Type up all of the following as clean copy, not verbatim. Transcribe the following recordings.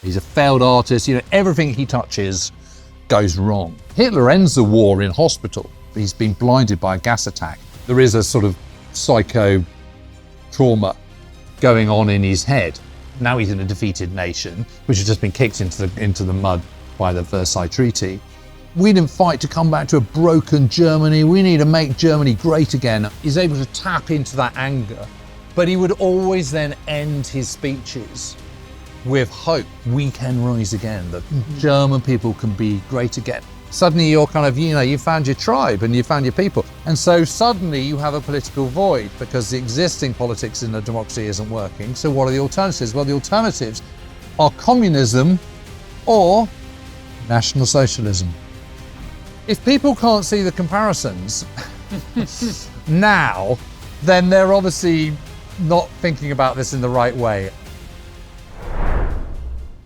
He's a failed artist, everything he touches goes wrong. Hitler ends the war in hospital. He's been blinded by a gas attack. There is a sort of psycho trauma going on in his head. Now he's in a defeated nation, which has just been kicked into the mud by the Versailles Treaty. We didn't fight to come back to a broken Germany. We need to make Germany great again. He's able to tap into that anger, but he would always then end his speeches with hope. We can rise again. The German people can be great again. Suddenly you're kind of, you found your tribe and you found your people. And so suddenly you have a political void because the existing politics in a democracy isn't working. So what are the alternatives? Well, the alternatives are communism or National Socialism. If people can't see the comparisons now, then they're obviously not thinking about this in the right way.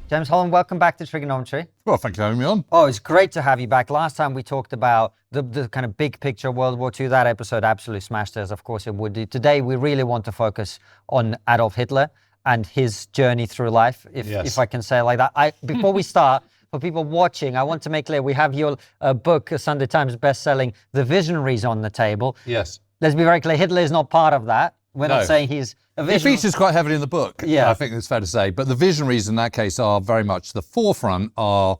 James Holland, welcome back to TRIGGERnometry. Well, thank you for having me on. Oh, it's great to have you back. Last time we talked about the kind of big picture of World War II. That episode absolutely smashed us. Of course it would do. Today, we really want to focus on Adolf Hitler and his journey through life, if I can say it like that. Before we start, for people watching, I want to make clear, we have your book, Sunday Times best-selling, The Visionaries, on the table. Yes. Let's be very clear, Hitler is not part of that. We're not saying he's a visionary. It features quite heavily in the book, yeah. I think it's fair to say. But the visionaries in that case are very much the forefront are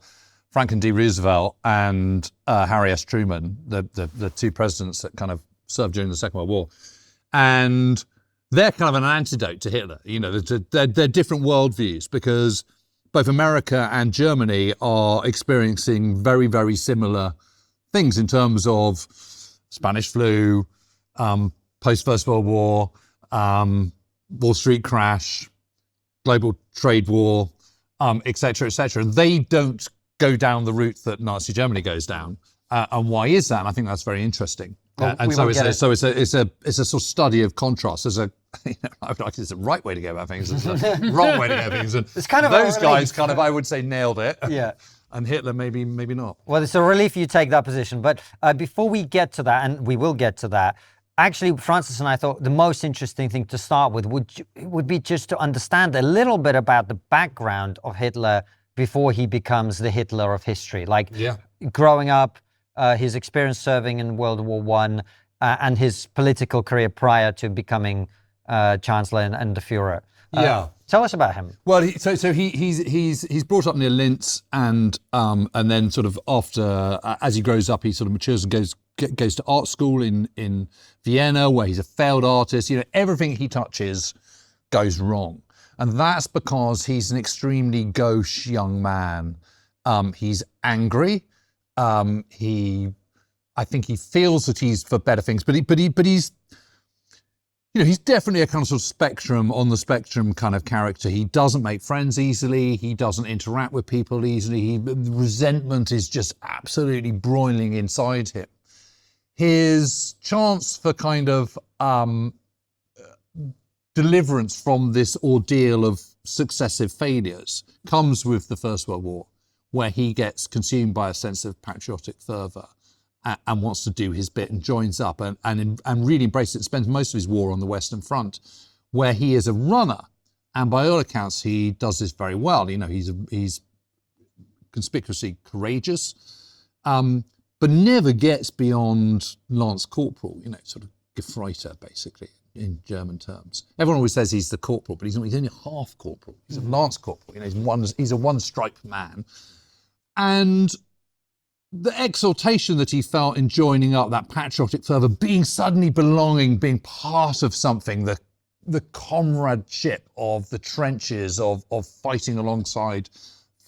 Franklin D. Roosevelt and Harry S. Truman, the two presidents that kind of served during the Second World War. And they're kind of an antidote to Hitler. They're different worldviews because both America and Germany are experiencing very, very similar things in terms of Spanish flu, post-First World War, Wall Street crash, global trade war, et cetera, et cetera. They don't go down the route that Nazi Germany goes down. And why is that? And I think that's very interesting. And so it's a sort of study of contrast. I would argue it's the right way to go about things. It's the wrong way to go about things. And it's kind of those guys kind of, I would say, nailed it. Yeah. And Hitler maybe not. Well, it's a relief you take that position. But before we get to that, and we will get to that, actually, Francis and I thought the most interesting thing to start with would be just to understand a little bit about the background of Hitler before he becomes the Hitler of history. Like growing up, his experience serving in World War I, and his political career prior to becoming Chancellor and the Führer. Tell us about him. Well, he's brought up near Linz, and then sort of after as he grows up, he sort of matures and goes to art school in Vienna, where he's a failed artist. Everything he touches goes wrong, and that's because he's an extremely gauche young man. He's angry. I think he feels that he's for better things, but he's. He's definitely a kind of sort of spectrum, on the spectrum kind of character. He doesn't make friends easily. He doesn't interact with people easily. Resentment is just absolutely broiling inside him. His chance for kind of deliverance from this ordeal of successive failures comes with the First World War, where he gets consumed by a sense of patriotic fervour and wants to do his bit and joins up and really embraces it, spends most of his war on the Western Front, where he is a runner. And by all accounts, he does this very well. He's conspicuously courageous, but never gets beyond Lance Corporal, sort of Gefreiter, basically, in German terms. Everyone always says he's the corporal, but he's only half corporal. He's a Lance Corporal. He's a one-stripe man. And the exaltation that he felt in joining up, that patriotic fervour, being suddenly belonging, being part of something, the comradeship of the trenches, of fighting alongside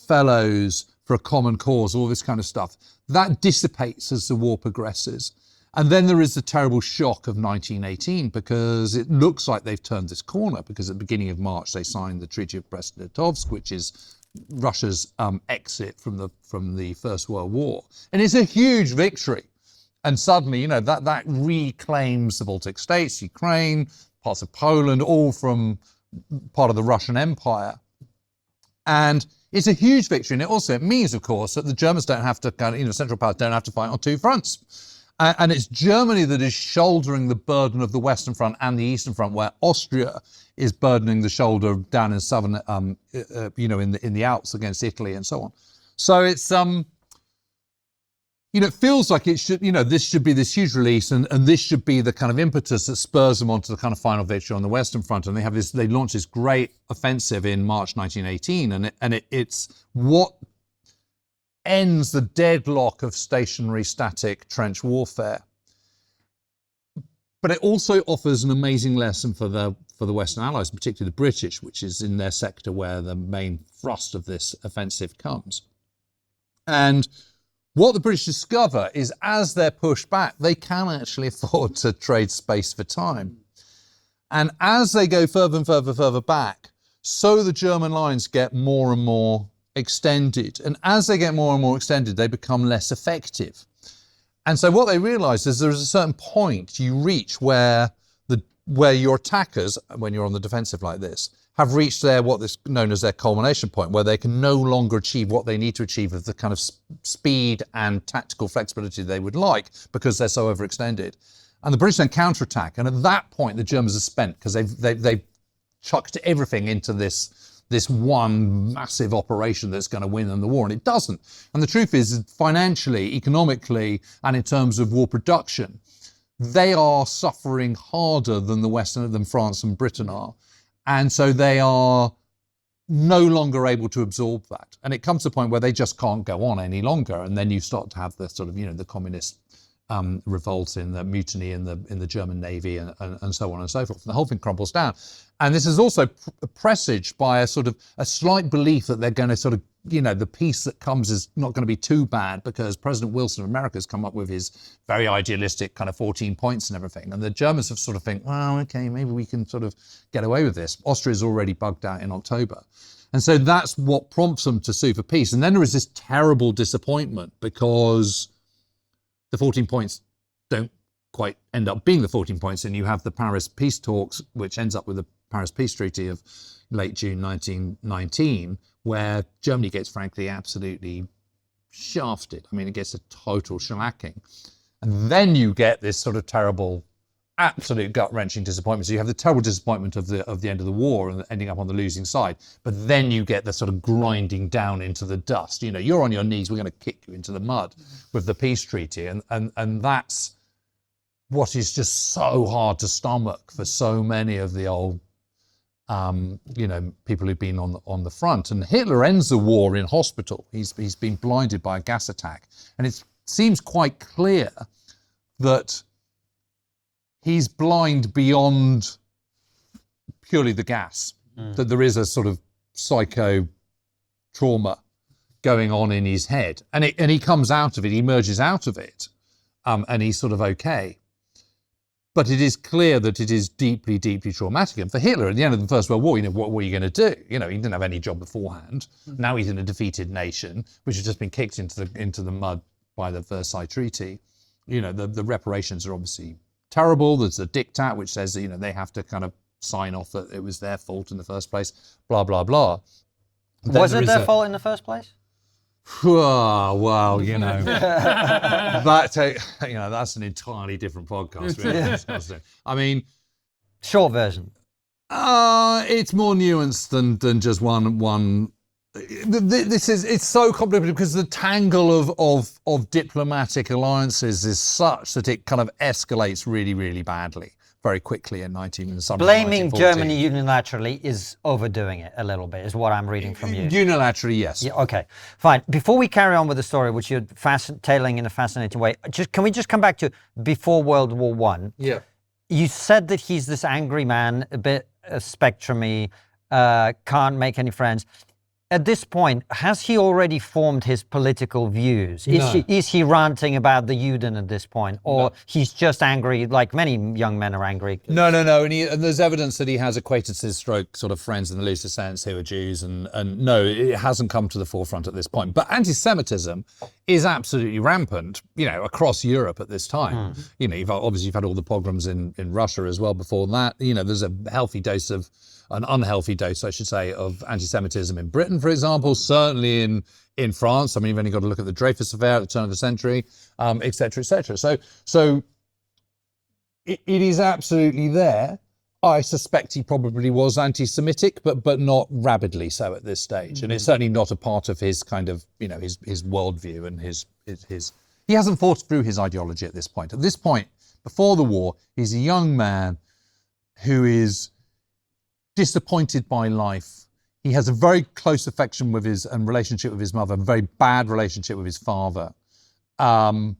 fellows for a common cause, all this kind of stuff, that dissipates as the war progresses. And then there is the terrible shock of 1918, because it looks like they've turned this corner, because at the beginning of March they signed the Treaty of Brest-Litovsk, which is Russia's exit from the First World War, and it's a huge victory. And suddenly, that reclaims the Baltic states, Ukraine, parts of Poland, all from part of the Russian Empire. And it's a huge victory, and it means, of course, that the Germans don't have to Central Powers don't have to fight on two fronts. And it's Germany that is shouldering the burden of the Western Front and the Eastern Front, where Austria is burdening the shoulder down in southern, in the Alps against Italy and so on. So it's, it feels like it should, this should be this huge release, and this should be the kind of impetus that spurs them onto the kind of final victory on the Western Front. And they launch this great offensive in March 1918, and it's what ends the deadlock of stationary, static trench warfare. But it also offers an amazing lesson for the Western Allies, particularly the British, which is in their sector where the main thrust of this offensive comes. And what the British discover is, as they're pushed back, they can actually afford to trade space for time. And as they go further and further back, so the German lines get more and more extended. And as they get more and more extended, they become less effective. And so what they realise is there's a certain point you reach where your attackers, when you're on the defensive like this, have reached what is known as their culmination point, where they can no longer achieve what they need to achieve with the kind of speed and tactical flexibility they would like, because they're so overextended. And the British then counterattack. And at that point, the Germans are spent, because they've chucked everything into this one massive operation that's going to win them the war, and it doesn't. And the truth is, financially, economically, and in terms of war production, they are suffering harder than than France and Britain are. And so they are no longer able to absorb that. And it comes to a point where they just can't go on any longer. And then you start to have the sort of, the communist revolt in the mutiny in the German Navy and so on and so forth. And the whole thing crumbles down. And this is also presaged by a slight belief that they're going to sort of, the peace that comes is not going to be too bad, because President Wilson of America has come up with his very idealistic kind of 14 points and everything. And the Germans have sort of think, well, okay, maybe we can sort of get away with this. Austria's already bugged out in October. And so that's what prompts them to sue for peace. And then there is this terrible disappointment, because the 14 points don't quite end up being the 14 points. And you have the Paris peace talks, which ends up with the Paris Peace Treaty of late June 1919, where Germany gets, frankly, absolutely shafted. I mean, it gets a total shellacking. And then you get this sort of terrible, absolute gut-wrenching disappointment. So you have the terrible disappointment of the end of the war and ending up on the losing side. But then you get the sort of grinding down into the dust. You're on your knees, we're going to kick you into the mud with the peace treaty. And that's what is just so hard to stomach for so many of the old people who've been on the front. And Hitler ends the war in hospital. He's been blinded by a gas attack. And it seems quite clear that he's blind beyond purely the gas, that there is a sort of psycho trauma going on in his head. And he comes out of it, he emerges out of it, and he's sort of okay. But it is clear that it is deeply, deeply traumatic. And for Hitler, at the end of the First World War, what were you going to do? He didn't have any job beforehand. Now he's in a defeated nation, which has just been kicked into the mud by the Versailles Treaty. The reparations are obviously terrible. There's a diktat which says that, they have to kind of sign off that it was their fault in the first place, blah, blah, blah. Was it their fault in the first place? Well, that's an entirely different podcast. Really. I mean, short version. It's more nuanced than just one. It's so complicated, because the tangle of diplomatic alliances is such that it kind of escalates really, really badly very quickly in Blaming Germany unilaterally is overdoing it a little bit, is what I'm reading from you. Unilaterally, yes. Yeah, okay, fine. Before we carry on with the story, which you're tailing in a fascinating way, can we just come back to before World War I? Yeah. You said that he's this angry man, a bit spectrum-y, can't make any friends. At this point, has he already formed his political views? No. Is he ranting about the Juden at this point? Or he's just angry, like many young men are angry? No. And there's evidence that he has acquaintances stroke sort of friends in the looser sense who are Jews. And no, it hasn't come to the forefront at this point. But anti-Semitism is absolutely rampant, across Europe at this time. You've had all the pogroms in Russia as well before that. There's a healthy dose of an unhealthy dose, I should say, of anti-Semitism in Britain, for example, certainly in France. I mean, you've only got to look at the Dreyfus affair at the turn of the century, et cetera, et cetera. So it is absolutely there. I suspect he probably was anti-Semitic, but not rabidly so at this stage. And it's certainly not a part of his kind of, his worldview and his he hasn't thought through his ideology at this point. At this point, before the war, he's a young man who is disappointed by life. He has a very close affection with and relationship with his mother, a very bad relationship with his father. As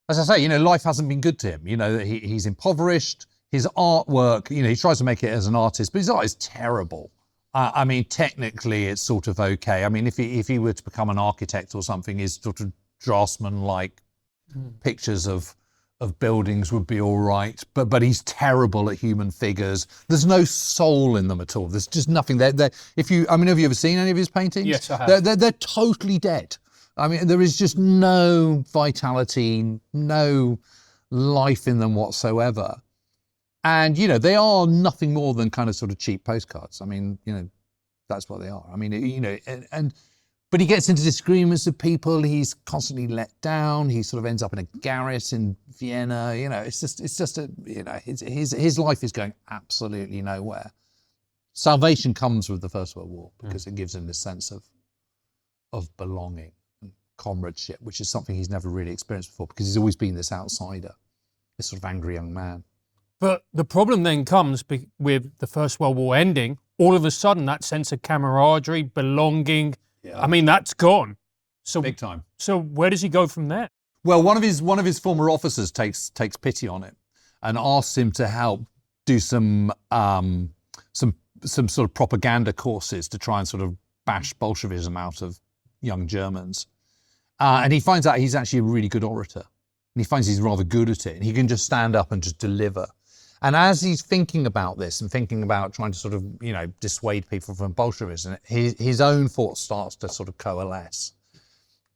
I say, life hasn't been good to him. He's impoverished. His artwork, he tries to make it as an artist, but his art is terrible. I mean, technically, it's sort of okay. I mean, if he were to become an architect or something, his sort of draftsman-like pictures of buildings would be all right. But he's terrible at human figures. There's no soul in them at all. There's just nothing there. Have you ever seen any of his paintings? Yes, I have. They're totally dead. I mean, there is just no vitality, no life in them whatsoever. And, they are nothing more than kind of sort of cheap postcards. I mean, that's what they are. I mean, but he gets into disagreements with people. He's constantly let down. He sort of ends up in a garret in Vienna. It's just his life is going absolutely nowhere. Salvation comes with the First World War because it gives him this sense of belonging and comradeship, which is something he's never really experienced before because he's always been this outsider, this sort of angry young man. But the problem then comes with the First World War ending. All of a sudden, that sense of camaraderie, belonging, I mean, that's gone. So big time. So where does he go from there? Well, one of his former officers takes pity on him and asks him to help do some sort of propaganda courses to try and sort of bash Bolshevism out of young Germans. And he finds out he's actually a really good orator. And he finds he's rather good at it. And he can just stand up and just deliver. And as he's thinking about this and thinking about trying to sort of, dissuade people from Bolshevism, his own thought starts to sort of coalesce.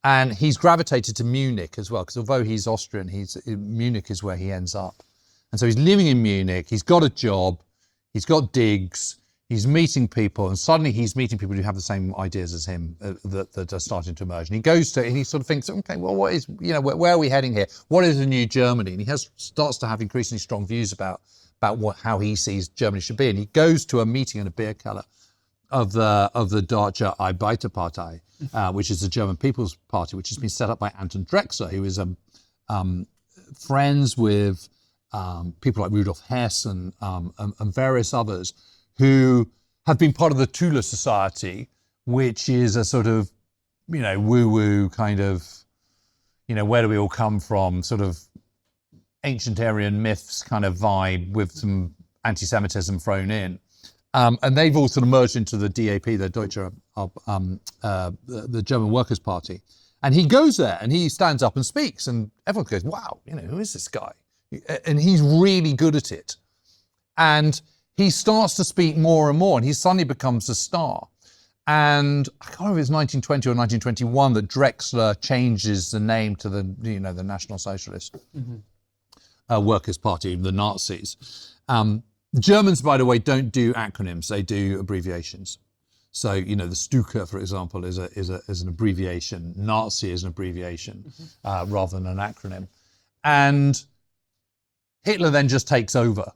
And he's gravitated to Munich as well, because although he's Austrian, Munich is where he ends up. And so he's living in Munich, he's got a job, he's got digs, he's meeting people, and suddenly he's meeting people who have the same ideas as him that are starting to emerge. And he sort of thinks, okay, well, what is, where are we heading here? What is a new Germany? And he starts to have increasingly strong views about how he sees Germany should be. And he goes to a meeting in a beer cellar of the Deutsche Arbeiterpartei, which is the German People's Party, which has been set up by Anton Drexler, who is friends with people like Rudolf Hess and various others who have been part of the Tula Society, which is a sort of, woo-woo kind of, where do we all come from, sort of ancient Aryan myths kind of vibe with some anti-Semitism thrown in. And they've all sort of merged into the DAP, the Deutsche, the German Workers' Party. And he goes there and he stands up and speaks and everyone goes, wow, who is this guy? And he's really good at it. And he starts to speak more and more and he suddenly becomes a star. And I can't remember if it's 1920 or 1921 that Drexler changes the name to the National Socialist Workers' Party, the Nazis. Germans, by the way, don't do acronyms; they do abbreviations. So, the Stuka, for example, is an abbreviation. Nazi is an abbreviation rather than an acronym. And Hitler then just takes over.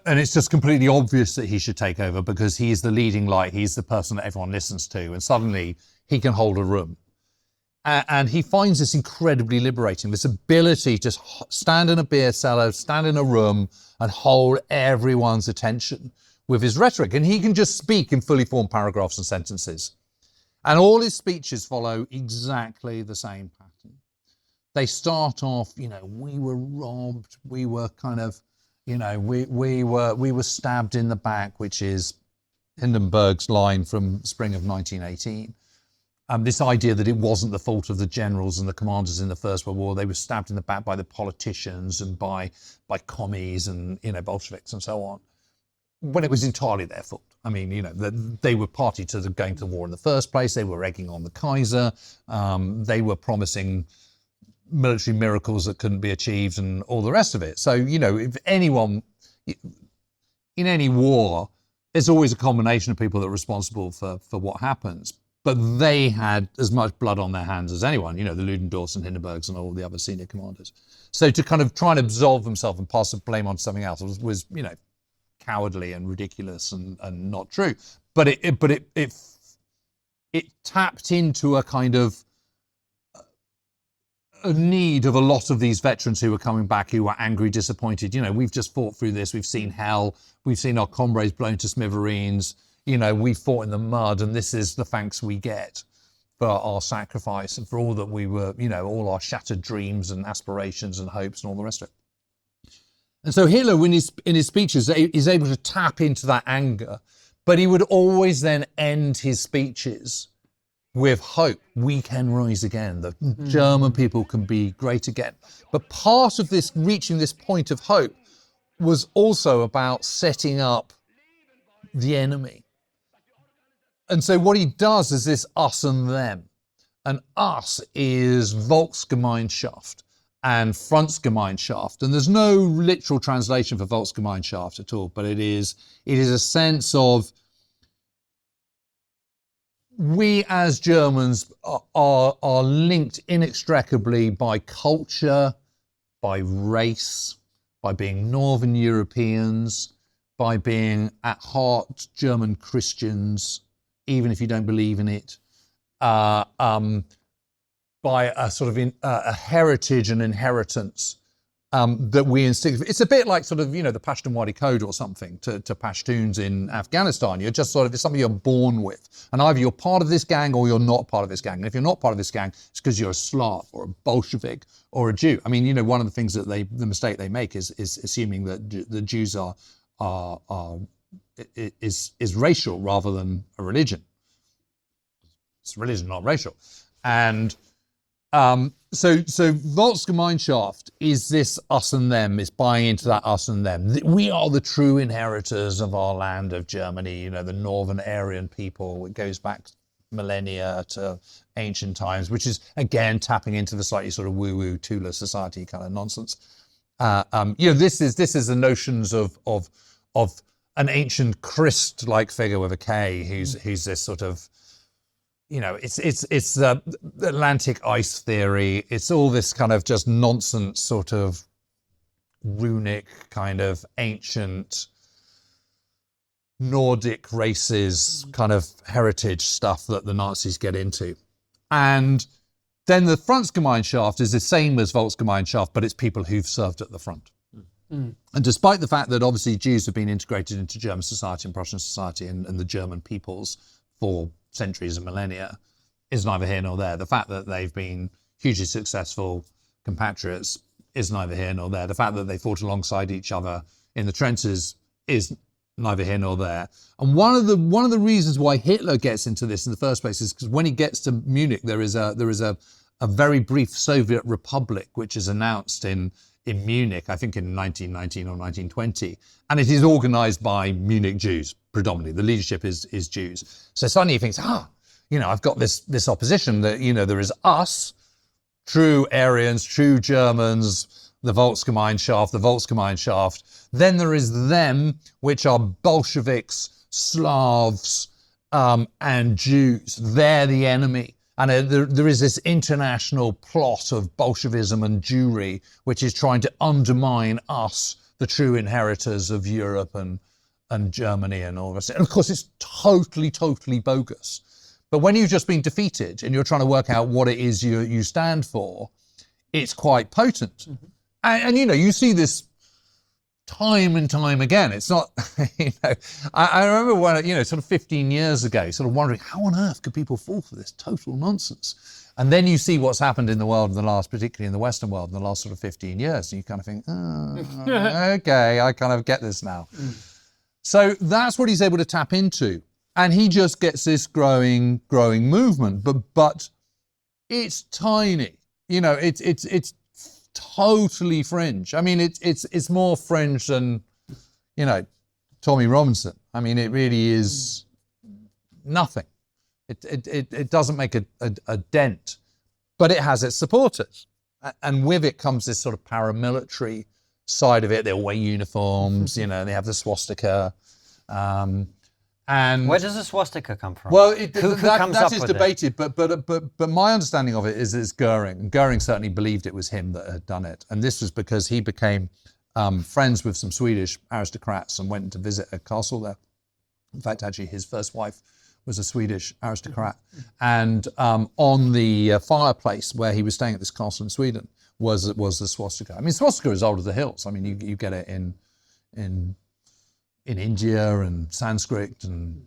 And it's just completely obvious that he should take over because he is the leading light. He's the person that everyone listens to. And suddenly he can hold a room. And he finds this incredibly liberating, this ability to stand in a beer cellar, stand in a room and hold everyone's attention with his rhetoric. And he can just speak in fully formed paragraphs and sentences. And all his speeches follow exactly the same pattern. They start off, we were robbed, we were kind of, we were stabbed in the back, which is Hindenburg's line from spring of 1918. This idea that it wasn't the fault of the generals and the commanders in the First World War. They were stabbed in the back by the politicians and by commies and, Bolsheviks and so on, when it was entirely their fault. I mean, they were party to going to the war in the first place. They were egging on the Kaiser. They were promising military miracles that couldn't be achieved and all the rest of it. So, if anyone, in any war, it's always a combination of people that are responsible for what happens. But they had as much blood on their hands as anyone, the Ludendorffs and Hindenburgs and all the other senior commanders. So to kind of try and absolve themselves and pass the blame on something else was cowardly and ridiculous and not true. But it tapped into a kind of a need of a lot of these veterans who were coming back, who were angry, disappointed. We've just fought through this. We've seen hell. We've seen our comrades blown to smithereens. We fought in the mud, and this is the thanks we get for our sacrifice and for all that we were, all our shattered dreams and aspirations and hopes and all the rest of it. And so Hitler, in his speeches, is able to tap into that anger, but he would always then end his speeches with hope. We can rise again. The German people can be great again. But part of this, reaching this point of hope, was also about setting up the enemy. And so what he does is this us and them. And us is Volksgemeinschaft and Frontgemeinschaft. And there's no literal translation for Volksgemeinschaft at all, but it is a sense of we as Germans are linked inextricably by culture, by race, by being Northern Europeans, by being at heart German Christians, even if you don't believe in it, by a sort of a heritage and inheritance that we instinctively. It's a bit like sort of, the Pashtunwali Code or something to Pashtuns in Afghanistan. You're just sort of, it's something you're born with. And either you're part of this gang or you're not part of this gang. And if you're not part of this gang, it's because you're a Slav or a Bolshevik or a Jew. I mean, one of the things that the mistake they make is assuming that the Jews is racial rather than a religion. It's religion, not racial. And so Volksgemeinschaft is this us and them, is buying into that us and them. We are the true inheritors of our land of Germany, the Northern Aryan people. It goes back millennia to ancient times, which is, again, tapping into the slightly sort of woo-woo Tula society kind of nonsense. This is the notions of an ancient Christ-like figure with a K, who's this sort of, it's the Atlantic ice theory. It's all this kind of just nonsense, sort of runic kind of ancient Nordic races kind of heritage stuff that the Nazis get into. And then the Frontgemeinschaft is the same as Volksgemeinschaft, but it's people who've served at the front. And despite the fact that obviously Jews have been integrated into German society and Prussian society and the German peoples for centuries and millennia, is neither here nor there. The fact that they've been hugely successful compatriots is neither here nor there. The fact that they fought alongside each other in the trenches is neither here nor there. And one of the reasons why Hitler gets into this in the first place is because when he gets to Munich, there is a very brief Soviet republic which is announced in Munich, I think in 1919 or 1920, and it is organised by Munich Jews predominantly. The leadership is Jews. So suddenly he thinks, I've got this opposition that, there is us, true Aryans, true Germans, the Volksgemeinschaft. Then there is them, which are Bolsheviks, Slavs, and Jews. They're the enemy. And there is this international plot of Bolshevism and Jewry, which is trying to undermine us, the true inheritors of Europe and Germany and all this. And of course, it's totally, totally bogus. But when you've just been defeated and you're trying to work out what it is you stand for, it's quite potent. Mm-hmm. And you see this time and time again. It's not, I remember when, sort of 15 years ago, sort of wondering how on earth could people fall for this total nonsense? And then you see what's happened in the world particularly in the Western world in the last sort of 15 years. And you kind of think, okay, I kind of get this now. So that's what he's able to tap into. And he just gets this growing movement, but it's tiny. It's totally fringe. I mean, it's more fringe than, Tommy Robinson. I mean, it really is nothing. It doesn't make a dent, but it has its supporters. And with it comes this sort of paramilitary side of it. They all wear uniforms, they have the swastika. And where does the swastika come from? well, who comes up that is with it? debated, but my understanding of it is it's Goering. And Goering certainly believed it was him that had done it, and this was because he became friends with some Swedish aristocrats and went to visit a castle there. In fact, actually, his first wife was a Swedish aristocrat, and on the fireplace where he was staying at this castle in Sweden was the swastika. I mean, swastika is old as the hills. I mean, you get it in India and Sanskrit and,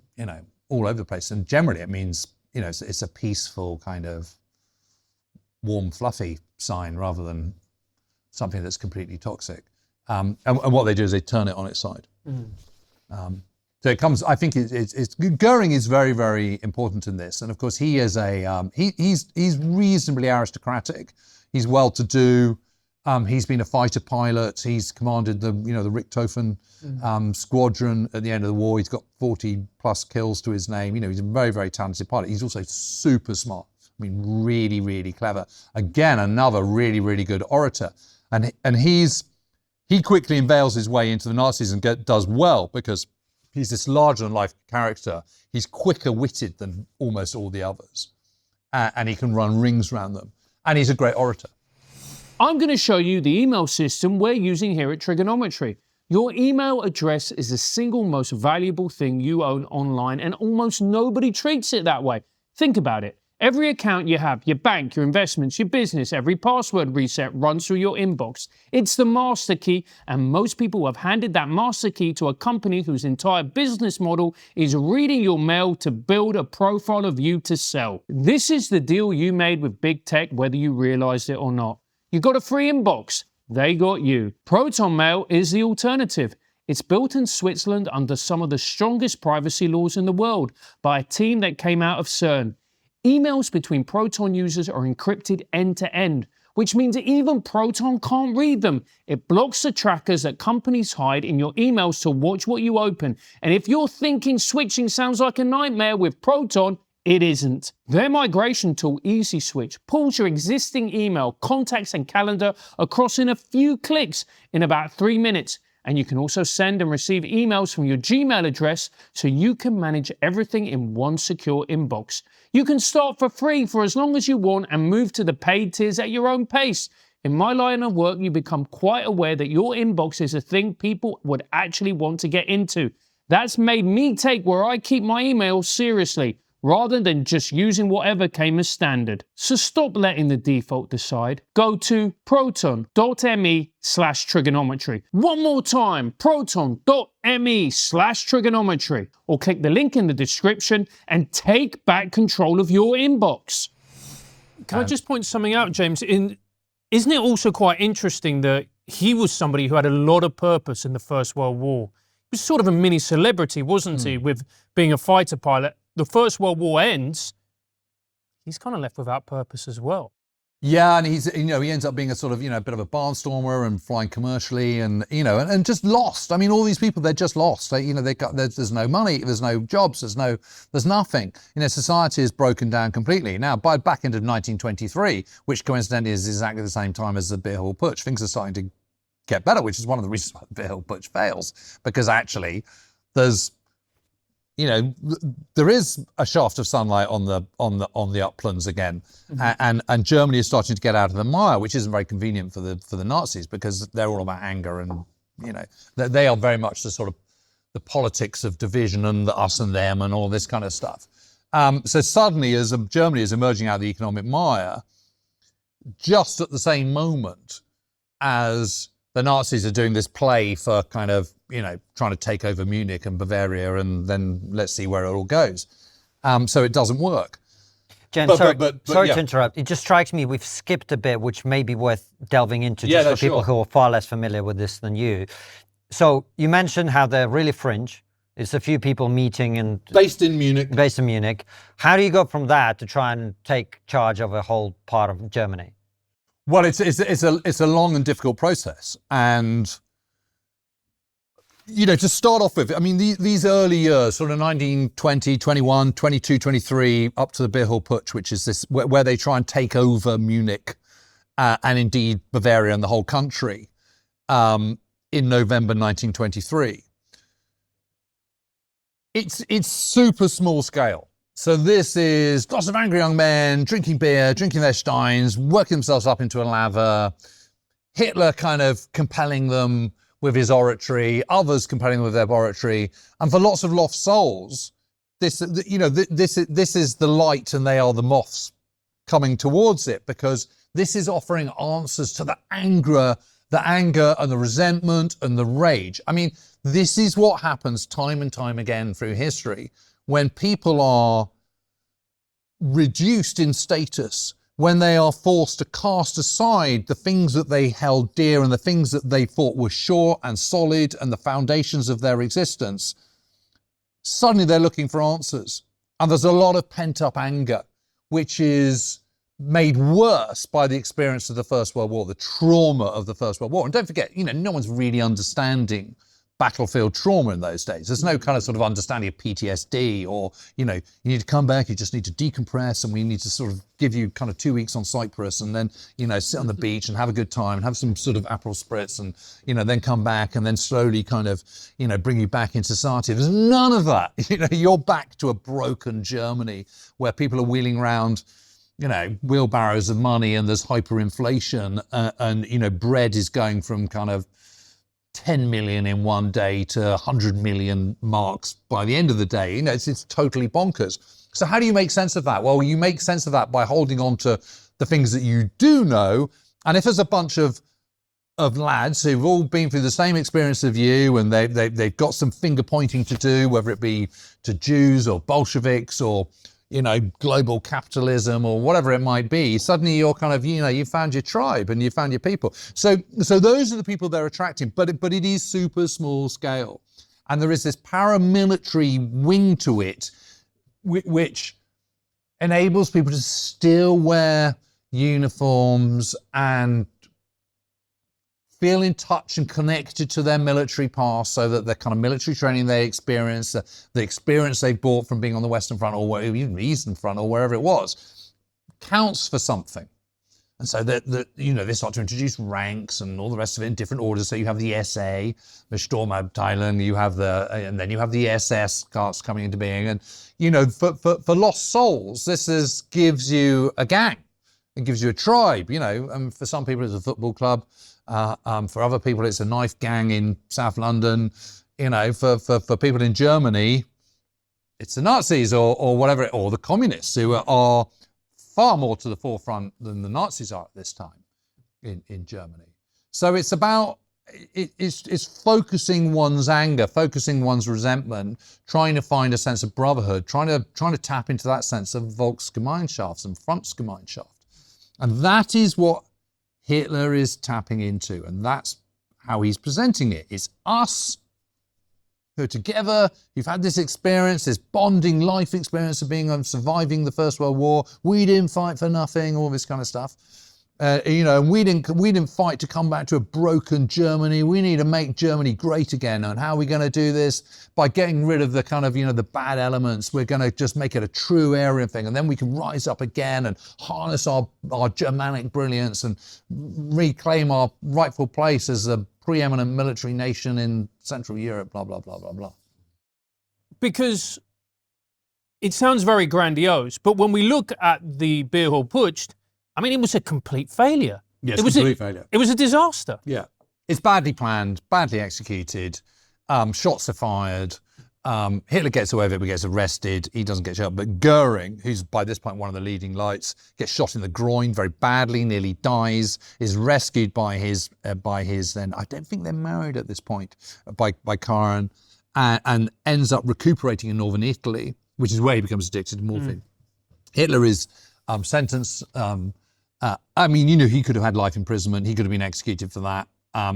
all over the place. And generally it means, it's a peaceful kind of warm, fluffy sign rather than something that's completely toxic. And what they do is they turn it on its side. So it comes, I think Goering is very, very important in this. And of course he is he's reasonably aristocratic. He's well-to-do. He's been a fighter pilot. He's commanded the Richthofen squadron at the end of the war. He's got 40 plus kills to his name. He's a very, very talented pilot. He's also super smart. I mean, really, really clever. Again, another really, really good orator. And he quickly unveils his way into the Nazis and does well because he's this larger-than-life character. He's quicker-witted than almost all the others. And he can run rings around them. And he's a great orator. I'm going to show you the email system we're using here at TRIGGERnometry. Your email address is the single most valuable thing you own online, and almost nobody treats it that way. Think about it. Every account you have, your bank, your investments, your business, every password reset runs through your inbox. It's the master key, and most people have handed that master key to a company whose entire business model is reading your mail to build a profile of you to sell. This is the deal you made with big tech, whether you realized it or not. You got a free inbox. They got you. Proton Mail is the alternative. It's built in Switzerland under some of the strongest privacy laws in the world by a team that came out of CERN. Emails between Proton users are encrypted end-to-end, which means even Proton can't read them. It blocks the trackers that companies hide in your emails to watch what you open. And if you're thinking switching sounds like a nightmare with Proton, it isn't. Their migration tool, Easy Switch, pulls your existing email, contacts and calendar across in a few clicks in about 3 minutes. And you can also send and receive emails from your Gmail address so you can manage everything in one secure inbox. You can start for free for as long as you want and move to the paid tiers at your own pace. In my line of work, you become quite aware that your inbox is a thing people would actually want to get into. That's made me take where I keep my emails seriously, rather than just using whatever came as standard. So stop letting the default decide. Go to proton.me/trigonometry. One more time, proton.me/trigonometry. Or click the link in the description and take back control of your inbox. Can I just point something out, James? Isn't it also quite interesting that he was somebody who had a lot of purpose in the First World War? He was sort of a mini celebrity, wasn't he, with being a fighter pilot? The First World War ends, he's kind of left without purpose as well. Yeah, and he ends up being a sort of, bit of a barnstormer and flying commercially and, and just lost. I mean, all these people, they're just lost. There's no money, there's no jobs, there's nothing. Society is broken down completely. Now, by back into 1923, which coincidentally is exactly the same time as the Beer-Hill Putsch, things are starting to get better, which is one of the reasons why the Beer-Hill Putsch fails, because actually there's, there is a shaft of sunlight on the uplands again, and Germany is starting to get out of the mire, which isn't very convenient for the Nazis because they're all about anger and they are very much the sort of the politics of division and the us and them and all this kind of stuff. So suddenly, as Germany is emerging out of the economic mire, just at the same moment as the Nazis are doing this play for kind of, trying to take over Munich and Bavaria, and then let's see where it all goes. So it doesn't work. Jen, sorry to interrupt. It just strikes me we've skipped a bit, which may be worth delving into just for people who are far less familiar with this than you. So you mentioned how they're really fringe. It's a few people meeting and... Based in Munich. How do you go from that to try and take charge of a whole part of Germany? Well, it's a long and difficult process, and to start off with, I mean, these early years, sort of 1920, 21, 22, 23, up to the Beer-Hill Putsch, which is this where they try and take over Munich and indeed Bavaria and the whole country in November 1923. It's super small scale. So this is lots of angry young men drinking beer, drinking their steins, working themselves up into a lather. Hitler kind of compelling them with his oratory, others compelling them with their oratory, and for lots of lost souls, this is the light and they are the moths coming towards it, because this is offering answers to the anger and the resentment and the rage. I mean, this is what happens time and time again through history when people are reduced in status, when they are forced to cast aside the things that they held dear and the things that they thought were sure and solid and the foundations of their existence. Suddenly they're looking for answers. And there's a lot of pent-up anger, which is made worse by the experience of the First World War, the trauma of the First World War. And don't forget, no one's really understanding battlefield trauma in those days. There's no kind of sort of understanding of PTSD or, you need to come back, you just need to decompress, and we need to sort of give you kind of 2 weeks on Cyprus and then, sit on the beach and have a good time and have some sort of Aperol Spritz and, then come back and then slowly kind of, bring you back into society. There's none of that. You're back to a broken Germany where people are wheeling around, wheelbarrows of money and there's hyperinflation and, bread is going from kind of 10 million in one day to 100 million marks by the end of the day. It's totally bonkers. So how do you make sense of that? Well, you make sense of that by holding on to the things that you do know. And if there's a bunch of lads who've all been through the same experience of you and they've got some finger pointing to do, whether it be to Jews or Bolsheviks or global capitalism or whatever it might be, suddenly you're kind of, you found your tribe and you found your people. So those are the people they're attracting, but it is super small scale. And there is this paramilitary wing to it, which enables people to still wear uniforms and feel in touch and connected to their military past, so that the kind of military training they experience, the experience they bought from being on the Western Front or even the Eastern Front or wherever it was, counts for something. And so that they start to introduce ranks and all the rest of it in different orders. So you have the SA, the Sturmabteilung, and then you have the SS starts coming into being. And for lost souls, this gives you a gang, it gives you a tribe. And for some people it's a football club. For other people, it's a knife gang in South London. For people in Germany, it's the Nazis or whatever, or the communists who are far more to the forefront than the Nazis are at this time in Germany. So it's about it's focusing one's anger, focusing one's resentment, trying to find a sense of brotherhood, trying to tap into that sense of Volksgemeinschaft and Frontgemeinschaft, and that is what Hitler is tapping into, and that's how he's presenting it. It's us who are together, who've had this experience, this bonding life experience of surviving the First World War. We didn't fight for nothing, all this kind of stuff. And we didn't fight to come back to a broken Germany. We need to make Germany great again. And how are we going to do this? By getting rid of the kind of, the bad elements. We're going to just make it a true Aryan thing. And then we can rise up again and harness our Germanic brilliance and reclaim our rightful place as a preeminent military nation in Central Europe, blah, blah, blah, blah, blah. Because it sounds very grandiose, but when we look at the beer hall Putsch, it was a complete failure. Yes, complete failure. It was a disaster. Yeah. It's badly planned, badly executed, shots are fired, Hitler gets away with it but gets arrested, he doesn't get shot, but Goering, who's by this point one of the leading lights, gets shot in the groin very badly, nearly dies, is rescued by his then, I don't think they're married at this point, by Karen, and ends up recuperating in northern Italy, which is where he becomes addicted to morphine. Hitler is sentenced, he could have had life imprisonment. He could have been executed for that.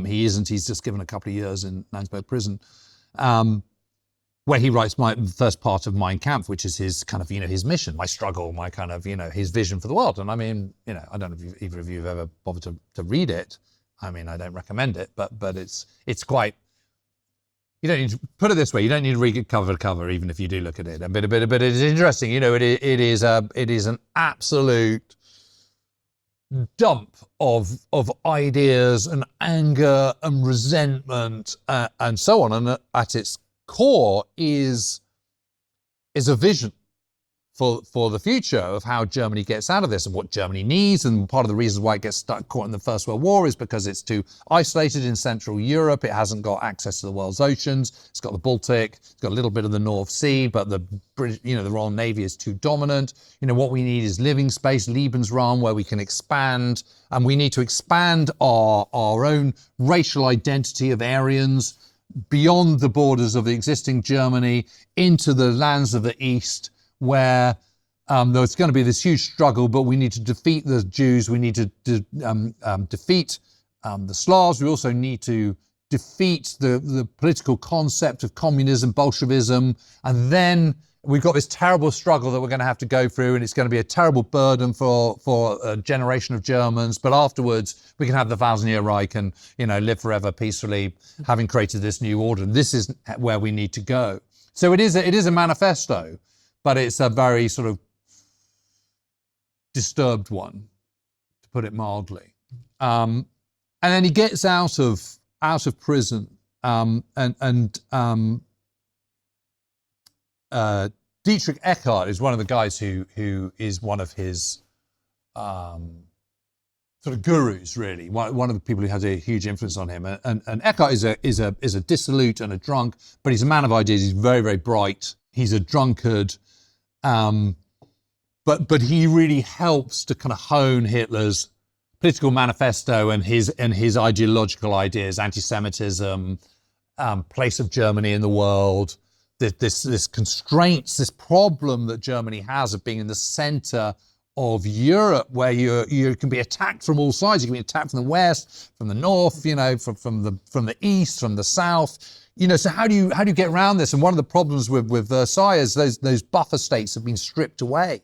He isn't. He's just given a couple of years in Landsberg prison, where he writes the first part of Mein Kampf, which is his kind of, his mission, my struggle, my kind of, his vision for the world. And I don't know if either of you have ever bothered to read it. I don't recommend it, but it's quite, you don't need to, put it this way, you don't need to read it cover to cover, even if you do look at it. But it is interesting. It is an absolute dump of ideas and anger and resentment and so on. And at its core is is a vision for the future of how Germany gets out of this and what Germany needs. And part of the reasons why it gets caught in the First World War is because it's too isolated in Central Europe. It hasn't got access to the world's oceans. It's got the Baltic. It's got a little bit of the North Sea, but the British, the Royal Navy is too dominant. What we need is living space, Lebensraum, where we can expand. And we need to expand our own racial identity of Aryans beyond the borders of the existing Germany into the lands of the East, where there's going to be this huge struggle, but we need to defeat the Jews. We need to defeat the Slavs. We also need to defeat the political concept of communism, Bolshevism. And then we've got this terrible struggle that we're going to have to go through, and it's going to be a terrible burden for a generation of Germans. But afterwards, we can have the 1,000-year Reich and, live forever peacefully, having created this new order. And this is where we need to go. So it is a manifesto, but it's a very sort of disturbed one, to put it mildly. And then he gets out of prison, Dietrich Eckart is one of the guys who is one of his sort of gurus, really. One of the people who has a huge influence on him. And Eckart is a dissolute and a drunk, but he's a man of ideas. He's very, very bright. He's a drunkard. But he really helps to kind of hone Hitler's political manifesto and his ideological ideas, anti-Semitism, place of Germany in the world, this constraints, this problem that Germany has of being in the center of Europe, where you can be attacked from all sides. You can be attacked from the west, from the north, from the east, from the south. So how do you get around this? And one of the problems with Versailles is those buffer states have been stripped away.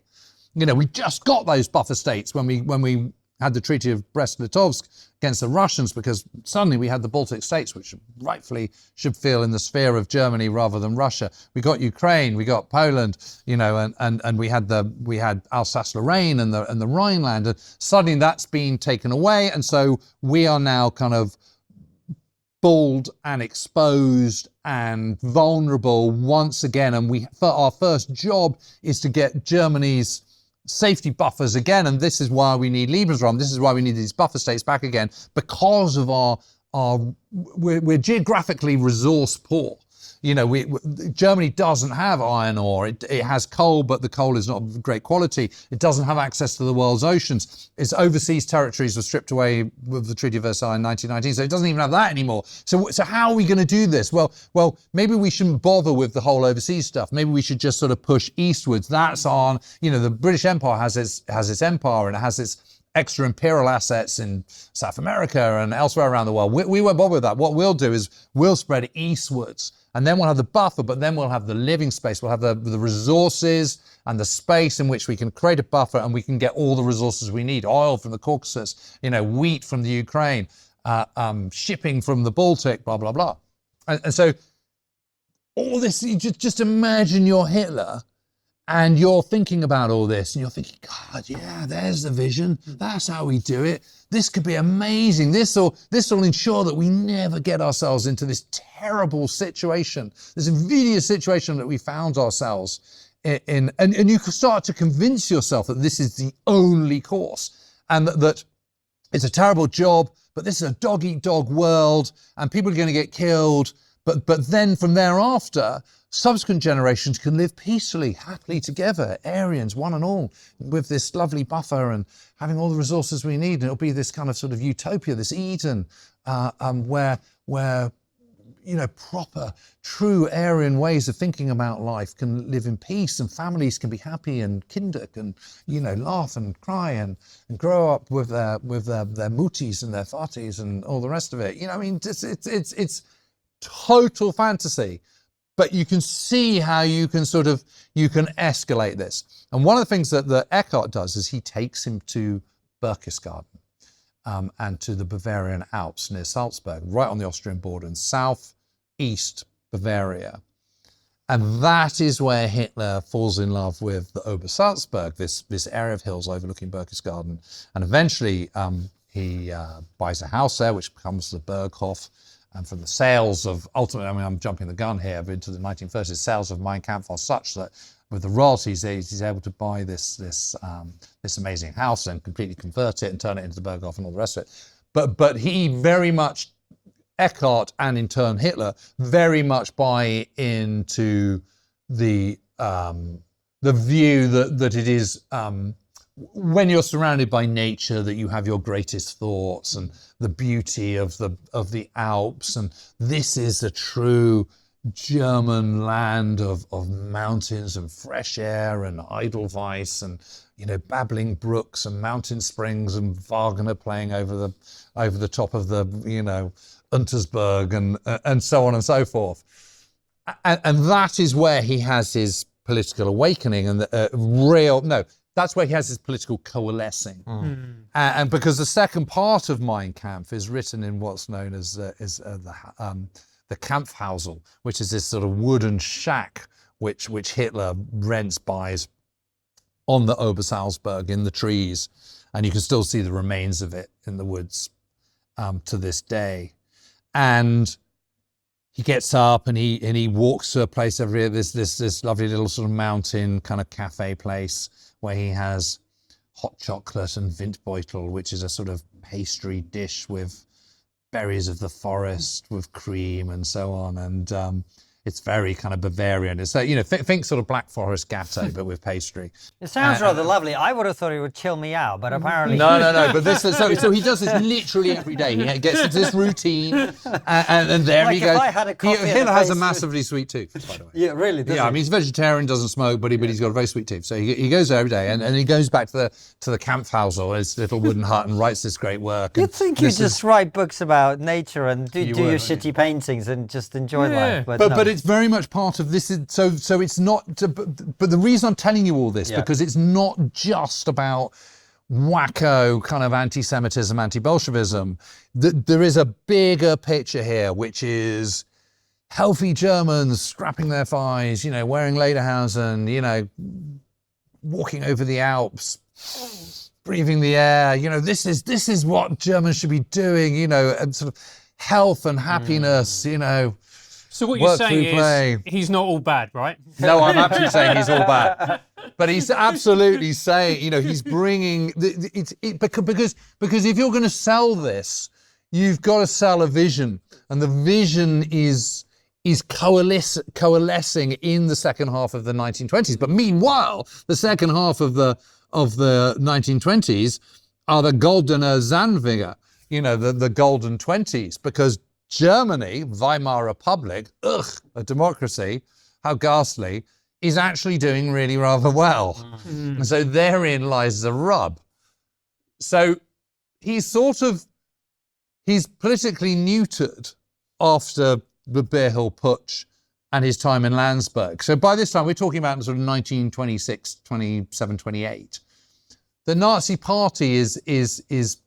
We just got those buffer states when we had the Treaty of Brest-Litovsk against the Russians, because suddenly we had the Baltic states, which rightfully should feel in the sphere of Germany rather than Russia. We got Ukraine, we got Poland, and we had Alsace-Lorraine and the Rhineland, and suddenly that's been taken away, and so we are now kind of bald and exposed and vulnerable once again. And our first job is to get Germany's safety buffers again, and this is why we need Lebensraum. This is why we need these buffer states back again, because of we're geographically resource poor. Germany doesn't have iron ore. It has coal, but the coal is not of great quality. It doesn't have access to the world's oceans. Its overseas territories were stripped away with the Treaty of Versailles in 1919, so it doesn't even have that anymore. So how are we going to do this? Well, maybe we shouldn't bother with the whole overseas stuff. Maybe we should just sort of push eastwards. That's on, the British Empire has its empire, and it has its extra imperial assets in South America and elsewhere around the world. We won't bother with that. What we'll do is we'll spread eastwards. And then we'll have the buffer, but then we'll have the living space. We'll have the resources and the space in which we can create a buffer, and we can get all the resources we need. Oil from the Caucasus, wheat from the Ukraine, shipping from the Baltic, blah, blah, blah. And so all this, you just imagine you're Hitler and you're thinking about all this, and you're thinking, God, yeah, there's the vision. That's how we do it. This could be amazing. This will ensure that we never get ourselves into this terrible situation, this invidious situation that we found ourselves in. And you can start to convince yourself that this is the only course, and that it's a terrible job, but this is a dog-eat-dog world, and people are going to get killed. But then from thereafter, subsequent generations can live peacefully, happily together, Aryans, one and all, with this lovely buffer and having all the resources we need. And it'll be this kind of sort of utopia, this Eden, where proper, true Aryan ways of thinking about life can live in peace, and families can be happy and Kinder can, laugh and cry and grow up with their mutis and their fatis and all the rest of it. It's total fantasy. But you can see how you can escalate this. And one of the things that Eckart does is he takes him to Berchtesgaden and to the Bavarian Alps near Salzburg, right on the Austrian border in southeast Bavaria. And that is where Hitler falls in love with the Obersalzberg, this area of hills overlooking Berchtesgaden. And eventually he buys a house there, which becomes the Berghof. And from the sales of, ultimately, I'm jumping the gun here, but into the 1930s, sales of Mein Kampf are such that the royalties, he's able to buy this amazing house and completely convert it and turn it into the Berghof and all the rest of it. But he very much, Eckhart and in turn Hitler, very much buy into the view that it is when you're surrounded by nature that you have your greatest thoughts, and the beauty of the Alps, and this is a true German land of mountains and fresh air and Edelweiss and babbling brooks and mountain springs and Wagner playing over the top of the Untersberg and so on and so forth, and that is where he has his political awakening and that's where he has his political coalescing. And because the second part of Mein Kampf is written in what's known as the Kampfhausel, which is this sort of wooden shack which Hitler buys on the Obersalzberg in the trees, and you can still see the remains of it in the woods to this day. And he gets up and he walks to a place over here, this lovely little sort of mountain kind of cafe place where he has hot chocolate and Windbeutel, which is a sort of pastry dish with berries of the forest with cream and so on. And it's very kind of Bavarian. It's like, think sort of Black Forest Gatto, but with pastry. It sounds rather lovely. I would have thought it would chill me out, but apparently... No. But this, so he does this literally every day. He gets into this routine, and there he goes. If I had a coffee Hitler has a massively sweet tooth, by the way. Yeah, really? Yeah, I mean, he's a vegetarian, doesn't smoke, but he's got a very sweet tooth. So he goes there every day, and he goes back to the Kampfhausel, his little wooden hut, and writes this great work. You'd think you just write books about nature and do your shitty paintings and just enjoy life. But it's very much part of this. So it's not. But the reason I'm telling you all this because it's not just about wacko kind of anti-Semitism, anti-Bolshevism. There is a bigger picture here, which is healthy Germans strapping their thighs, wearing lederhosen, walking over the Alps, breathing the air. This is what Germans should be doing. And sort of health and happiness. So what you're saying is he's not all bad, right? No, I'm absolutely saying he's all bad. But he's absolutely saying, he's bringing because if you're going to sell this, you've got to sell a vision, and the vision is coalescing in the second half of the 1920s. But meanwhile, the second half of the 1920s are the Goldene Zwanziger, the golden 20s, because Germany, Weimar Republic, a democracy, how ghastly, is actually doing really rather well. And so therein lies the rub. So he's politically neutered after the Beer Hill Putsch and his time in Landsberg. So by this time, we're talking about sort of 1926, 27, 28. The Nazi Party is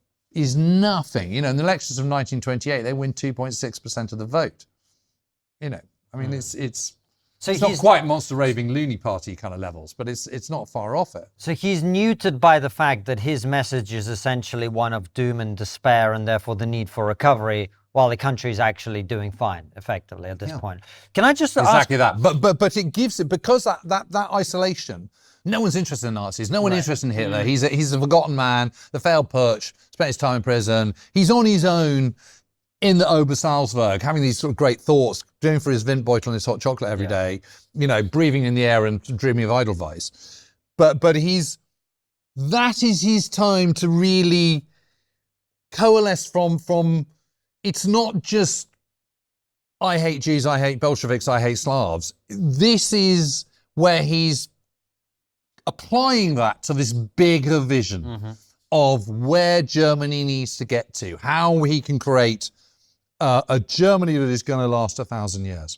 nothing. In the elections of 1928, they win 2.6% of the vote. It's not quite monster raving loony party kind of levels, but it's not far off it. So he's neutered by the fact that his message is essentially one of doom and despair, and therefore the need for recovery, while the country is actually doing fine, effectively, at this point. Can I just exactly that? But it gives it, because that isolation. No one's interested in Nazis. No one's interested in Hitler. He's a forgotten man. The failed Putsch, spent his time in prison. He's on his own in the Obersalzberg, having these sort of great thoughts, going for his Windbeutel and his hot chocolate every day, breathing in the air and dreaming of Edelweiss. But that is his time to really coalesce from it's not just I hate Jews, I hate Bolsheviks, I hate Slavs. This is where he's applying that to this bigger vision of where Germany needs to get to, how he can create a Germany that is going to last 1,000 years.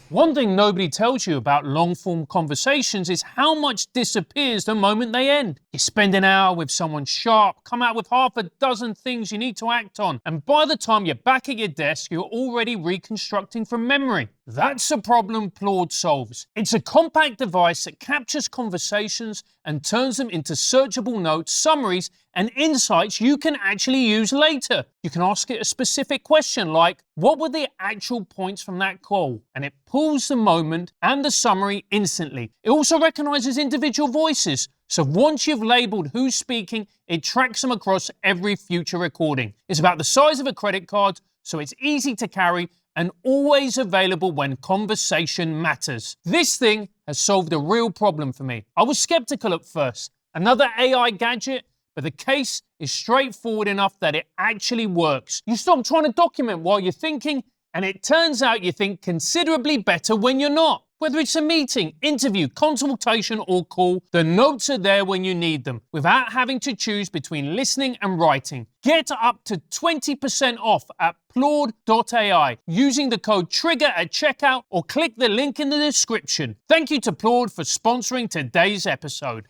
One thing nobody tells you about long-form conversations is how much disappears the moment they end. You spend an hour with someone sharp, come out with half a dozen things you need to act on, and by the time you're back at your desk, you're already reconstructing from memory. That's a problem Plaud solves. It's a compact device that captures conversations and turns them into searchable notes, summaries, and insights you can actually use later. You can ask it a specific question like, what were the actual points from that call? And it pulls the moment and the summary instantly. It also recognizes individual voices. So once you've labeled who's speaking, it tracks them across every future recording. It's about the size of a credit card, so it's easy to carry and always available when conversation matters. This thing has solved a real problem for me. I was skeptical at first. Another AI gadget, but the case is straightforward enough that it actually works. You stop trying to document while you're thinking, and it turns out you think considerably better when you're not. Whether it's a meeting, interview, consultation, or call, the notes are there when you need them, without having to choose between listening and writing. Get up to 20% off at Plaud.ai using the code TRIGGER at checkout or click the link in the description. Thank you to Plaud for sponsoring today's episode.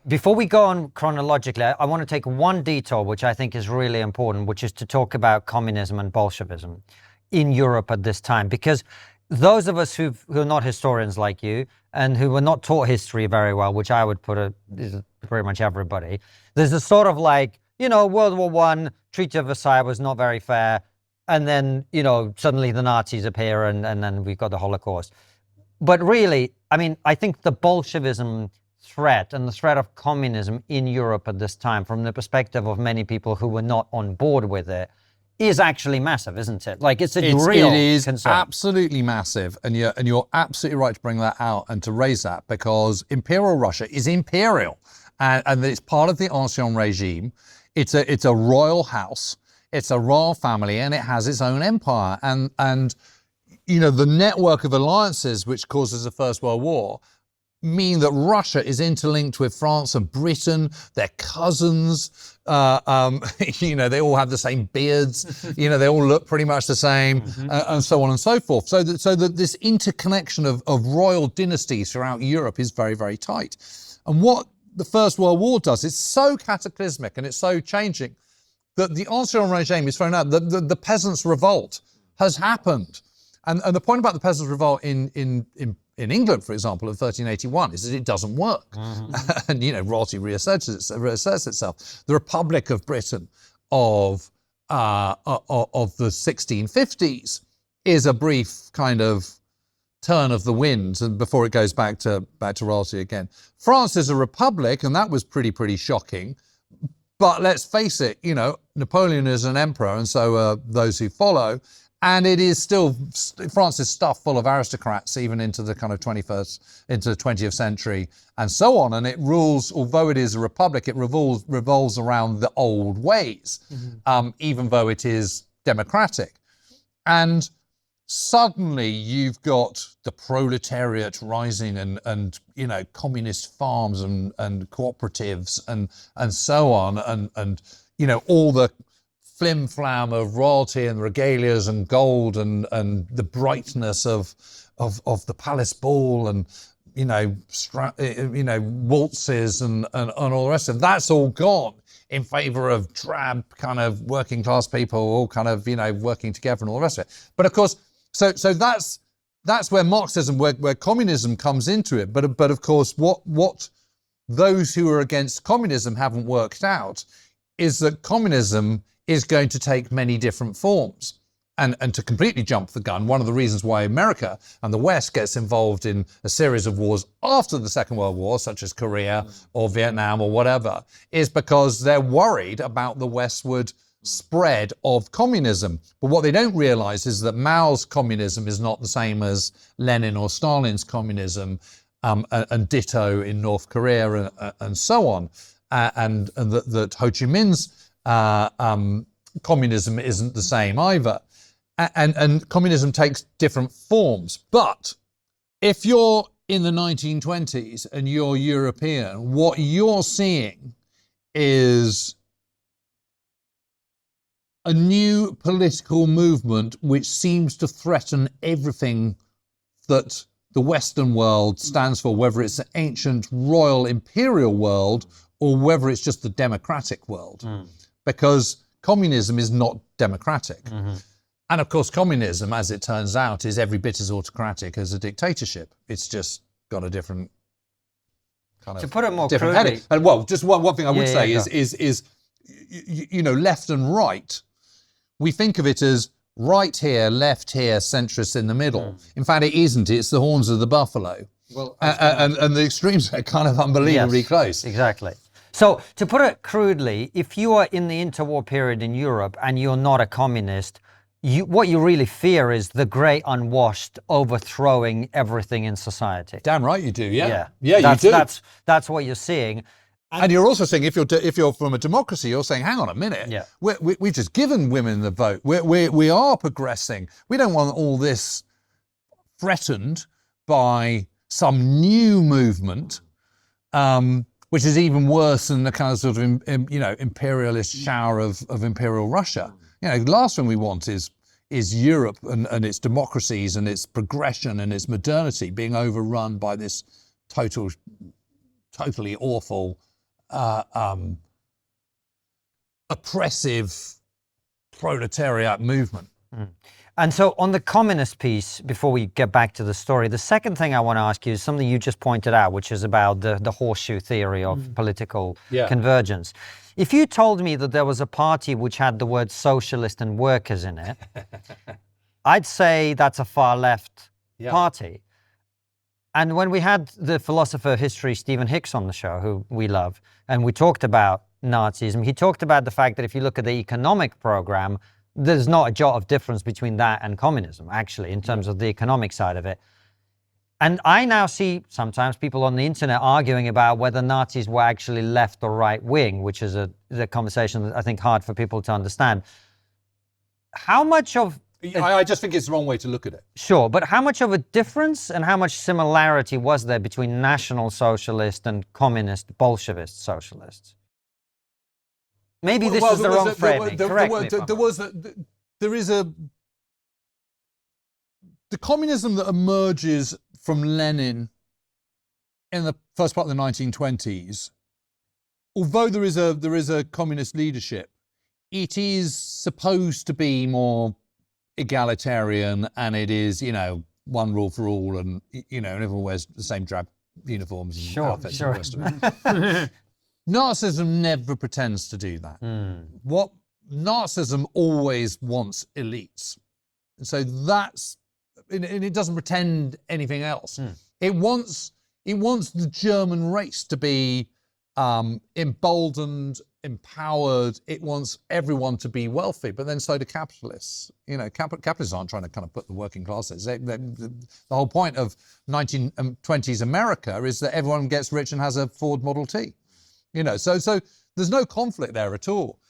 Before we go on chronologically, I want to take one detour, which I think is really important, which is to talk about communism and Bolshevism in Europe at this time. Because those of us who are not historians like you and who were not taught history very well, which I would put is pretty much everybody, there's a sort of like, World War I, Treaty of Versailles was not very fair. And then, suddenly the Nazis appear and then we've got the Holocaust. But really, I think the Bolshevism threat and the threat of communism in Europe at this time, from the perspective of many people who were not on board with it, is actually massive, isn't it? Like it's real It is concern. Absolutely massive, and you're absolutely right to bring that out and to raise that, because Imperial Russia is imperial, and it's part of the Ancien regime. It's a royal house, it's a royal family, and it has its own empire, and the network of alliances which causes the First World War mean that Russia is interlinked with France and Britain. They're cousins. They all have the same beards. They all look pretty much the same, and so on and so forth. So that this interconnection of royal dynasties throughout Europe is very, very tight. And what the First World War does is so cataclysmic and it's so changing that the Ancien regime is thrown out. The peasants' revolt has happened. And the point about the peasants' revolt in England, for example, in 1381, is that it doesn't work. And, royalty reasserts itself. The Republic of Britain of the 1650s is a brief kind of turn of the wind and before it goes back to royalty again. France is a republic, and that was pretty shocking. But let's face it, Napoleon is an emperor, and so are those who follow. And it is still, France is stuffed full of aristocrats, even into the kind of 20th century and so on. And it rules, although it is a republic, it revolves around the old ways, even though it is democratic. And suddenly you've got the proletariat rising and communist farms and cooperatives and so on. And all the flim-flam of royalty and regalias and gold and the brightness of the palace ball and waltzes and all the rest of it. That's all gone in favour of drab kind of working class people all kind of working together and all the rest of it. But of course, so that's where Marxism, where communism comes into it. But of course, what those who are against communism haven't worked out is that communism is going to take many different forms. And to completely jump the gun, one of the reasons why America and the West gets involved in a series of wars after the Second World War, such as Korea or Vietnam or whatever, is because they're worried about the westward spread of communism. But what they don't realize is that Mao's communism is not the same as Lenin or Stalin's communism, and ditto in North Korea and so on. And that Ho Chi Minh's communism isn't the same either. And communism takes different forms. But if you're in the 1920s and you're European, what you're seeing is a new political movement which seems to threaten everything that the Western world stands for, whether it's the ancient royal imperial world or whether it's just the democratic world. Because communism is not democratic. And of course, communism, as it turns out, is every bit as autocratic as a dictatorship. It's just got a different kind of, to put it more different crudely, heading. And well, just one thing I would say yeah, is you know, left and right, we think of it as right here, left here, centrist in the middle. In fact, it isn't. It's the horns of the buffalo. Well, and the extremes are kind of unbelievably close. Exactly. So to put it crudely, if you are in the interwar period in Europe and you're not a communist, what you really fear is the great unwashed overthrowing everything in society. Damn right you do. Yeah, you do. That's what you're seeing. And you're also saying, if you're from a democracy, you're saying, hang on a minute, we've just given women the vote. We are progressing. We don't want all this threatened by some new movement, which is even worse than the kind of sort of imperialist shower of Imperial Russia. You know, the last thing we want is Europe and its democracies and its progression and its modernity being overrun by this totally awful, oppressive proletariat movement. And so on the communist piece, before we get back to the story, the second thing I want to ask you is something you just pointed out, which is about the horseshoe theory of political convergence. If you told me that there was a party which had the word socialist and workers in it, I'd say that's a far left party. And when we had the philosopher of history, Stephen Hicks, on the show, who we love, and we talked about Nazism, he talked about the fact that if you look at the economic program, there's not a jot of difference between that and communism, actually, in terms of the economic side of it. And I now see sometimes people on the internet arguing about whether Nazis were actually left or right wing, which is a conversation that I think hard for people to understand. How much of... I just think it's the wrong way to look at it. Sure, but how much of a difference and how much similarity was there between National Socialist and Communist Bolshevist socialists? Maybe this is the wrong framing. Correct me if I'm wrong. There is the communism that emerges from Lenin in the first part of the 1920s. Although there is a communist leadership, it is supposed to be more egalitarian, and it is, you know, one rule for all, and you know, and everyone wears the same drab uniforms and outfits and the rest of it. Nazism never pretends to do that. What Nazism always wants elites. And so that's, and it doesn't pretend anything else. It wants the German race to be emboldened, empowered. It wants everyone to be wealthy, but then so do capitalists. You know, capitalists aren't trying to kind of put the working classes. The whole point of 1920s America is that everyone gets rich and has a Ford Model T. You know, so there's no conflict there at all.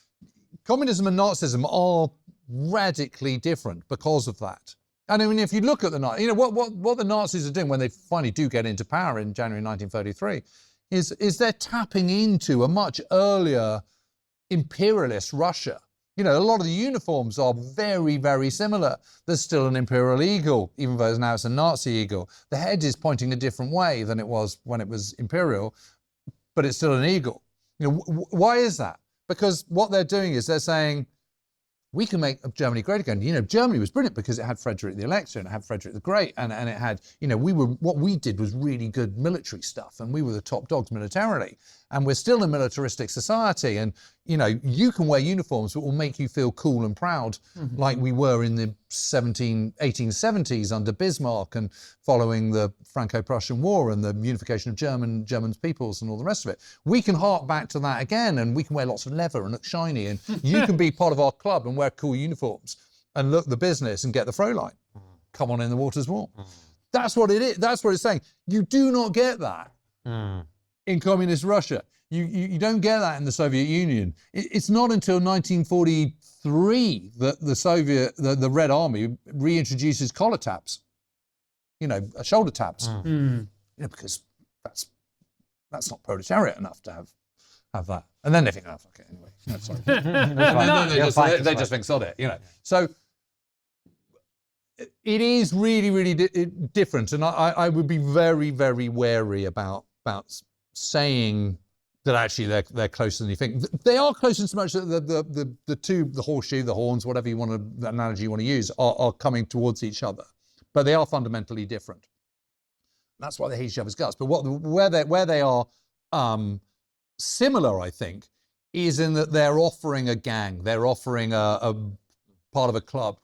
Communism and Nazism are radically different because of that. And I mean, if you look at the Nazis, you know, what the Nazis are doing when they finally do get into power in January 1933 is they're tapping into a much earlier imperialist Russia. You know, a lot of the uniforms are very, very similar. There's still an imperial eagle, even though now it's a Nazi eagle. The head is pointing a different way than it was when it was imperial, but it's still an eagle. You know, why is that? Because what they're doing is they're saying, we can make Germany great again. You know, Germany was brilliant because it had Frederick the Elector and it had Frederick the Great, and it had, you know, what we did was really good military stuff, and we were the top dogs militarily, and we're still a militaristic society, and, you know, you can wear uniforms that will make you feel cool and proud, like we were in the 1870s under Bismarck and following the Franco-Prussian War and the unification of German peoples and all the rest of it. We can hark back to that again, and we can wear lots of leather and look shiny, and you can be part of our club and wear cool uniforms and look the business and get the Fräulein. Come on in, the water's warm. That's what it is. That's what it's saying. You do not get that in communist Russia. You don't get that in the Soviet Union. It's not until 1943 that the Red Army reintroduces collar taps, you know, shoulder taps, you know, because that's not proletariat enough to have that. And then they think, oh, fuck it anyway. No, sorry. they just think, sod it, you know. So it is really, really different. And I would be very, very wary about saying that actually they're closer than you think. They are closer in so much that the horseshoe, the horns, whatever you want to, the analogy you want to use, are coming towards each other, but they are fundamentally different. That's why they hate each other's guts. But where they are similar, I think, is in that they're offering a gang, they're offering a part of a club.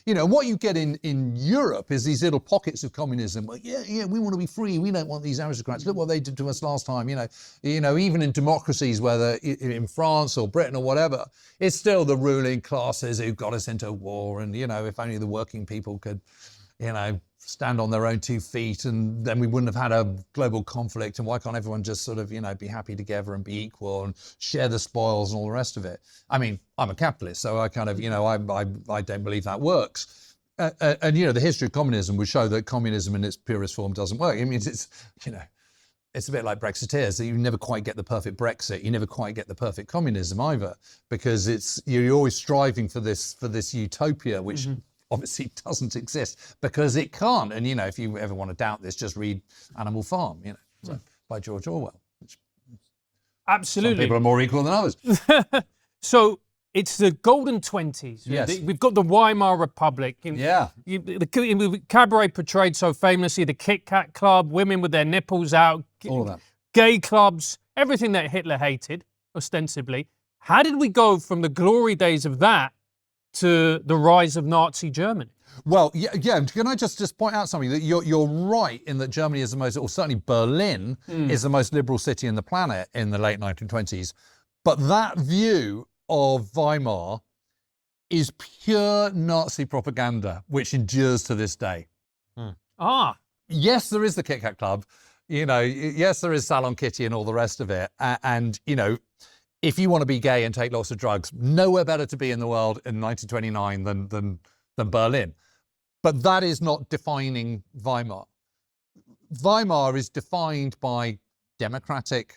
You know, what you get in Europe is these little pockets of communism. Well, yeah, we want to be free. We don't want these aristocrats. Look what they did to us last time. You know, even in democracies, whether in France or Britain or whatever, it's still the ruling classes who got us into war. And, you know, if only the working people could, you know, stand on their own 2 feet, and then we wouldn't have had a global conflict. And why can't everyone just sort of, you know, be happy together and be equal and share the spoils and all the rest of it? I mean, I'm a capitalist, so I kind of, you know, I don't believe that works. And, you know, the history of communism would show that communism in its purest form doesn't work. I mean, it's, you know, it's a bit like Brexiteers, that you never quite get the perfect Brexit. You never quite get the perfect communism either, because you're always striving for this utopia, which obviously doesn't exist because it can't. And, you know, if you ever want to doubt this, just read Animal Farm, you know, by George Orwell. Which Absolutely. Some people are more equal than others. So it's the golden 20s. Yes. We've got the Weimar Republic. The cabaret portrayed so famously, the Kit Kat Club, women with their nipples out, All of that. gay clubs, everything that Hitler hated, ostensibly. How did we go from the glory days of that to the rise of Nazi Germany? Well, yeah. Can I just point out something? That you're right in that Germany is the most, or certainly Berlin is the most liberal city in the planet in the late 1920s. But that view of Weimar is pure Nazi propaganda, which endures to this day. Yes, there is the Kit Kat Club. You know, yes, there is Salon Kitty and all the rest of it. And you know, if you want to be gay and take lots of drugs, nowhere better to be in the world in 1929 than Berlin. But that is not defining Weimar. Weimar is defined by democratic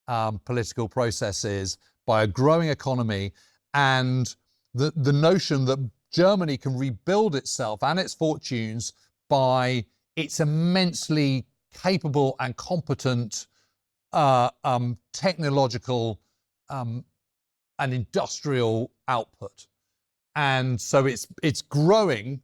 political processes, by a growing economy, and the notion that Germany can rebuild itself and its fortunes by its immensely capable and competent technological and industrial output. And so it's growing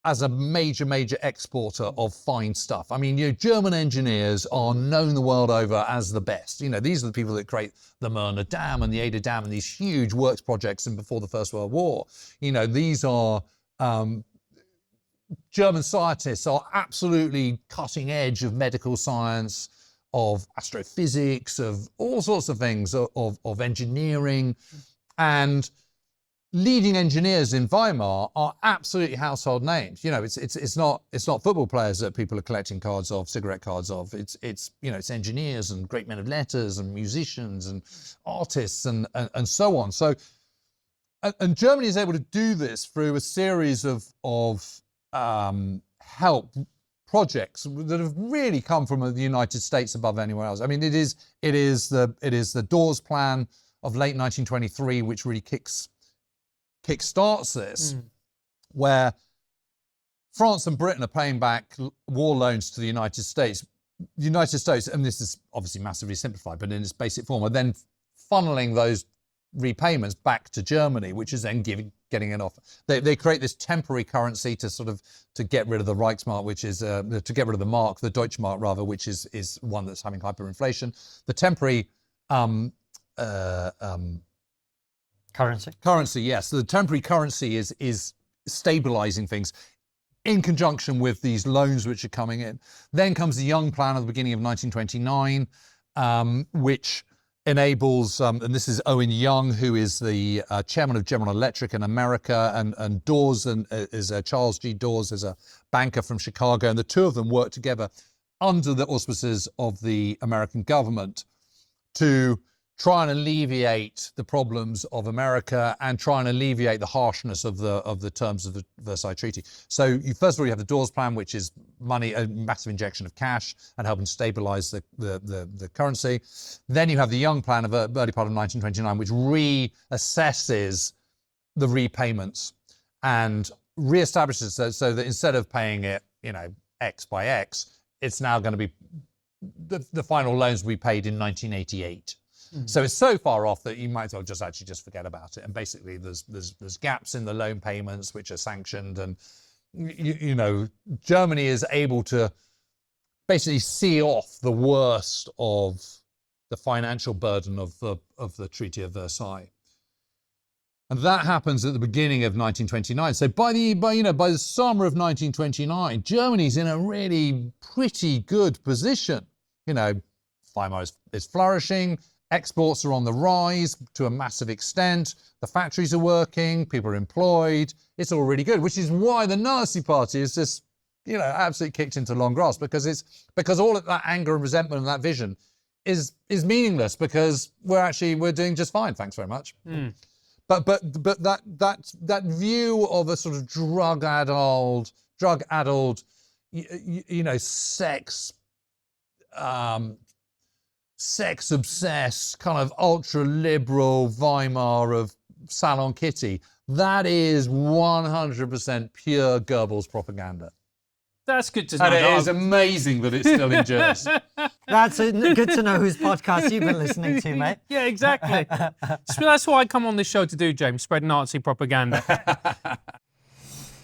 as a major exporter of fine stuff. I mean, you know, German engineers are known the world over as the best. You know, these are the people that create the Mörner Dam and the Ada Dam and these huge works projects and before the First World War. You know, these are German scientists are absolutely cutting edge of medical science, of astrophysics, of all sorts of things, of engineering. And leading engineers in Weimar are absolutely household names. You know, it's not football players that people are collecting cards of, cigarette cards of. It's you know, it's engineers and great men of letters and musicians and artists and so on. So, and Germany is able to do this through a series of help projects that have really come from the United States above anywhere else. I mean, it is the Dawes Plan of late 1923, which really kickstarts this, where France and Britain are paying back war loans to the United States. The United States, and this is obviously massively simplified, but in its basic form, are then funneling those repayments back to Germany, which is then getting it off. They create this temporary currency to get rid of the Reichsmark, which is to get rid of the mark, the Deutschmark rather, which is one that's having hyperinflation. The temporary currency, yes. So the temporary currency is stabilizing things in conjunction with these loans which are coming in. Then comes the Young Plan at the beginning of 1929, which enables, and this is Owen Young, who is the chairman of General Electric in America, and Dawes is Charles G. Dawes is a banker from Chicago, and the two of them work together under the auspices of the American government to try and alleviate the problems of America and try and alleviate the harshness of the terms of the Versailles Treaty. So first of all, you have the Dawes Plan, which is money, a massive injection of cash and helping to stabilize the currency. Then you have the Young Plan of early part of 1929, which reassesses the repayments and reestablishes so that instead of paying it, you know, X by X, it's now going to be the final loans will be paid in 1988. So it's so far off that you might as well just forget about it. And basically, there's gaps in the loan payments which are sanctioned, and you know, Germany is able to basically see off the worst of the financial burden of the Treaty of Versailles. And that happens at the beginning of 1929. So by the summer of 1929, Germany's in a really pretty good position. You know, Weimar is flourishing, exports are on the rise to a massive extent, the factories are working, people are employed, it's all really good, which is why the Nazi Party is just, you know, absolutely kicked into long grass, because all of that anger and resentment and that vision is meaningless, because we're doing just fine, thanks very much. But that view of a sort of drug-addled, you know, sex-obsessed, kind of ultra-liberal Weimar of Salon Kitty, that is 100% pure Goebbels propaganda. That's good to know. And it is amazing that it still endures. That's good to know whose podcast you've been listening to, mate. Yeah, exactly. So that's why I come on this show to do, James, spread Nazi propaganda.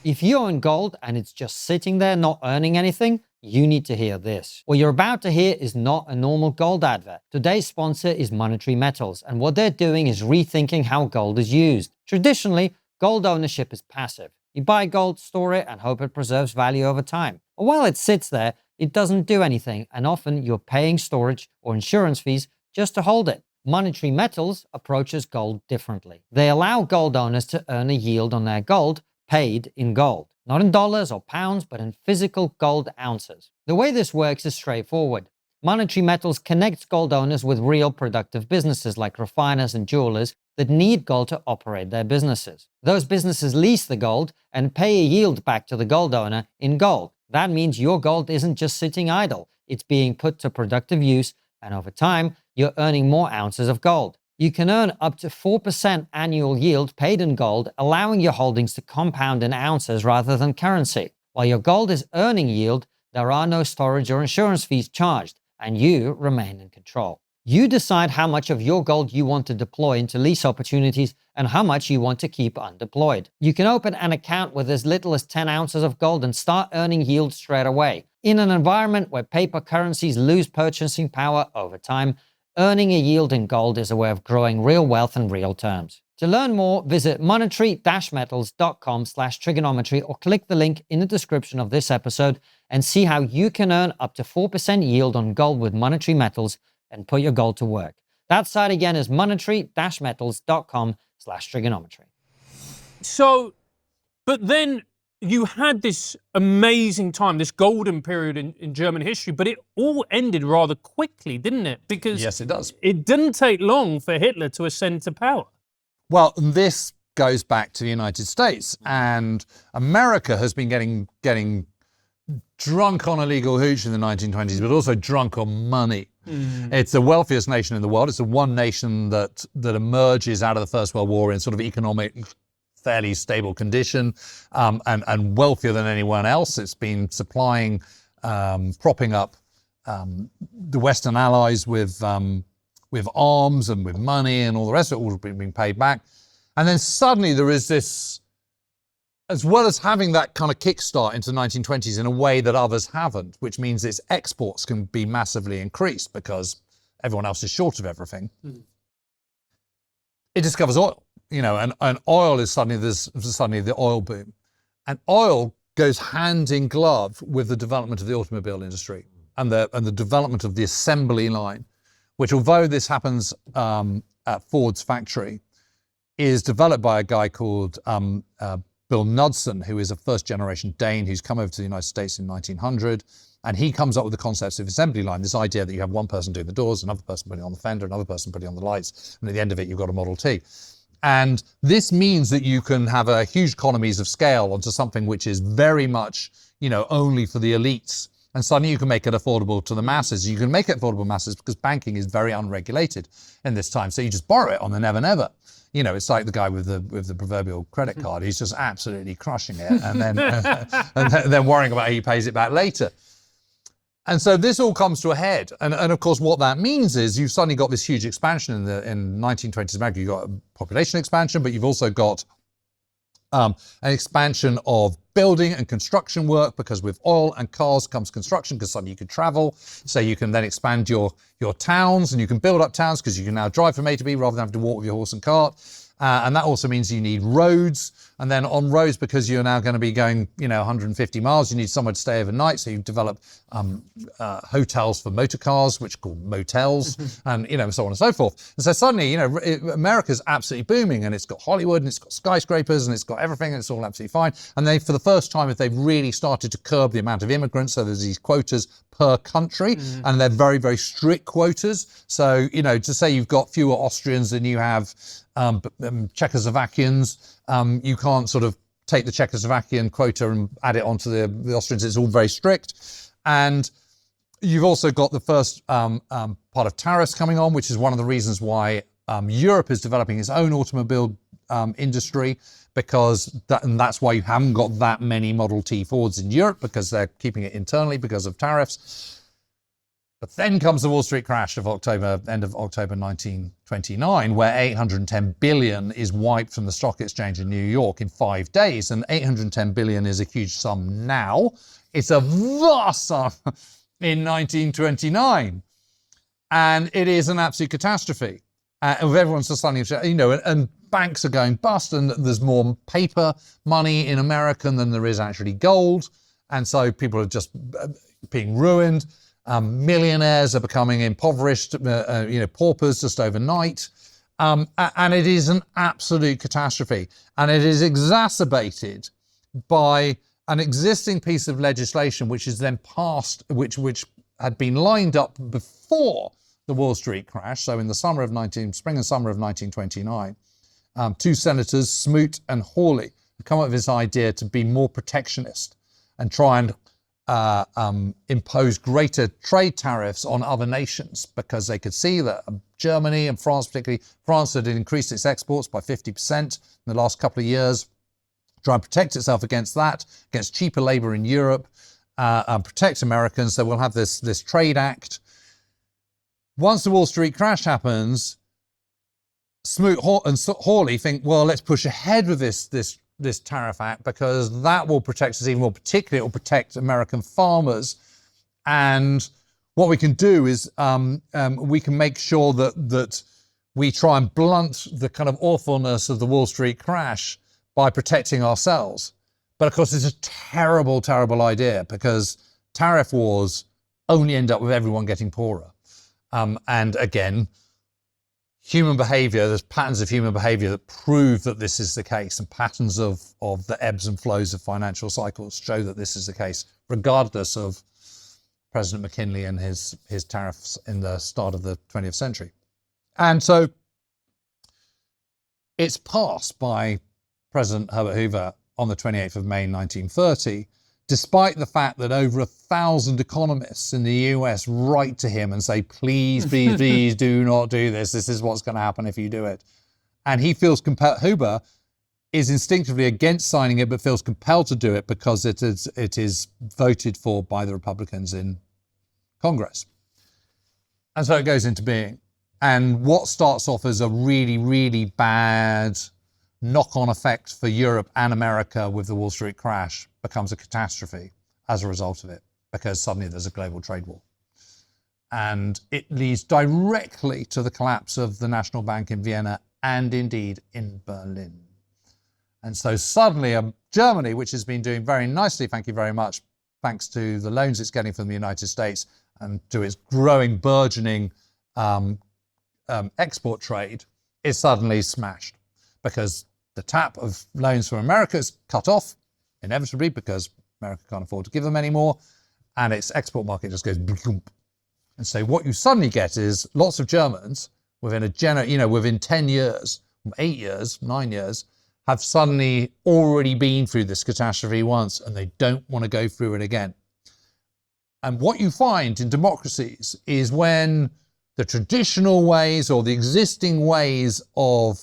If you own gold and it's just sitting there not earning anything, you need to hear this. What you're about to hear is not a normal gold advert. Today's sponsor is Monetary Metals, and what they're doing is rethinking how gold is used. Traditionally, gold ownership is passive. You buy gold, store it, and hope it preserves value over time. But while it sits there, it doesn't do anything, and often you're paying storage or insurance fees just to hold it. Monetary Metals approaches gold differently. They allow gold owners to earn a yield on their gold paid in gold. Not in dollars or pounds, but in physical gold ounces. The way this works is straightforward. Monetary Metals connects gold owners with real productive businesses like refiners and jewelers that need gold to operate their businesses. Those businesses lease the gold and pay a yield back to the gold owner in gold. That means your gold isn't just sitting idle. It's being put to productive use, and over time, you're earning more ounces of gold. You can earn up to 4% annual yield paid in gold, allowing your holdings to compound in ounces rather than currency. While your gold is earning yield, there are no storage or insurance fees charged, and you remain in control. You decide how much of your gold you want to deploy into lease opportunities and how much you want to keep undeployed. You can open an account with as little as 10 ounces of gold and start earning yield straight away. In an environment where paper currencies lose purchasing power over time, earning a yield in gold is a way of growing real wealth in real terms. To learn more, visit monetary-metals.com/trigonometry or click the link in the description of this episode and see how you can earn up to 4% yield on gold with Monetary Metals and put your gold to work. That site again is monetary-metals.com/trigonometry. So, but then you had this amazing time, this golden period in German history, but it all ended rather quickly, didn't it? Because Yes, it does. It didn't take long for Hitler to ascend to power. Well, this goes back to the United States, and America has been getting drunk on illegal hooch in the 1920s, but also drunk on money. It's the wealthiest nation in the world. It's the one nation that emerges out of the First World War in sort of economic, fairly stable condition, and wealthier than anyone else. It's been supplying, propping up the Western allies with arms and with money and all the rest of it, all being paid back. And then suddenly there is this, as well as having that kind of kickstart into the 1920s in a way that others haven't, which means its exports can be massively increased because everyone else is short of everything. It discovers oil, you know, and oil is suddenly the oil boom. And oil goes hand in glove with the development of the automobile industry and the development of the assembly line, which, although this happens at Ford's factory, is developed by a guy called Bill Knudsen, who is a first-generation Dane who's come over to the United States in 1900, and he comes up with the concept of assembly line, this idea that you have one person doing the doors, another person putting on the fender, another person putting on the lights, and at the end of it, you've got a Model T. And this means that you can have a huge economies of scale onto something which is very much, you know, only for the elites. And suddenly you can make it affordable to the masses. You can make it affordable to masses because banking is very unregulated in this time. So you just borrow it on the never, never. You know, it's like the guy with the proverbial credit card. He's just absolutely crushing it and then worrying about how he pays it back later. And so this all comes to a head. And of course, what that means is you've suddenly got this huge expansion in 1920s America. You've got a population expansion, but you've also got an expansion of building and construction work, because with oil and cars comes construction, because suddenly you can travel. So you can then expand your towns, and you can build up towns because you can now drive from A to B rather than having to walk with your horse and cart. And that also means you need roads. And then on roads, because you're now going to be going, 150 miles, you need somewhere to stay overnight. So you develop hotels for motor cars, which are called motels, and, so on and so forth. And so suddenly, America's absolutely booming, and it's got Hollywood, and it's got skyscrapers, and it's got everything, and it's all absolutely fine. And they, for the first time, they've really started to curb the amount of immigrants. So there's these quotas per country, and they're very, very strict quotas. So, to say you've got fewer Austrians than you have Czechoslovakians, you can't sort of take the Czechoslovakian quota and add it onto the Austrians. It's all very strict. And you've also got the first part of tariffs coming on, which is one of the reasons why Europe is developing its own automobile industry, because that's why you haven't got that many Model T Fords in Europe, because they're keeping it internally because of tariffs. But then comes the Wall Street crash of end of October 1929, where 810 billion is wiped from the stock exchange in New York in 5 days. And 810 billion is a huge sum now. It's a vast sum in 1929. And it is an absolute catastrophe. Everyone's just suddenly, and banks are going bust, and there's more paper money in America than there is actually gold. And so people are just being ruined. Millionaires are becoming impoverished, paupers just overnight. And it is an absolute catastrophe. And it is exacerbated by an existing piece of legislation which is then passed, which had been lined up before the Wall Street crash. So in the spring and summer of 1929, two senators, Smoot and Hawley, come up with this idea to be more protectionist and try and impose greater trade tariffs on other nations, because they could see that Germany and France, particularly France, had increased its exports by 50% in the last couple of years, try and protect itself against that, against cheaper labour in Europe, and protect Americans. So we'll have this trade act. Once the Wall Street crash happens, Smoot and Hawley think, well, let's push ahead with this tariff act, because that will protect us even more. Particularly, it will protect American farmers. And what we can do is we can make sure that we try and blunt the kind of awfulness of the Wall Street crash by protecting ourselves. But of course, it's a terrible, terrible idea, because tariff wars only end up with everyone getting poorer. And again, human behaviour, there's patterns of human behaviour that prove that this is the case, and patterns of the ebbs and flows of financial cycles show that this is the case, regardless of President McKinley and his tariffs in the start of the 20th century. And so it's passed by President Herbert Hoover on the 28th of May 1930, despite the fact that over 1,000 economists in the US write to him and say, please, please, please do not do this. This is what's going to happen if you do it. And he feels compelled, Hoover is instinctively against signing it, but feels compelled to do it because it is voted for by the Republicans in Congress. And so it goes into being. And what starts off as a really, really bad knock-on effect for Europe and America with the Wall Street crash becomes a catastrophe as a result of it, because suddenly there's a global trade war. And it leads directly to the collapse of the National Bank in Vienna and indeed in Berlin. And so suddenly Germany, which has been doing very nicely, thank you very much, thanks to the loans it's getting from the United States and to its growing, burgeoning export trade, is suddenly smashed, because the tap of loans from America is cut off, inevitably, because America can't afford to give them any more, and its export market just goes boom. And so what you suddenly get is lots of Germans within within 10 years, 8 years, 9 years, have suddenly already been through this catastrophe once, and they don't want to go through it again. And what you find in democracies is when the traditional ways or the existing ways of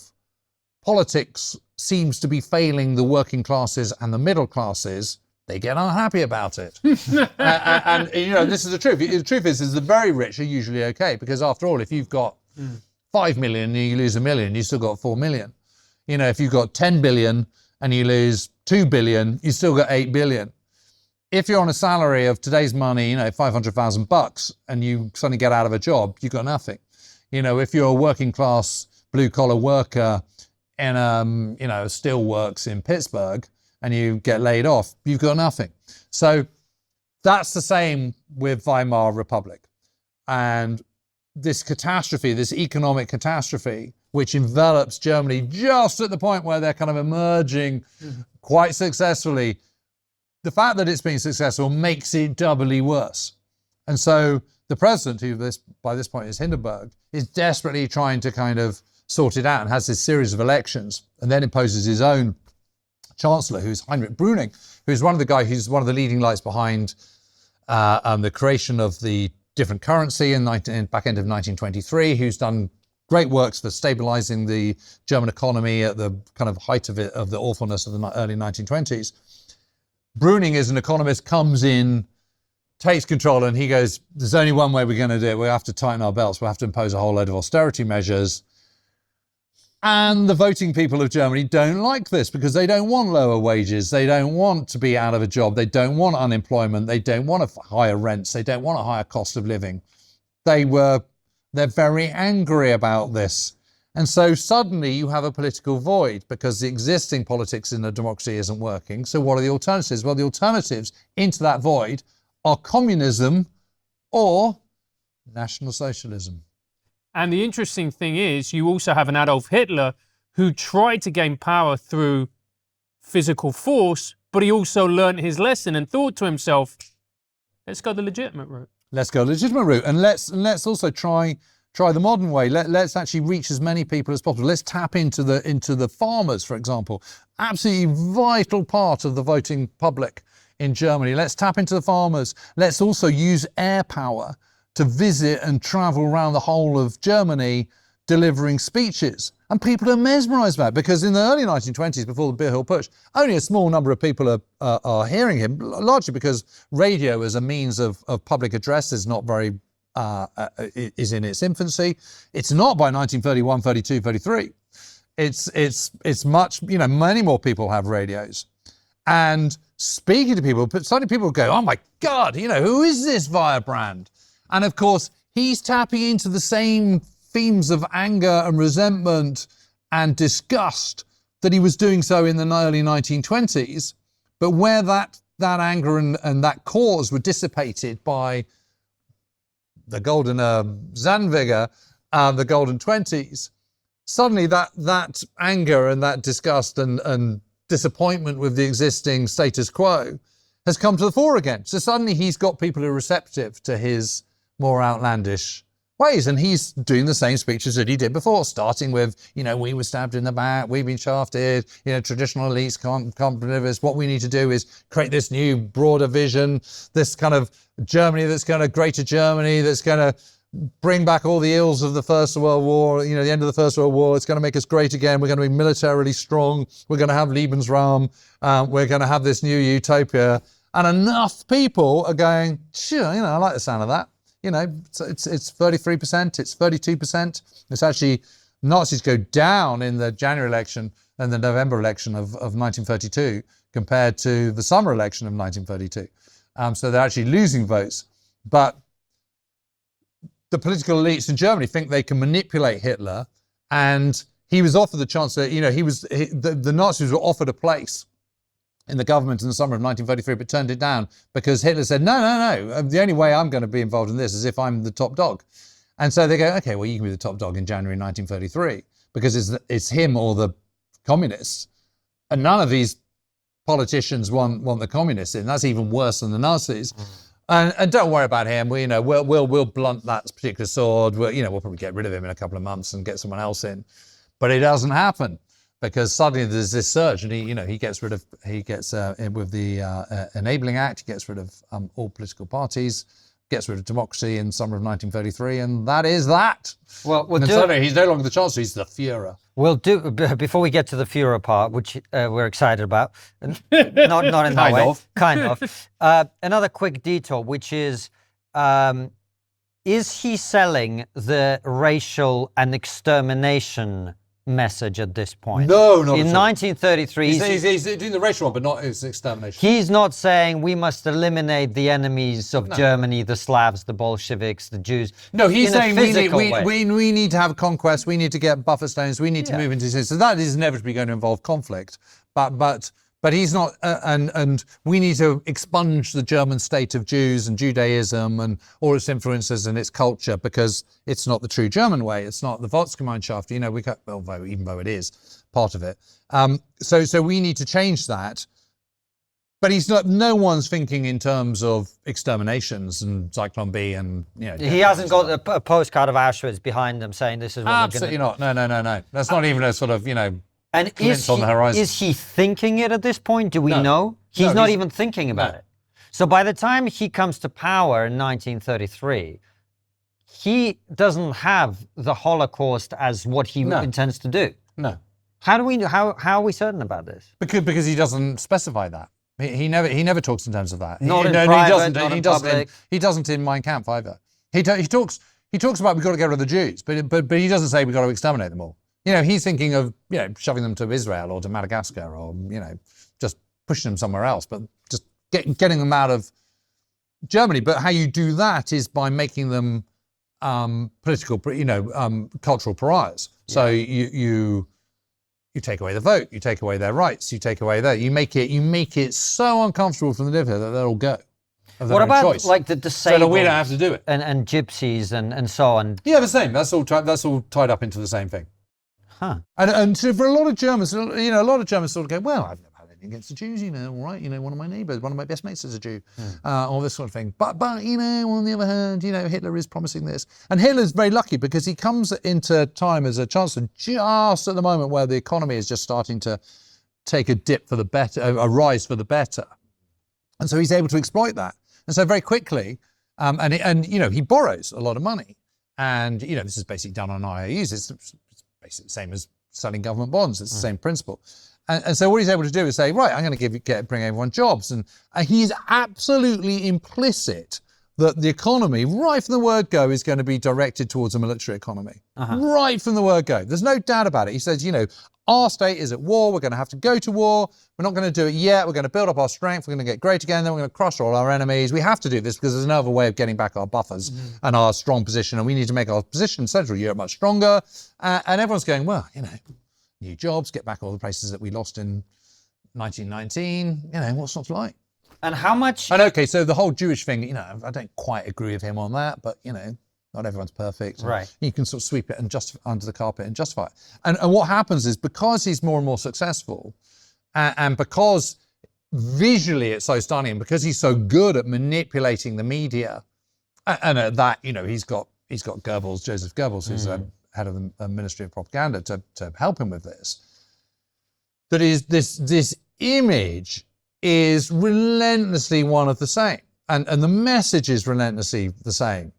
politics seems to be failing the working classes and the middle classes, they get unhappy about it. and this is the truth. The truth is the very rich are usually okay, because after all, if you've got 5 million and you lose 1 million, you still got 4 million. If you've got 10 billion and you lose 2 billion, you still got 8 billion. If you're on a salary of today's money, $500,000 and you suddenly get out of a job, you've got nothing. If you're a working class blue collar worker in steelworks in Pittsburgh and you get laid off, you've got nothing. So that's the same with Weimar Republic. And this catastrophe, this economic catastrophe, which envelops Germany just at the point where they're kind of emerging quite successfully, the fact that it's been successful makes it doubly worse. And so the president, who by this point is Hindenburg, is desperately trying to kind of sort it out and has this series of elections and then imposes his own chancellor, who's Heinrich Brüning, who's one of the leading lights behind the creation of the different currency in back end of 1923, who's done great works for stabilizing the German economy at the kind of height of the awfulness of the early 1920s. Brüning, as an economist, comes in, takes control, and he goes, there's only one way we're going to do it. We have to tighten our belts. We'll have to impose a whole load of austerity measures. And the voting people of Germany don't like this because they don't want lower wages. They don't want to be out of a job. They don't want unemployment. They don't want higher rents. They don't want a higher cost of living. They're very angry about this. And so suddenly you have a political void because the existing politics in a democracy isn't working. So what are the alternatives? Well, the alternatives into that void are communism or National Socialism. And the interesting thing is, you also have an Adolf Hitler who tried to gain power through physical force, but he also learned his lesson and thought to himself, let's go the legitimate route. Let's go the legitimate route. And let's also try the modern way. Let's actually reach as many people as possible. Let's tap into the farmers, for example. Absolutely vital part of the voting public in Germany. Let's tap into the farmers. Let's also use air power to visit and travel around the whole of Germany delivering speeches. And people are mesmerised by it, because in the early 1920s, before the Beer Putsch, only a small number of people are hearing him, largely because radio as a means of public address is not very, is in its infancy. It's not by 1931, 32, 33. It's much, many more people have radios. And speaking to people, suddenly people go, oh my God, who is this Firebrand? And of course, he's tapping into the same themes of anger and resentment and disgust that he was doing so in the early 1920s, but where that anger and that cause were dissipated by the golden Zandviger, the golden 20s, suddenly that anger and that disgust and disappointment with the existing status quo has come to the fore again. So suddenly he's got people who are receptive to his more outlandish ways, and he's doing the same speeches that he did before, starting with, we were stabbed in the back, we've been shafted, traditional elites can't deliver us. What we need to do is create this new broader vision, this kind of Germany that's going to greater Germany, that's going to bring back all the ills of the First World War, the end of the First World War. It's going to make us great again. We're going to be militarily strong. We're going to have Lebensraum. We're going to have this new utopia. And enough people are going, sure, I like the sound of that. It's 33%, it's 32%. It's actually, Nazis go down in the January election and the November election of 1932 compared to the summer election of 1932. So they're actually losing votes. But the political elites in Germany think they can manipulate Hitler, and he was offered the chance that, the Nazis were offered a place in the government in the summer of 1933, but turned it down because Hitler said, no, the only way I'm going to be involved in this is if I'm the top dog. And so they go, okay, well, you can be the top dog in January 1933 because it's him or the communists. And none of these politicians want the communists in. That's even worse than the Nazis. And don't worry about him. We'll blunt that particular sword. We'll probably get rid of him in a couple of months and get someone else in. But it doesn't happen, because suddenly there's this surge, and he gets with the Enabling Act, he gets rid of all political parties, gets rid of democracy in summer of 1933, and that is that. Well, And suddenly he's no longer the Chancellor, he's the Führer. we'll do, before we get to the Führer part, which we're excited about, not in that way. Kind of. Another quick detour, which is he selling the racial and extermination message at this point? No, not in at all. 1933. He's doing the racial one, but not his extermination. He's not saying we must eliminate the enemies of Germany, the Slavs, the Bolsheviks, the Jews. No, he's saying we we need to have conquest, we need to get buffer stones, we need to move into this. So that is inevitably going to involve conflict. But he's not, and we need to expunge the German state of Jews and Judaism and all its influences and its culture, because it's not the true German way. It's not the Volksgemeinschaft. You know, even though it is part of it. So we need to change that. But he's not. No one's thinking in terms of exterminations and Zyklon B and He hasn't got a postcard of Auschwitz behind him saying this is what absolutely we're going to... not. No. That's not even a sort of And is he thinking it at this point? Do we know? He's not even thinking about it. So by the time he comes to power in 1933, he doesn't have the Holocaust as what he intends to do. No. How do we know? How are we certain about this? Because he doesn't specify that. He never talks in terms of that. Not in private, not in public. He doesn't in Mein Kampf either. He talks about we've got to get rid of the Jews, but he doesn't say we've got to exterminate them all. He's thinking of shoving them to Israel or to Madagascar or just pushing them somewhere else, but just getting them out of Germany. But how you do that is by making them political, cultural pariahs. So you take away the vote, you take away their rights, you take away that. You make it so uncomfortable for the living that they'll go. What about like the disabled? So that we don't have to do it. And gypsies and so on. Yeah, the same. That's all tied up into the same thing. Huh. And so for a lot of Germans, a lot of Germans sort of go, well, I've never had anything against the Jews, all right, one of my neighbours, one of my best mates is a Jew, all this sort of thing. But on the other hand, Hitler is promising this. And Hitler's very lucky because he comes into time as a chancellor just at the moment where the economy is just starting to take a dip for the better, a rise for the better. And so he's able to exploit that. And so very quickly, he borrows a lot of money. And, this is basically done on IOUs. It's basically the same as selling government bonds. It's the same principle. And so what he's able to do is say, right, I'm going to bring everyone jobs. And he's absolutely implicit that the economy, right from the word go, is going to be directed towards a military economy. Right from the word go. There's no doubt about it. He says, our state is at war. We're going to have to go to war. We're not going to do it yet. We're going to build up our strength. We're going to get great again. Then we're going to crush all our enemies. We have to do this because there's no other way of getting back our buffers and our strong position. And we need to make our position in Central Europe much stronger. And everyone's going, well, new jobs, get back all the places that we lost in 1919. What's not to like? And how much? And okay, so the whole Jewish thing, I don't quite agree with him on that, but, not everyone's perfect. Right. You can sort of sweep it and just under the carpet and justify it. And what happens is because he's more and more successful, and because visually it's so stunning, because he's so good at manipulating the media, and at that, he's got Goebbels, Joseph Goebbels, who's head of the Ministry of Propaganda, to help him with this. That is this image is relentlessly one of the same, and the message is relentlessly the same.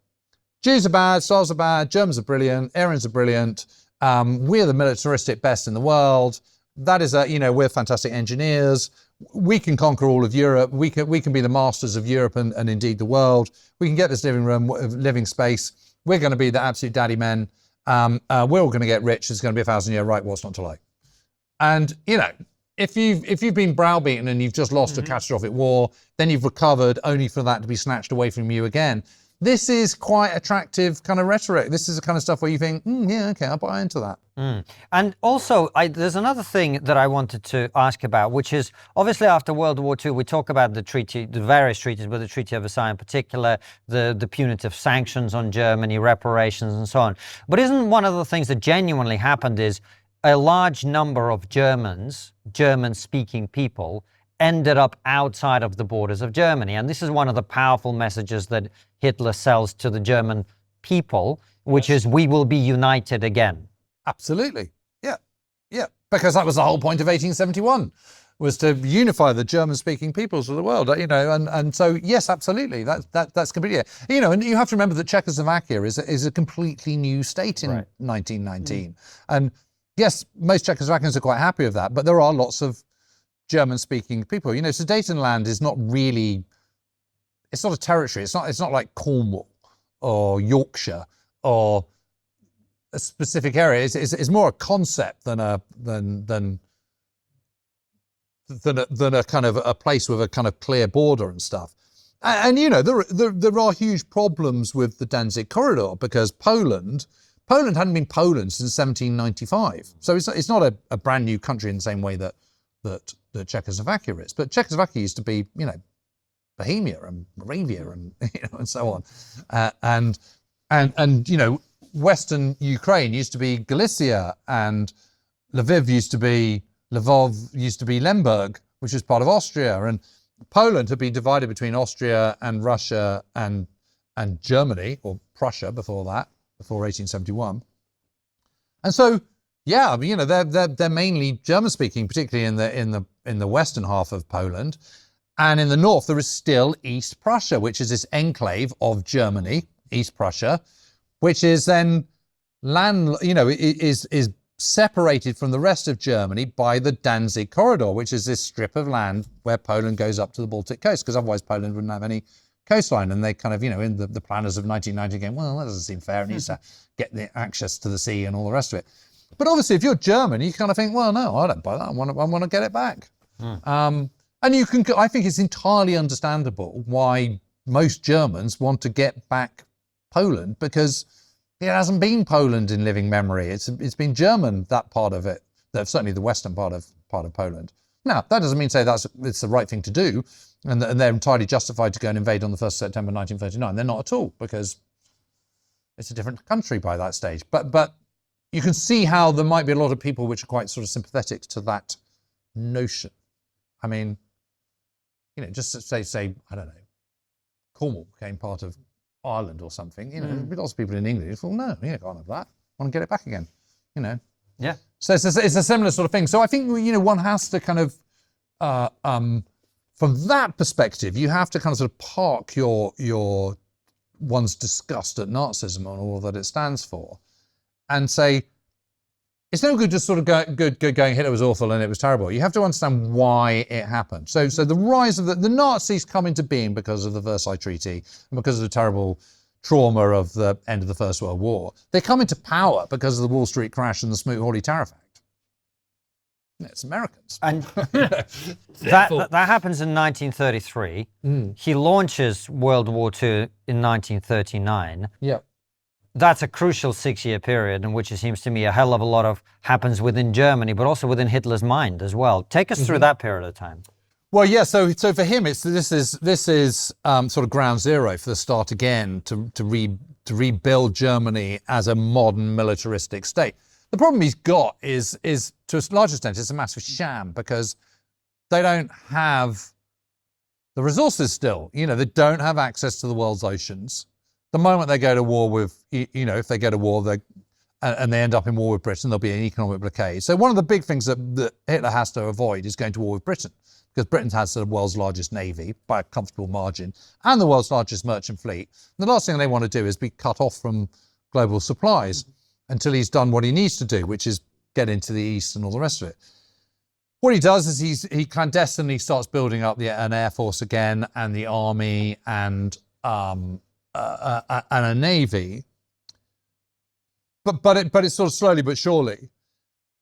Jews are bad, Slavs are bad, Germans are brilliant, Aryans are brilliant. We're the militaristic best in the world. That is we're fantastic engineers. We can conquer all of Europe. We can be the masters of Europe and indeed the world. We can get this living space. We're going to be the absolute daddy men. We're all going to get rich. It's going to be 1,000-year right. What's not to like? And if you've been browbeaten and you've just lost a catastrophic war, then you've recovered only for that to be snatched away from you again. This is quite attractive kind of rhetoric. This is the kind of stuff where you think, yeah, okay, I'll buy into that. And also, there's another thing that I wanted to ask about, which is obviously after World War II, we talk about the various treaties, but the Treaty of Versailles in particular, the punitive sanctions on Germany, reparations and so on. But isn't one of the things that genuinely happened is a large number of German-speaking people ended up outside of the borders of Germany. And this is one of the powerful messages that Hitler sells to the German people, which is we will be united again. Absolutely. Yeah. Because that was the whole point of 1871. was to unify the German-speaking peoples of the world, and so yes, absolutely, that's completely it. And you have to remember that Czechoslovakia is a completely new state in 1919, and yes, most Czechoslovakians are quite happy with that, but there are lots of German-speaking people. Sudetenland is not really, it's not a territory. It's not like Cornwall or Yorkshire or a specific area. It's more a concept than a kind of a place with a kind of clear border and stuff. And there are huge problems with the Danzig corridor because Poland hadn't been Poland since 1795. So it's not a brand new country in the same way that Czechoslovakia is. But Czechoslovakia used to be, Bohemia and Moravia and and so on. And Western Ukraine used to be Galicia, and Lvov used to be Lemberg, which is part of Austria. And Poland had been divided between Austria and Russia and Germany, or Prussia before 1871. And so, yeah, they're mainly German-speaking, particularly in the western half of Poland. And in the north, there is still East Prussia, which is this enclave of Germany, East Prussia, which is then is separated from the rest of Germany by the Danzig corridor, which is this strip of land where Poland goes up to the Baltic coast, because otherwise Poland wouldn't have any coastline. And they kind of, in the planners of 1990 going, well, that doesn't seem fair. It needs to get the access to the sea and all the rest of it. But obviously, if you're German, you kind of think, well, no, I don't buy that. I want to get it back. And I think it's entirely understandable why most Germans want to get back Poland, because it hasn't been Poland in living memory. It's been German, that part of it, certainly the western part of Poland. Now, that doesn't mean to say it's the right thing to do, and they're entirely justified to go and invade on the 1st of September 1939. They're not at all, because it's a different country by that stage. But you can see how there might be a lot of people which are quite sort of sympathetic to that notion. I mean, just to say, I don't know, Cornwall became part of Ireland or something, there'd be lots of people in England who thought, no, can't have that. I want to get it back again, Yeah. So it's a similar sort of thing. So I think, one has to kind of, from that perspective, you have to kind of sort of park your one's disgust at Nazism and all that it stands for, and say, it's no good just sort of going, Hitler was awful and it was terrible. You have to understand why it happened. So the rise of the Nazis come into being because of the Versailles Treaty and because of the terrible trauma of the end of the First World War. They come into power because of the Wall Street crash and the Smoot-Hawley Tariff Act. It's Americans. And that happens in 1933. He launches World War II in 1939. Yeah. That's a crucial 6-year period in which it seems to me a hell of a lot happens within Germany, but also within Hitler's mind as well. Take us through that period of time. Well, yeah. So for him, this is sort of ground zero for the start again to rebuild Germany as a modern militaristic state. The problem he's got is to a large extent it's a massive sham, because they don't have the resources still. They don't have access to the world's oceans. The moment they go to war with, if they go to war and they end up in war with Britain, there'll be an economic blockade. So one of the big things that Hitler has to avoid is going to war with Britain, because Britain has the world's largest navy by a comfortable margin and the world's largest merchant fleet. And the last thing they want to do is be cut off from global supplies until he's done what he needs to do, which is get into the East and all the rest of it. What he does is he clandestinely starts building up an air force again, and the army, and a navy, but it's sort of slowly but surely.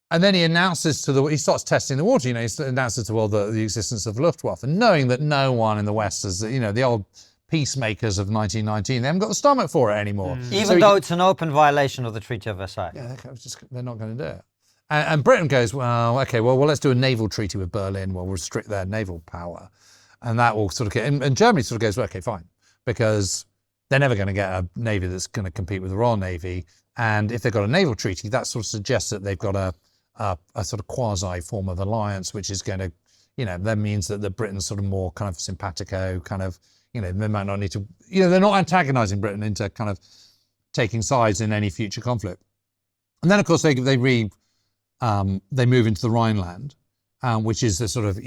And then he announces he starts testing the water. He announces to the world the existence of Luftwaffe, and knowing that no one in the West is, the old peacemakers of 1919, they haven't got the stomach for it anymore. Even though it's an open violation of the Treaty of Versailles. Yeah, they're not going to do it. And Britain goes, well, okay, well, let's do a naval treaty with Berlin. We'll restrict their naval power, and that will sort of get. And Germany sort of goes, well, okay, fine, because they're never going to get a navy that's going to compete with the Royal Navy. And if they've got a naval treaty, that sort of suggests that they've got a sort of quasi form of alliance, which is going to, that means that Britain's sort of more kind of simpatico, kind of, they might not need to, they're not antagonizing Britain into kind of taking sides in any future conflict. And then, of course, they move into the Rhineland, which is the sort of,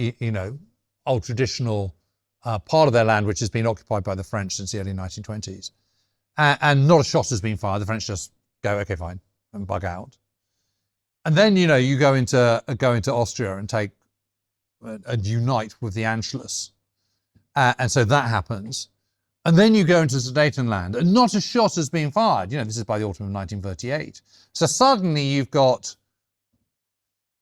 old traditional part of their land, which has been occupied by the French since the early 1920s. And not a shot has been fired. The French just go, okay, fine, and bug out. And then, you go into Austria and and unite with the Anschluss. And so that happens. And then you go into Sudetenland and not a shot has been fired. This is by the autumn of 1938. So suddenly you've got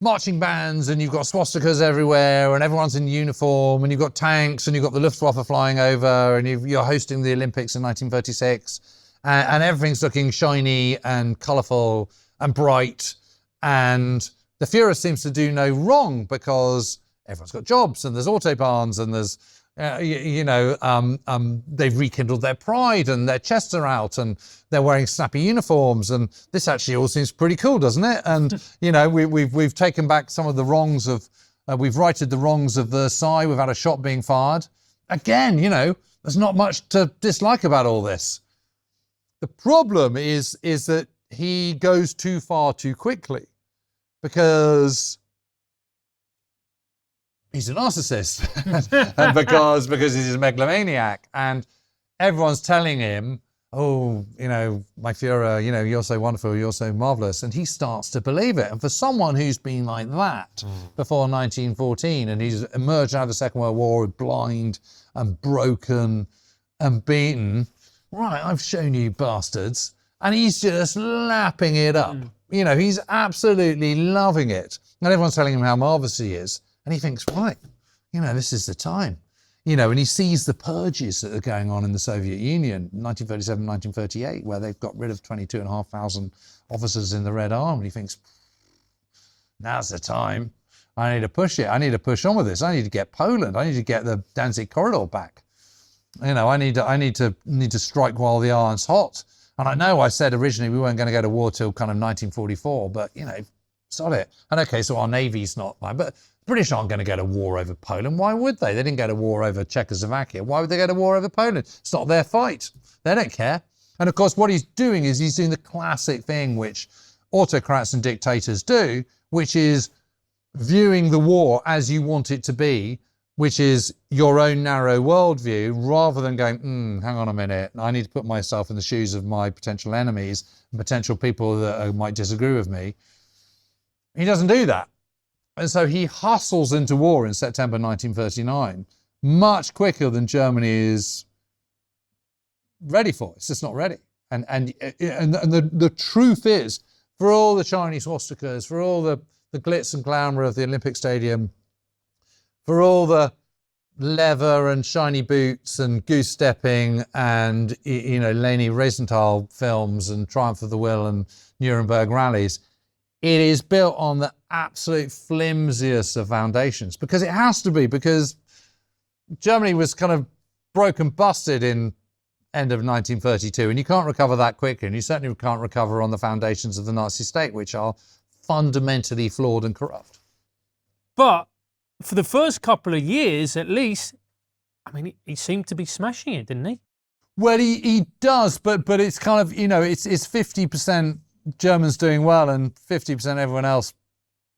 marching bands and you've got swastikas everywhere and everyone's in uniform and you've got tanks and you've got the Luftwaffe flying over and you're hosting the Olympics in 1936 and everything's looking shiny and colourful and bright, and the Führer seems to do no wrong because everyone's got jobs and there's autobahns and there's they've rekindled their pride and their chests are out and they're wearing snappy uniforms, and this actually all seems pretty cool, doesn't it? And we've taken back some of the wrongs of we've righted the wrongs of Versailles without a shot being fired. Again, there's not much to dislike about all this. The problem is that he goes too far too quickly because he's a narcissist and because he's a megalomaniac, and everyone's telling him, oh, my Führer, you're so wonderful, you're so marvelous, and he starts to believe it. And for someone who's been like that before 1914, and he's emerged out of the Second World War blind and broken and beaten, right, I've shown you bastards, and he's just lapping it up. He's absolutely loving it, and everyone's telling him how marvelous he is. And he thinks, right, this is the time. And he sees the purges that are going on in the Soviet Union, 1937, 1938, where they've got rid of 22,500 officers in the Red Army. And he thinks, now's the time. I need to push it. I need to push on with this. I need to get Poland. I need to get the Danzig corridor back. I need to strike while the iron's hot. And I know I said originally we weren't going to go to war till kind of 1944, but, sod it. And okay, so our Navy's not fine, but British aren't going to go to war over Poland. Why would they? They didn't go to war over Czechoslovakia. Why would they go to war over Poland? It's not their fight. They don't care. And of course, what he's doing is he's doing the classic thing which autocrats and dictators do, which is viewing the war as you want it to be, which is your own narrow worldview, rather than going, hang on a minute, I need to put myself in the shoes of my potential enemies and potential people that might disagree with me. He doesn't do that. And so he hustles into war in September 1939, much quicker than Germany is ready for. It's just not ready. And the truth is, for all the Chinese swastikas, for all the glitz and glamour of the Olympic Stadium, for all the leather and shiny boots and goose stepping and, Leni Riefenstahl films and Triumph of the Will and Nuremberg rallies, it is built on the absolute flimsiest of foundations, because it has to be, because Germany was kind of broken, busted in end of 1932, and you can't recover that quickly, and you certainly can't recover on the foundations of the Nazi state, which are fundamentally flawed and corrupt. But for the first couple of years, at least, he seemed to be smashing it, didn't he? Well, he does, but it's kind of, it's 50% Germans doing well and 50% everyone else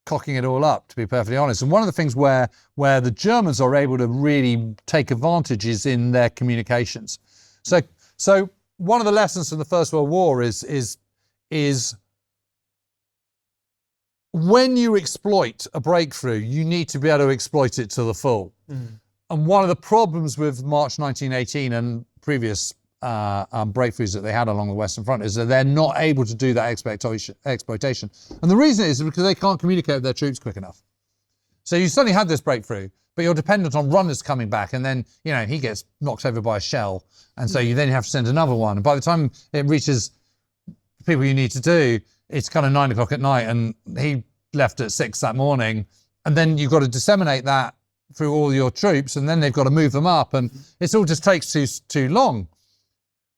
cocking it all up, to be perfectly honest. And one of the things where the Germans are able to really take advantage is in their communications. So one of the lessons from the First World War is when you exploit a breakthrough, you need to be able to exploit it to the full. And one of the problems with March 1918 and previous breakthroughs that they had along the Western Front is that they're not able to do that exploitation. And the reason is because they can't communicate with their troops quick enough. So you suddenly have this breakthrough, but you're dependent on runners coming back, and then, he gets knocked over by a shell. And so you then have to send another one. And by the time it reaches the people you need to do, it's kind of 9 o'clock at night, and he left at 6 that morning. And then you've got to disseminate that through all your troops, and then they've got to move them up, and it all just takes too long.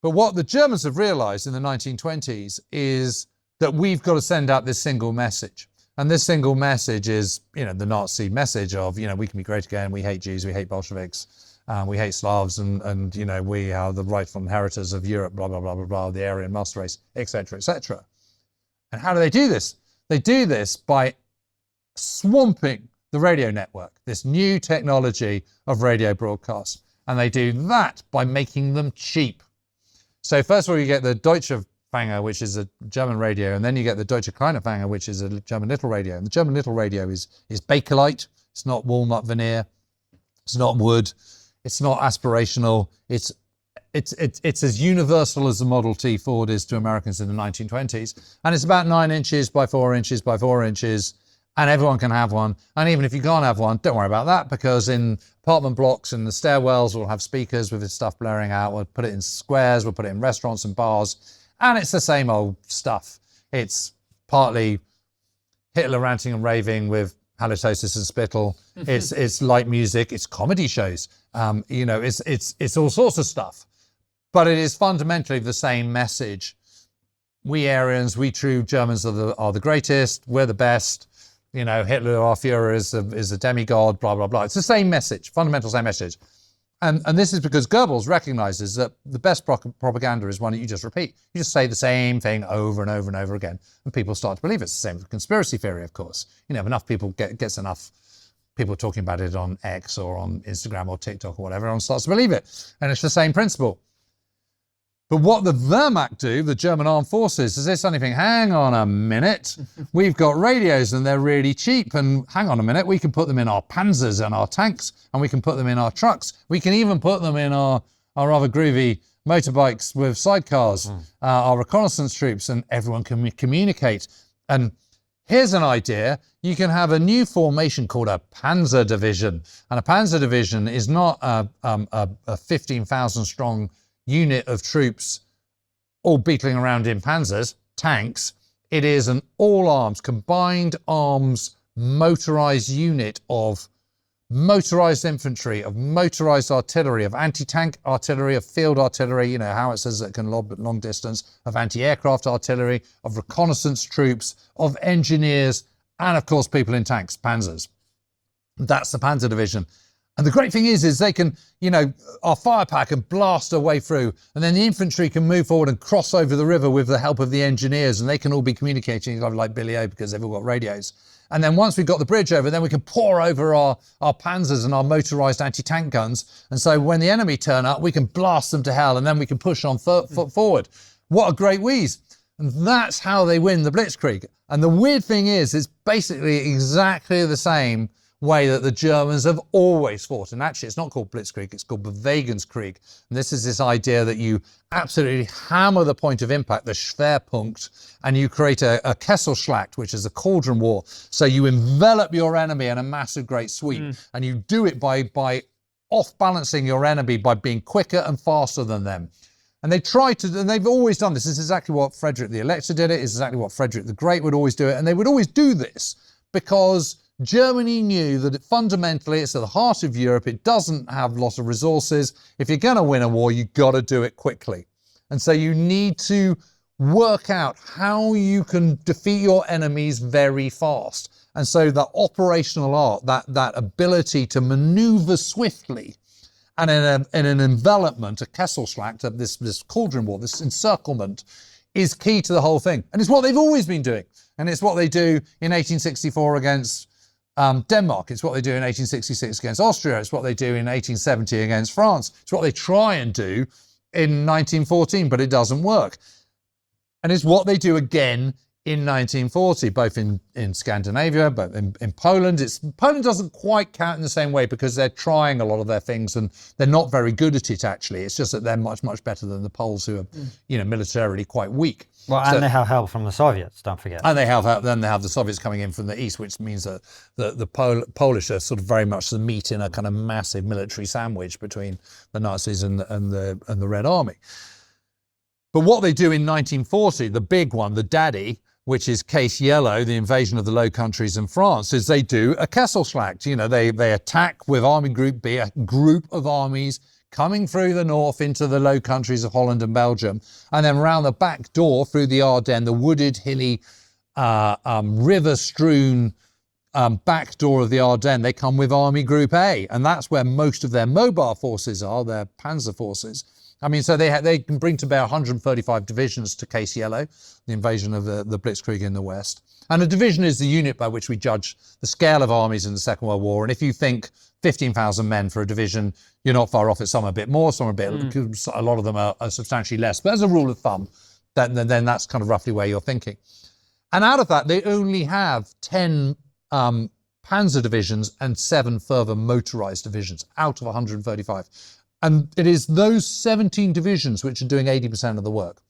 But what the Germans have realized in the 1920s is that we've got to send out this single message. And this single message is, the Nazi message of, we can be great again, we hate Jews, we hate Bolsheviks, we hate Slavs, and we are the rightful inheritors of Europe, blah, blah, blah, blah, blah, the Aryan master race, etc., etc. And how do they do this? They do this by swamping the radio network, this new technology of radio broadcast. And they do that by making them cheap. So first of all, you get the Deutsche Empfänger, which is a German radio, and then you get the Deutsche Kleinempfänger, which is a German little radio. And the German little radio is Bakelite. It's not walnut veneer. It's not wood. It's not aspirational. It's as universal as the Model T Ford is to Americans in the 1920s. And it's about 9 inches by 4 inches by 4 inches. And everyone can have one. And even if you can't have one, don't worry about that, because in apartment blocks and the stairwells, we'll have speakers with this stuff blaring out. We'll put it in squares. We'll put it in restaurants and bars. And it's the same old stuff. It's partly Hitler ranting and raving with halitosis and spittle. It's light music. It's comedy shows. It's all sorts of stuff. But it is fundamentally the same message. We Aryans, we true Germans are the greatest. We're the best. Hitler, our Führer, is a demigod, blah, blah, blah. It's the same message, fundamental same message. And this is because Goebbels recognizes that the best propaganda is one that you just repeat. You just say the same thing over and over and over again, and people start to believe it. It's the same with conspiracy theory, of course. If enough people gets enough people talking about it on X or on Instagram or TikTok or whatever, everyone starts to believe it. And it's the same principle. But what the Wehrmacht do, the German armed forces, is they suddenly think, hang on a minute, we've got radios and they're really cheap, and hang on a minute, we can put them in our panzers and our tanks, and we can put them in our trucks. We can even put them in our rather groovy motorbikes with sidecars, our reconnaissance troops, and everyone can communicate. And here's an idea. You can have a new formation called a Panzer Division. And a Panzer Division is not a 15,000 strong unit of troops all beetling around in panzers, tanks. It is an all-arms, combined arms, motorized unit of motorized infantry, of motorized artillery, of anti-tank artillery, of field artillery, howitzers that can lob at long distance, of anti-aircraft artillery, of reconnaissance troops, of engineers, and of course people in tanks, panzers. That's the Panzer Division. And the great thing is they can, our firepower can blast their way through, and then the infantry can move forward and cross over the river with the help of the engineers, and they can all be communicating like Billy O because they've all got radios. And then once we've got the bridge over, then we can pour over our panzers and our motorised anti-tank guns. And so when the enemy turn up, we can blast them to hell, and then we can push on foot forward. What a great wheeze. And that's how they win the Blitzkrieg. And the weird thing is, it's basically exactly the same way that the Germans have always fought. And actually, it's not called Blitzkrieg, it's called Bewegungskrieg. And this is this idea that you absolutely hammer the point of impact, the Schwerpunkt, and you create a Kesselschlacht, which is a cauldron war. So you envelop your enemy in a massive great sweep. And you do it by off-balancing your enemy by being quicker and faster than them. And they've always done this. This is exactly what Frederick the Elector did it. It's exactly what Frederick the Great would always do it. And they would always do this because Germany knew that fundamentally it's at the heart of Europe. It doesn't have lots of resources. If you're going to win a war, you've got to do it quickly. And so you need to work out how you can defeat your enemies very fast. And so that operational art, that ability to maneuver swiftly and in an envelopment, a Kesselschlacht, this cauldron war, this encirclement, is key to the whole thing. And it's what they've always been doing. And it's what they do in 1864 against Denmark. It's what they do in 1866 against Austria. It's what they do in 1870 against France. It's what they try and do in 1914, but it doesn't work. And it's what they do again in 1940, both in Scandinavia, but in Poland. Poland doesn't quite count in the same way because they're trying a lot of their things and they're not very good at it, actually. It's just that they're much, much better than the Poles, who are, militarily quite weak. Well, and they have help from the Soviets, don't forget. And they have the Soviets coming in from the east, which means that the Polish are sort of very much the meat in a kind of massive military sandwich between the Nazis and the Red Army. But what they do in 1940, the big one, the daddy, which is Case Yellow, the invasion of the Low Countries in France, is they do a Kesselschlacht. They attack with Army Group B, a group of armies coming through the north into the Low Countries of Holland and Belgium, and then round the back door through the Ardennes, the wooded, hilly, river-strewn back door of the Ardennes, they come with Army Group A, and that's where most of their mobile forces are, their panzer forces. I mean, so they can bring to bear 135 divisions to case yellow, the invasion of the Blitzkrieg in the West. And a division is the unit by which we judge the scale of armies in the Second World War. And if you think 15,000 men for a division, you're not far off it. Some are a bit more, some are a bit, a lot of them are substantially less. But as a rule of thumb, then that's kind of roughly where you're thinking. And out of that, they only have 10 panzer divisions and 7 further motorized divisions out of 135. And it is those 17 divisions which are doing 80% of the work.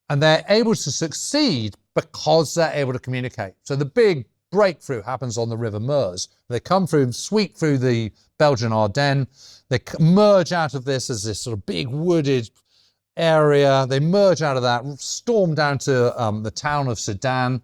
And they're able to succeed because they're able to communicate. So the big breakthrough happens on the River Meuse. They come through, sweep through the Belgian Ardennes. They merge out of this as this sort of big wooded area. They merge out of that, storm down to the town of Sedan,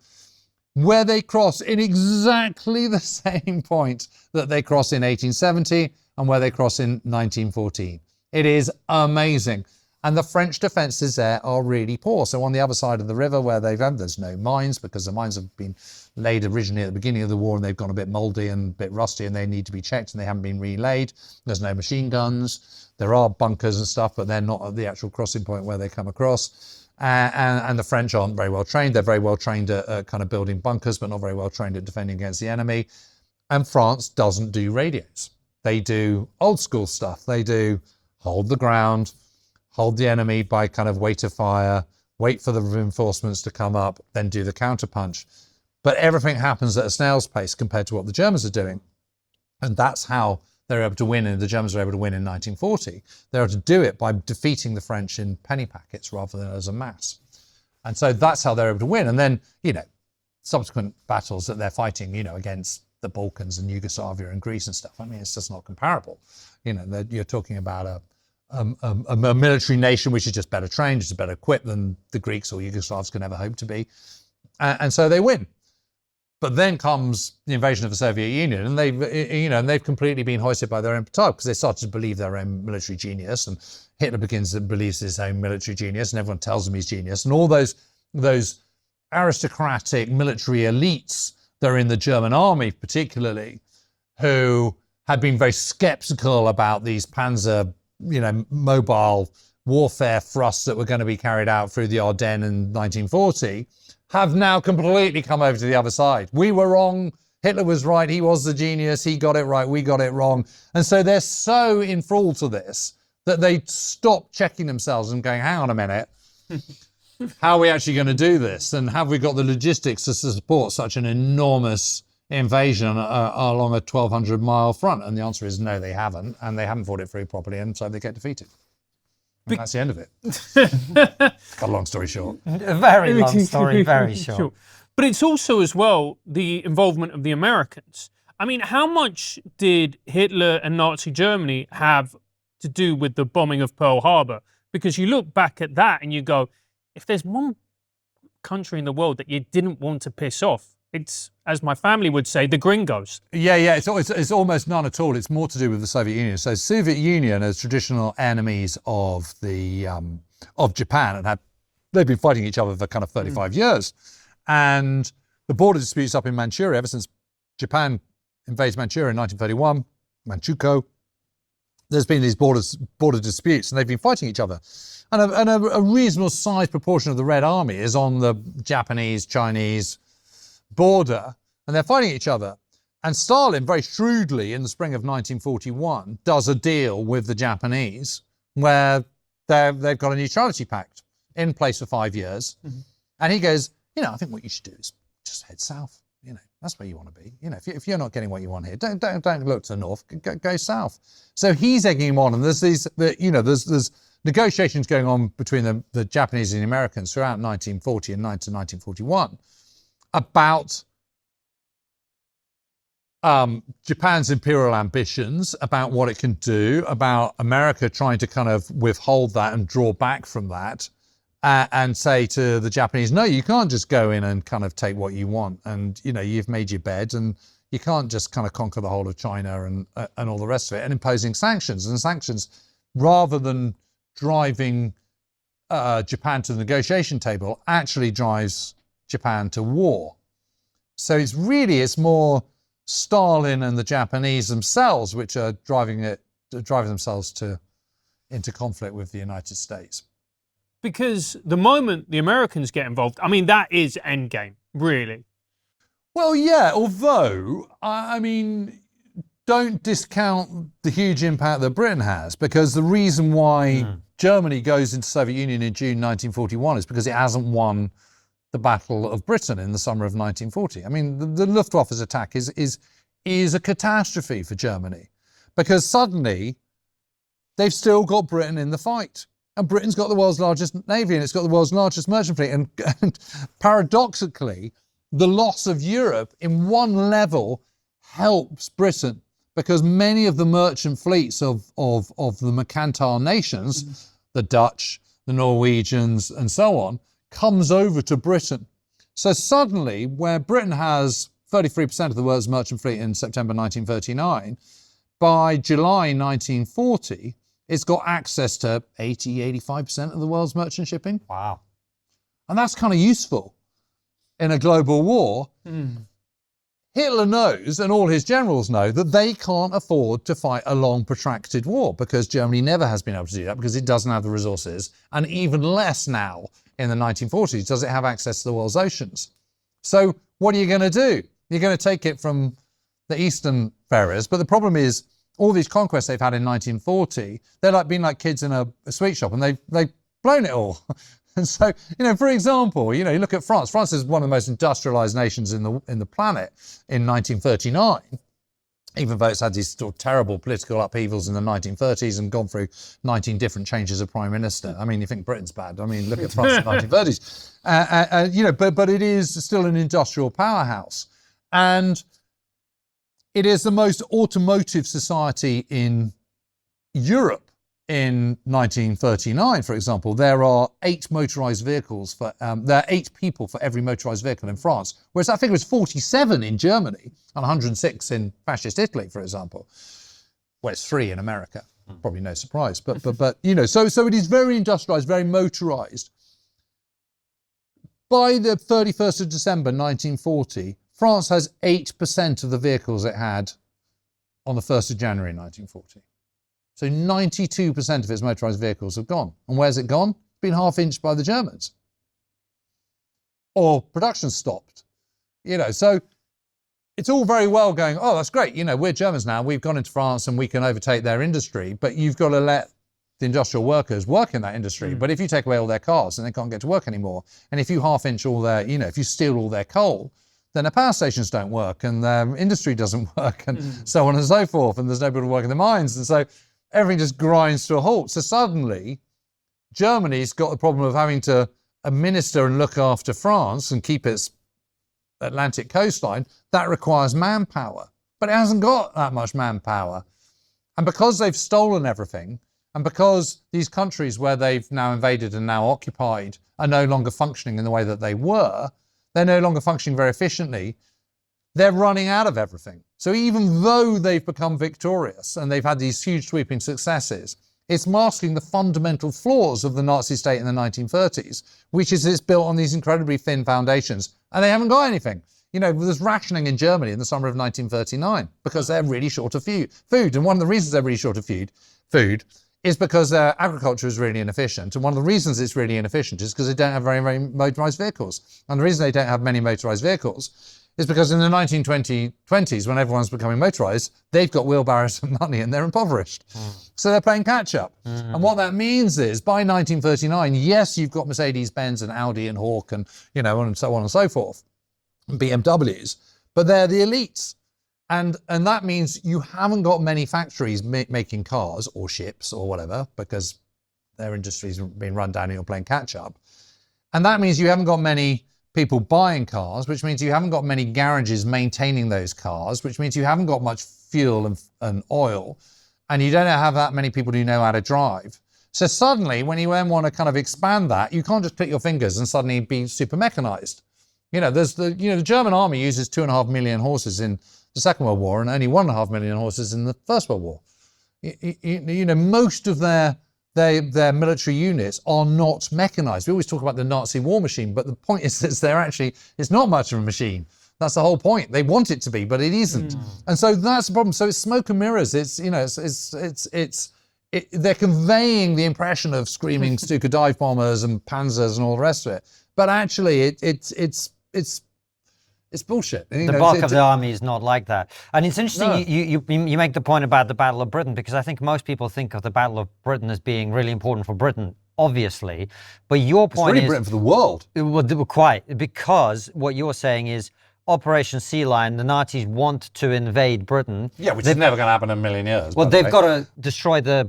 where they cross in exactly the same point that they cross in 1870 and where they cross in 1914. It is amazing. And the French defences there are really poor. So on the other side of the river where there's no mines, because the mines have been laid originally at the beginning of the war and they've gone a bit mouldy and a bit rusty and they need to be checked and they haven't been relaid. There's no machine guns. There are bunkers and stuff, but they're not at the actual crossing point where they come across. And the French aren't very well trained. They're very well trained at kind of building bunkers, but not very well trained at defending against the enemy. And France doesn't do radios. They do old school stuff. They do hold the ground, hold the enemy by kind of weight of fire, wait for the reinforcements to come up, then do the counterpunch. But everything happens at a snail's pace compared to what the Germans are doing. And that's how they're able to win, and the Germans are able to win in 1940. They're able to do it by defeating the French in penny packets rather than as a mass. And so that's how they're able to win. And then, subsequent battles that they're fighting, against the Balkans and Yugoslavia and Greece and stuff. I mean, it's just not comparable. You're talking about a military nation which is just better trained, just better equipped than the Greeks or Yugoslavs can ever hope to be. And so they win. But then comes the invasion of the Soviet Union, and they've completely been hoisted by their own petard because they started to believe their own military genius, and Hitler believes his own military genius, and everyone tells him he's genius, and all those aristocratic military elites that are in the German army, particularly, who had been very skeptical about these panzer, mobile warfare thrusts that were going to be carried out through the Ardennes in 1940. Have now completely come over to the other side. We were wrong. Hitler was right. He was the genius. He got it right. We got it wrong. And so they're so enthralled to this that they stop checking themselves and going, hang on a minute. How are we actually going to do this? And have we got the logistics to support such an enormous invasion along a 1,200-mile front? And the answer is no, they haven't. And they haven't thought it through properly. And so they get defeated. And that's the end of it. Got a long story short. A very long story, very short. But it's also as well the involvement of the Americans. I mean, how much did Hitler and Nazi Germany have to do with the bombing of Pearl Harbor? Because you look back at that and you go, if there's one country in the world that you didn't want to piss off, it's, as my family would say, the gringos. Yeah, it's almost none at all. It's more to do with the Soviet Union. So Soviet Union as traditional enemies of Japan, and they've been fighting each other for kind of 35 years. And the border disputes up in Manchuria, ever since Japan invades Manchuria in 1931, Manchukuo, there's been these border disputes, and they've been fighting each other. And a reasonable sized proportion of the Red Army is on the Japanese-Chinese border, and they're fighting each other. And Stalin, very shrewdly, in the spring of 1941, does a deal with the Japanese where they've got a neutrality pact in place for 5 years. Mm-hmm. And he goes, I think what you should do is just head south. That's where you want to be. If you're not getting what you want here, don't look to the north. Go south. So he's egging him on, and there's negotiations going on between the Japanese and the Americans throughout 1940 and 1941 about Japan's imperial ambitions, about what it can do, about America trying to kind of withhold that and draw back from that, and say to the Japanese, no, you can't just go in and kind of take what you want, and you've made your bed, and you can't just kind of conquer the whole of China and all the rest of it, and imposing sanctions. And sanctions, rather than driving Japan to the negotiation table, actually drives Japan to war. So it's more Stalin and the Japanese themselves which are driving themselves to into conflict with the United States. Because the moment the Americans get involved, I mean, that is endgame, really. Well, yeah, although, I mean, don't discount the huge impact that Britain has, because the reason why Germany goes into the Soviet Union in June 1941 is because it hasn't won the Battle of Britain in the summer of 1940. I mean, the Luftwaffe's attack is a catastrophe for Germany, because suddenly they've still got Britain in the fight. And Britain's got the world's largest navy, and it's got the world's largest merchant fleet. And paradoxically, the loss of Europe in one level helps Britain, because many of the merchant fleets of the mercantile nations, the Dutch, the Norwegians, and so on, comes over to Britain. So suddenly, where Britain has 33% of the world's merchant fleet in September 1939, by July 1940, it's got access to 85% of the world's merchant shipping. Wow. And that's kind of useful in a global war. Hitler knows, and all his generals know, that they can't afford to fight a long, protracted war, because Germany never has been able to do that, because it doesn't have the resources, and even less now in the 1940s does it have access to the world's oceans. So what are you going to do? You're going to take it from the eastern ferries, but the problem is, all these conquests they've had in 1940, they're like being like kids in a sweet shop, and they've blown it all. And so, for example, you look at France. France is one of the most industrialized nations in the planet in 1939, even though it's had these sort of terrible political upheavals in the 1930s and gone through 19 different changes of prime minister. I mean, you think Britain's bad. I mean, look at France in the 1930s. But it is still an industrial powerhouse. And it is the most automotive society in Europe in 1939, for example. There are 8 motorized vehicles there are 8 people for every motorized vehicle in France, whereas that figure is 47 in Germany and 106 in fascist Italy, for example. Well, it's 3 in America. Probably no surprise. But so it is very industrialized, very motorized. By the 31st of December 1940, France has 8% of the vehicles it had on the 1st of January 1940. So 92% of its motorised vehicles have gone. And where's it gone? It's been half-inched by the Germans. Or production stopped. So it's all very well going, oh, that's great, we're Germans now, we've gone into France and we can overtake their industry, but you've got to let the industrial workers work in that industry. But if you take away all their cars, then they can't get to work anymore. And if you half-inch all their, if you steal all their coal, then the power stations don't work, and the industry doesn't work, and so on and so forth, and there's nobody to work in the mines, and so everything just grinds to a halt. So suddenly, Germany's got the problem of having to administer and look after France and keep its Atlantic coastline. That requires manpower, but it hasn't got that much manpower. And because they've stolen everything, and because these countries where they've now invaded and now occupied are no longer functioning in the way that they were, they're no longer functioning very efficiently, they're running out of everything. So even though they've become victorious and they've had these huge sweeping successes, it's masking the fundamental flaws of the Nazi state in the 1930s, which is it's built on these incredibly thin foundations, and they haven't got anything. There's rationing in Germany in the summer of 1939 because they're really short of food. And one of the reasons they're really short of food is because their agriculture is really inefficient. And one of the reasons it's really inefficient is because they don't have very, very motorised vehicles. And the reason they don't have many motorised vehicles is because in the 1920s, when everyone's becoming motorised, they've got wheelbarrows of money and they're impoverished. So they're playing catch up. And what that means is by 1939, yes, you've got Mercedes-Benz and Audi and Hawk and, and so on and so forth, and BMWs, but they're the elites. And that means you haven't got many factories making cars or ships or whatever, because their industries are being run down and you're playing catch up. And that means you haven't got many people buying cars, which means you haven't got many garages maintaining those cars, which means you haven't got much fuel and oil, and you don't have that many people who know how to drive. So suddenly, when you then want to kind of expand that, you can't just click your fingers and suddenly be super mechanized. The German army uses 2.5 million horses in the Second World War and only 1.5 million horses in the First World War. Most of their military units are not mechanized. We always talk about the Nazi war machine, but the point is that it's not much of a machine. That's the whole point. They want it to be, but it isn't. And so that's the problem. So it's smoke and mirrors. It's they're conveying the impression of screaming Stuka dive bombers and panzers and all the rest of it. But actually, it's bullshit. The bulk of the army is not like that. And it's interesting you make the point about the Battle of Britain, because I think most people think of the Battle of Britain as being really important for Britain, obviously. But your point really Britain for the world. Well, quite, because what you're saying is Operation Sea Lion, the Nazis want to invade Britain. Yeah, which is never going to happen in a million years. Well, they've got to destroy the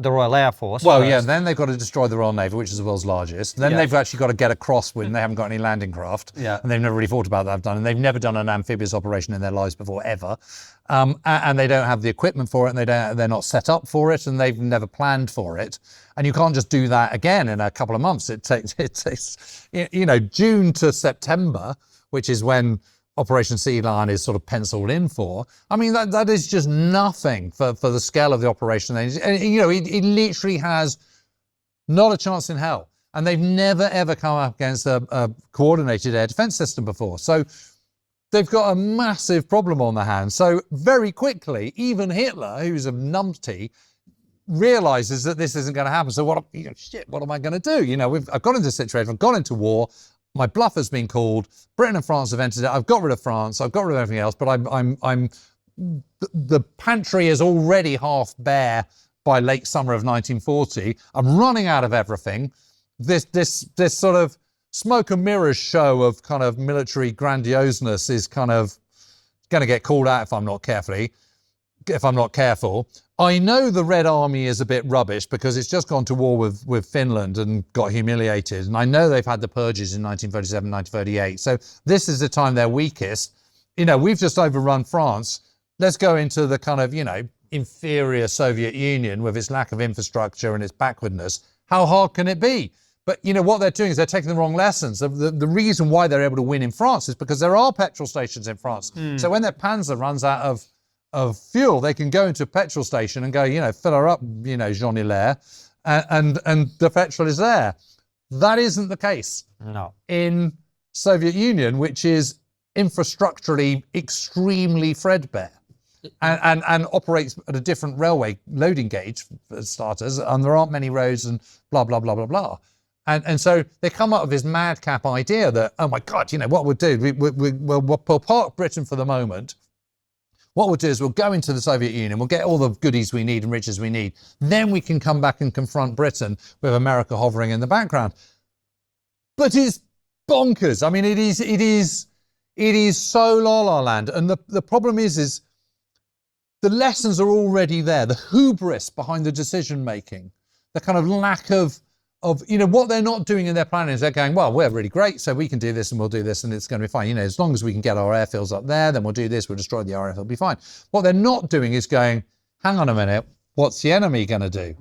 Royal Air Force. Well, first. yeah, then they've got to destroy the Royal Navy, which is the world's largest. Then they've actually got to get across when they haven't got any landing craft. Yeah. And they've never really thought about that. And they've never done an amphibious operation in their lives before, ever. And they don't have the equipment for it, and they're not set up for it, and they've never planned for it. And you can't just do that again in a couple of months. It takes June to September, which is when Operation Sea Lion is sort of penciled in for. I mean, that is just nothing for the scale of the operation. And, it literally has not a chance in hell. And they've never, ever come up against a coordinated air defense system before. So they've got a massive problem on their hands. So very quickly, even Hitler, who's a numpty, realizes that this isn't going to happen. So what am I going to do? I've got into this situation, I've gone into war. My bluff has been called. Britain and France have entered it. I've got rid of France. I've got rid of everything else. But the pantry is already half bare by late summer of 1940. I'm running out of everything. This sort of smoke and mirrors show of kind of military grandioseness is kind of going to get called out if I'm not careful. I know the Red Army is a bit rubbish because it's just gone to war with Finland and got humiliated. And I know they've had the purges in 1937, 1938. So this is the time they're weakest. We've just overrun France. Let's go into the kind of, inferior Soviet Union with its lack of infrastructure and its backwardness. How hard can it be? But, what they're doing is they're taking the wrong lessons. The reason why they're able to win in France is because there are petrol stations in France. So when their Panzer runs out of fuel, they can go into a petrol station and go, fill her up, Jean Hilaire, and the petrol is there. That isn't the case in Soviet Union, which is infrastructurally extremely threadbare and operates at a different railway loading gauge for starters, and there aren't many roads and blah, blah, blah, blah, blah. And so they come up with this madcap idea that, oh my God, what we'll do, we'll park Britain for the moment. What we'll do is we'll go into the Soviet Union, we'll get all the goodies we need and riches we need. Then we can come back and confront Britain with America hovering in the background. But it's bonkers. I mean, it is so la-la land. And the problem is the lessons are already there. The hubris behind the decision-making, the kind of lack of what they're not doing in their planning is they're going, well, we're really great, so we can do this and we'll do this and it's going to be fine. As long as we can get our airfields up there, then we'll do this, we'll destroy the RAF, it'll be fine. What they're not doing is going, hang on a minute, what's the enemy going to do?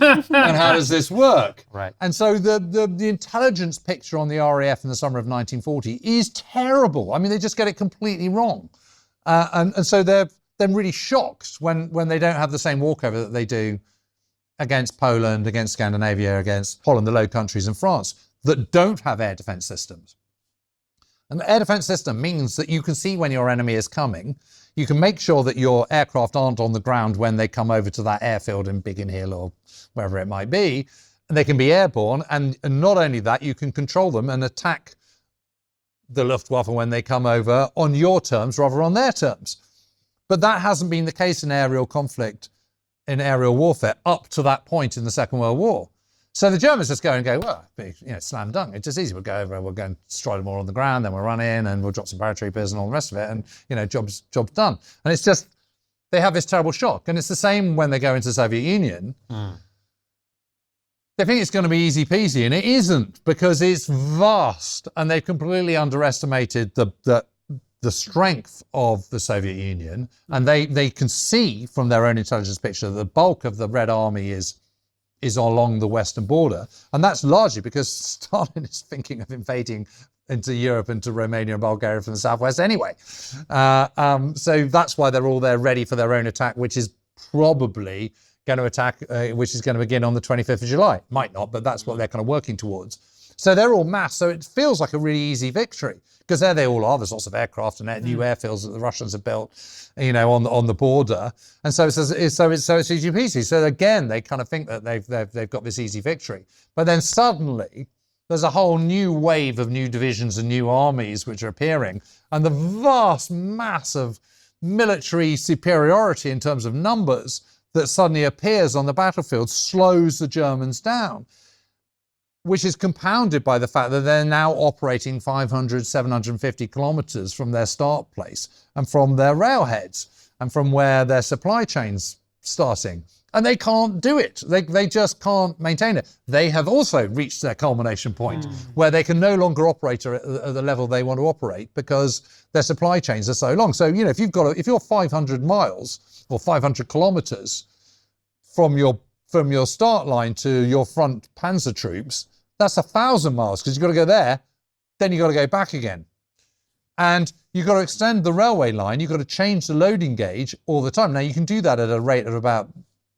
And how does this work? Right. And so the intelligence picture on the RAF in the summer of 1940 is terrible. I mean, they just get it completely wrong. And so they're really shocked when they don't have the same walkover that they do against Poland, against Scandinavia, against Holland, the Low Countries and France, that don't have air defense systems. And the air defense system means that you can see when your enemy is coming. You can make sure that your aircraft aren't on the ground when they come over to that airfield in Biggin Hill or wherever it might be. And they can be airborne. And not only that, you can control them and attack the Luftwaffe when they come over on your terms rather than on their terms. But that hasn't been the case in aerial conflict, in aerial warfare, up to that point in the Second World War. So the Germans just go, well, slam dunk. It's just easy. We'll go over and we'll go and destroy them all on the ground, then we'll run in and we'll drop some paratroopers and all the rest of it, and job's done. And it's just, they have this terrible shock. And it's the same when they go into the Soviet Union. They think it's going to be easy peasy, and it isn't, because it's vast, and they've completely underestimated the strength of the Soviet Union, and they can see from their own intelligence picture that the bulk of the Red Army is along the western border, and that's largely because Stalin is thinking of invading into Europe, into Romania and Bulgaria from the southwest anyway. So that's why they're all there ready for their own attack, which is probably going to begin on the 25th of July. Might not, but that's what they're kind of working towards. So they're all massed. So it feels like a really easy victory because there they all are. There's lots of aircraft and new airfields that the Russians have built, on the border. And so it's easy peasy. So again, they kind of think that they've got this easy victory. But then suddenly there's a whole new wave of new divisions and new armies which are appearing. And the vast mass of military superiority in terms of numbers that suddenly appears on the battlefield slows the Germans down, which is compounded by the fact that they're now operating 500, 750 kilometers from their start place and from their railheads and from where their supply chain's starting. And they can't do it. They just can't maintain it. They have also reached their culmination point where they can no longer operate at the level they want to operate because their supply chains are so long. So, if you're 500 miles or 500 kilometers from your start line to your front panzer troops, that's 1,000 miles because you've got to go there, then you've got to go back again. And you've got to extend the railway line. You've got to change the loading gauge all the time. Now, you can do that at a rate of about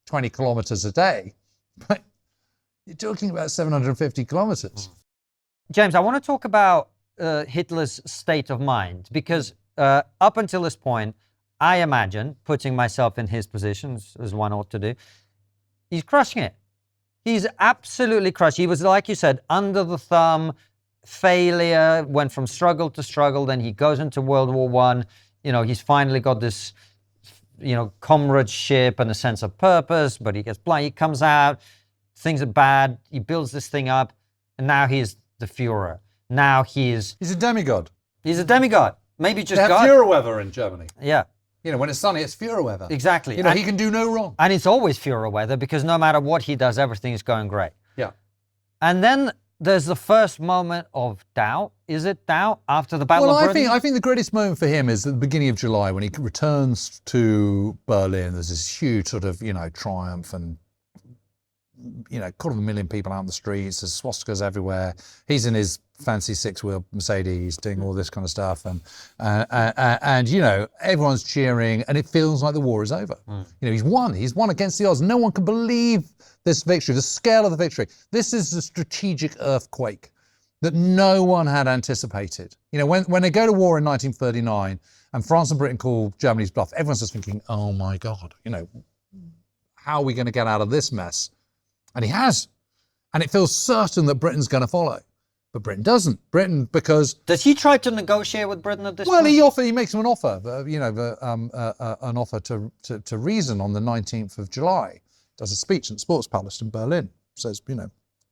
20 kilometers a day, but you're talking about 750 kilometers. James, I want to talk about Hitler's state of mind, because up until this point, I imagine, putting myself in his position, as one ought to do, he's crushing it. He's absolutely crushed. He was, like you said, under the thumb, failure, went from struggle to struggle, then he goes into World War I. He's finally got this comradeship and a sense of purpose, but he gets blind. He comes out, things are bad. He builds this thing up, and now he's the Führer. Now he's a demigod. He's a demigod. Maybe just they have God. Führer weather in Germany. Yeah. When it's sunny, it's Führer weather. Exactly. He can do no wrong. And it's always Führer weather because no matter what he does, everything is going great. Yeah. And then there's the first moment of doubt. Is it doubt after the Battle of Britain? I think the greatest moment for him is at the beginning of July when he returns to Berlin. There's this huge sort of, triumph and, 250,000 people out in the streets. There's swastikas everywhere. He's in his fancy six-wheel Mercedes doing all this kind of stuff. And everyone's cheering and it feels like the war is over. He's won. He's won against the odds. No one can believe this victory, the scale of the victory. This is the strategic earthquake that no one had anticipated. When they go to war in 1939 and France and Britain call Germany's bluff, everyone's just thinking, oh my God, how are we going to get out of this mess? And he has. And it feels certain that Britain's going to follow. But Britain doesn't. Because... Does he try to negotiate with Britain at this point? Well, he makes him an offer, an offer to reason on the 19th of July. Does a speech in the Sports Palace in Berlin. Says,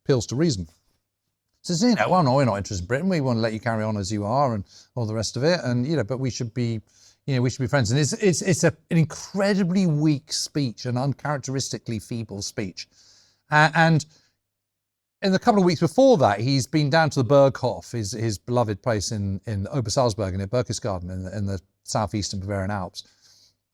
appeals to reason. Says, well, no, we're not interested in Britain. We want to let you carry on as you are and all the rest of it. And, but we should be, friends. And it's an incredibly weak speech, an uncharacteristically feeble speech. And in the couple of weeks before that, he's been down to the Berghof, his beloved place in Obersalzberg, near Berchtesgaden in the southeastern Bavarian Alps.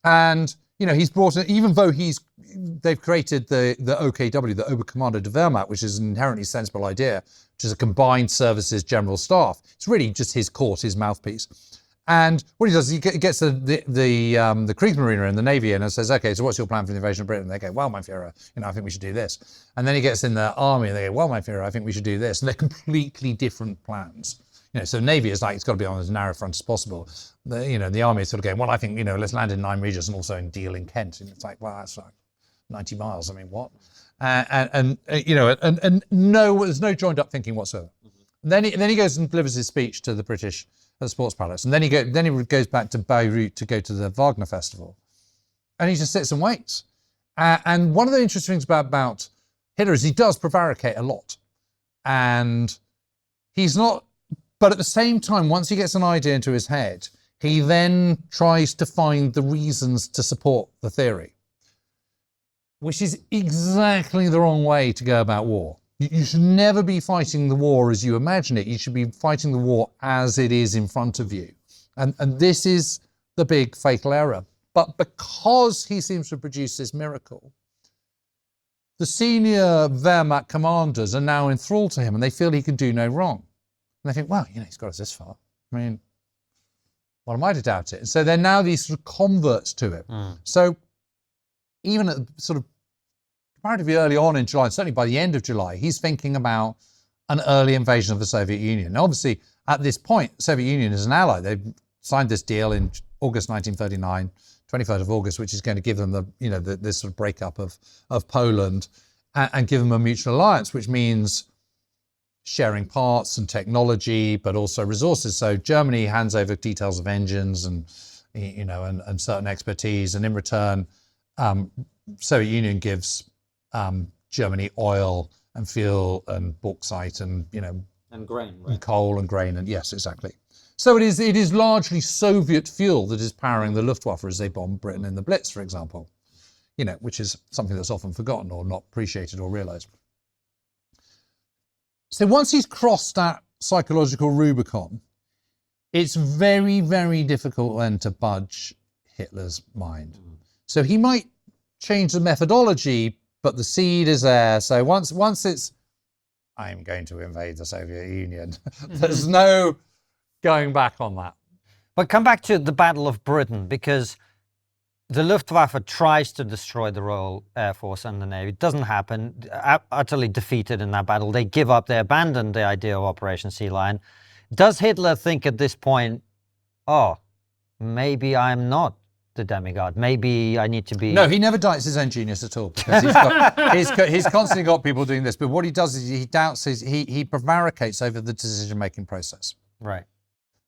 And, he's brought in, even though they've created the OKW, the Oberkommando der Wehrmacht, which is an inherently sensible idea, which is a combined services general staff. It's really just his court, his mouthpiece. And what he does is he gets the Kriegsmarine in the Navy in and says, okay, so what's your plan for the invasion of Britain? And they go, well, mein Führer, I think we should do this. And then he gets in the army and they go, well, mein Führer, I think we should do this. And they're completely different plans. So Navy is like, it's got to be on as narrow front as possible. The army is sort of going, well, I think, let's land in 9 Regis and also in Deal in Kent. And it's like, well, that's like 90 miles. I mean, what? And there's no joined up thinking whatsoever. Then he goes and delivers his speech to the British at the Sports Palace, and then he goes back to Beirut to go to the Wagner Festival, and he just sits and waits. And one of the interesting things about Hitler is he does prevaricate a lot, and he's not. But at the same time, once he gets an idea into his head, he then tries to find the reasons to support the theory, which is exactly the wrong way to go about war. You should never be fighting the war as you imagine it. You should be fighting the war as it is in front of you. And this is the big fatal error. But because he seems to have produced this miracle, the senior Wehrmacht commanders are now enthralled to him and they feel he can do no wrong. And they think, well, he's got us this far. I mean, what am I to doubt it? And so they're now these sort of converts to it. So even at sort of comparatively early on in July, certainly by the end of July, he's thinking about an early invasion of the Soviet Union. Now, obviously, at this point, the Soviet Union is an ally. They've signed this deal in August 1939, 23rd of August, which is going to give them this sort of breakup of Poland and give them a mutual alliance, which means sharing parts and technology, but also resources. So Germany hands over details of engines and certain expertise, and in return, Soviet Union gives Germany oil and fuel and bauxite and grain, right? and coal and grain, and yes, exactly. So it is largely Soviet fuel that is powering the Luftwaffe as they bomb Britain in the Blitz, for example. Which is something that's often forgotten or not appreciated or realised. So once he's crossed that psychological Rubicon, it's very, very difficult then to budge Hitler's mind. So he might change the methodology, but the seed is there. So once it's, I'm going to invade the Soviet Union, there's no going back on that. But come back to the Battle of Britain, because the Luftwaffe tries to destroy the Royal Air Force and the Navy. It doesn't happen. Utterly defeated in that battle. They give up. They abandon the idea of Operation Sea Lion. Does Hitler think at this point, oh, maybe I'm not the demigod. Maybe I need to be... No, he never doubts his own genius at all. Because he's constantly got people doing this. But what he does is he doubts he prevaricates over the decision-making process. Right.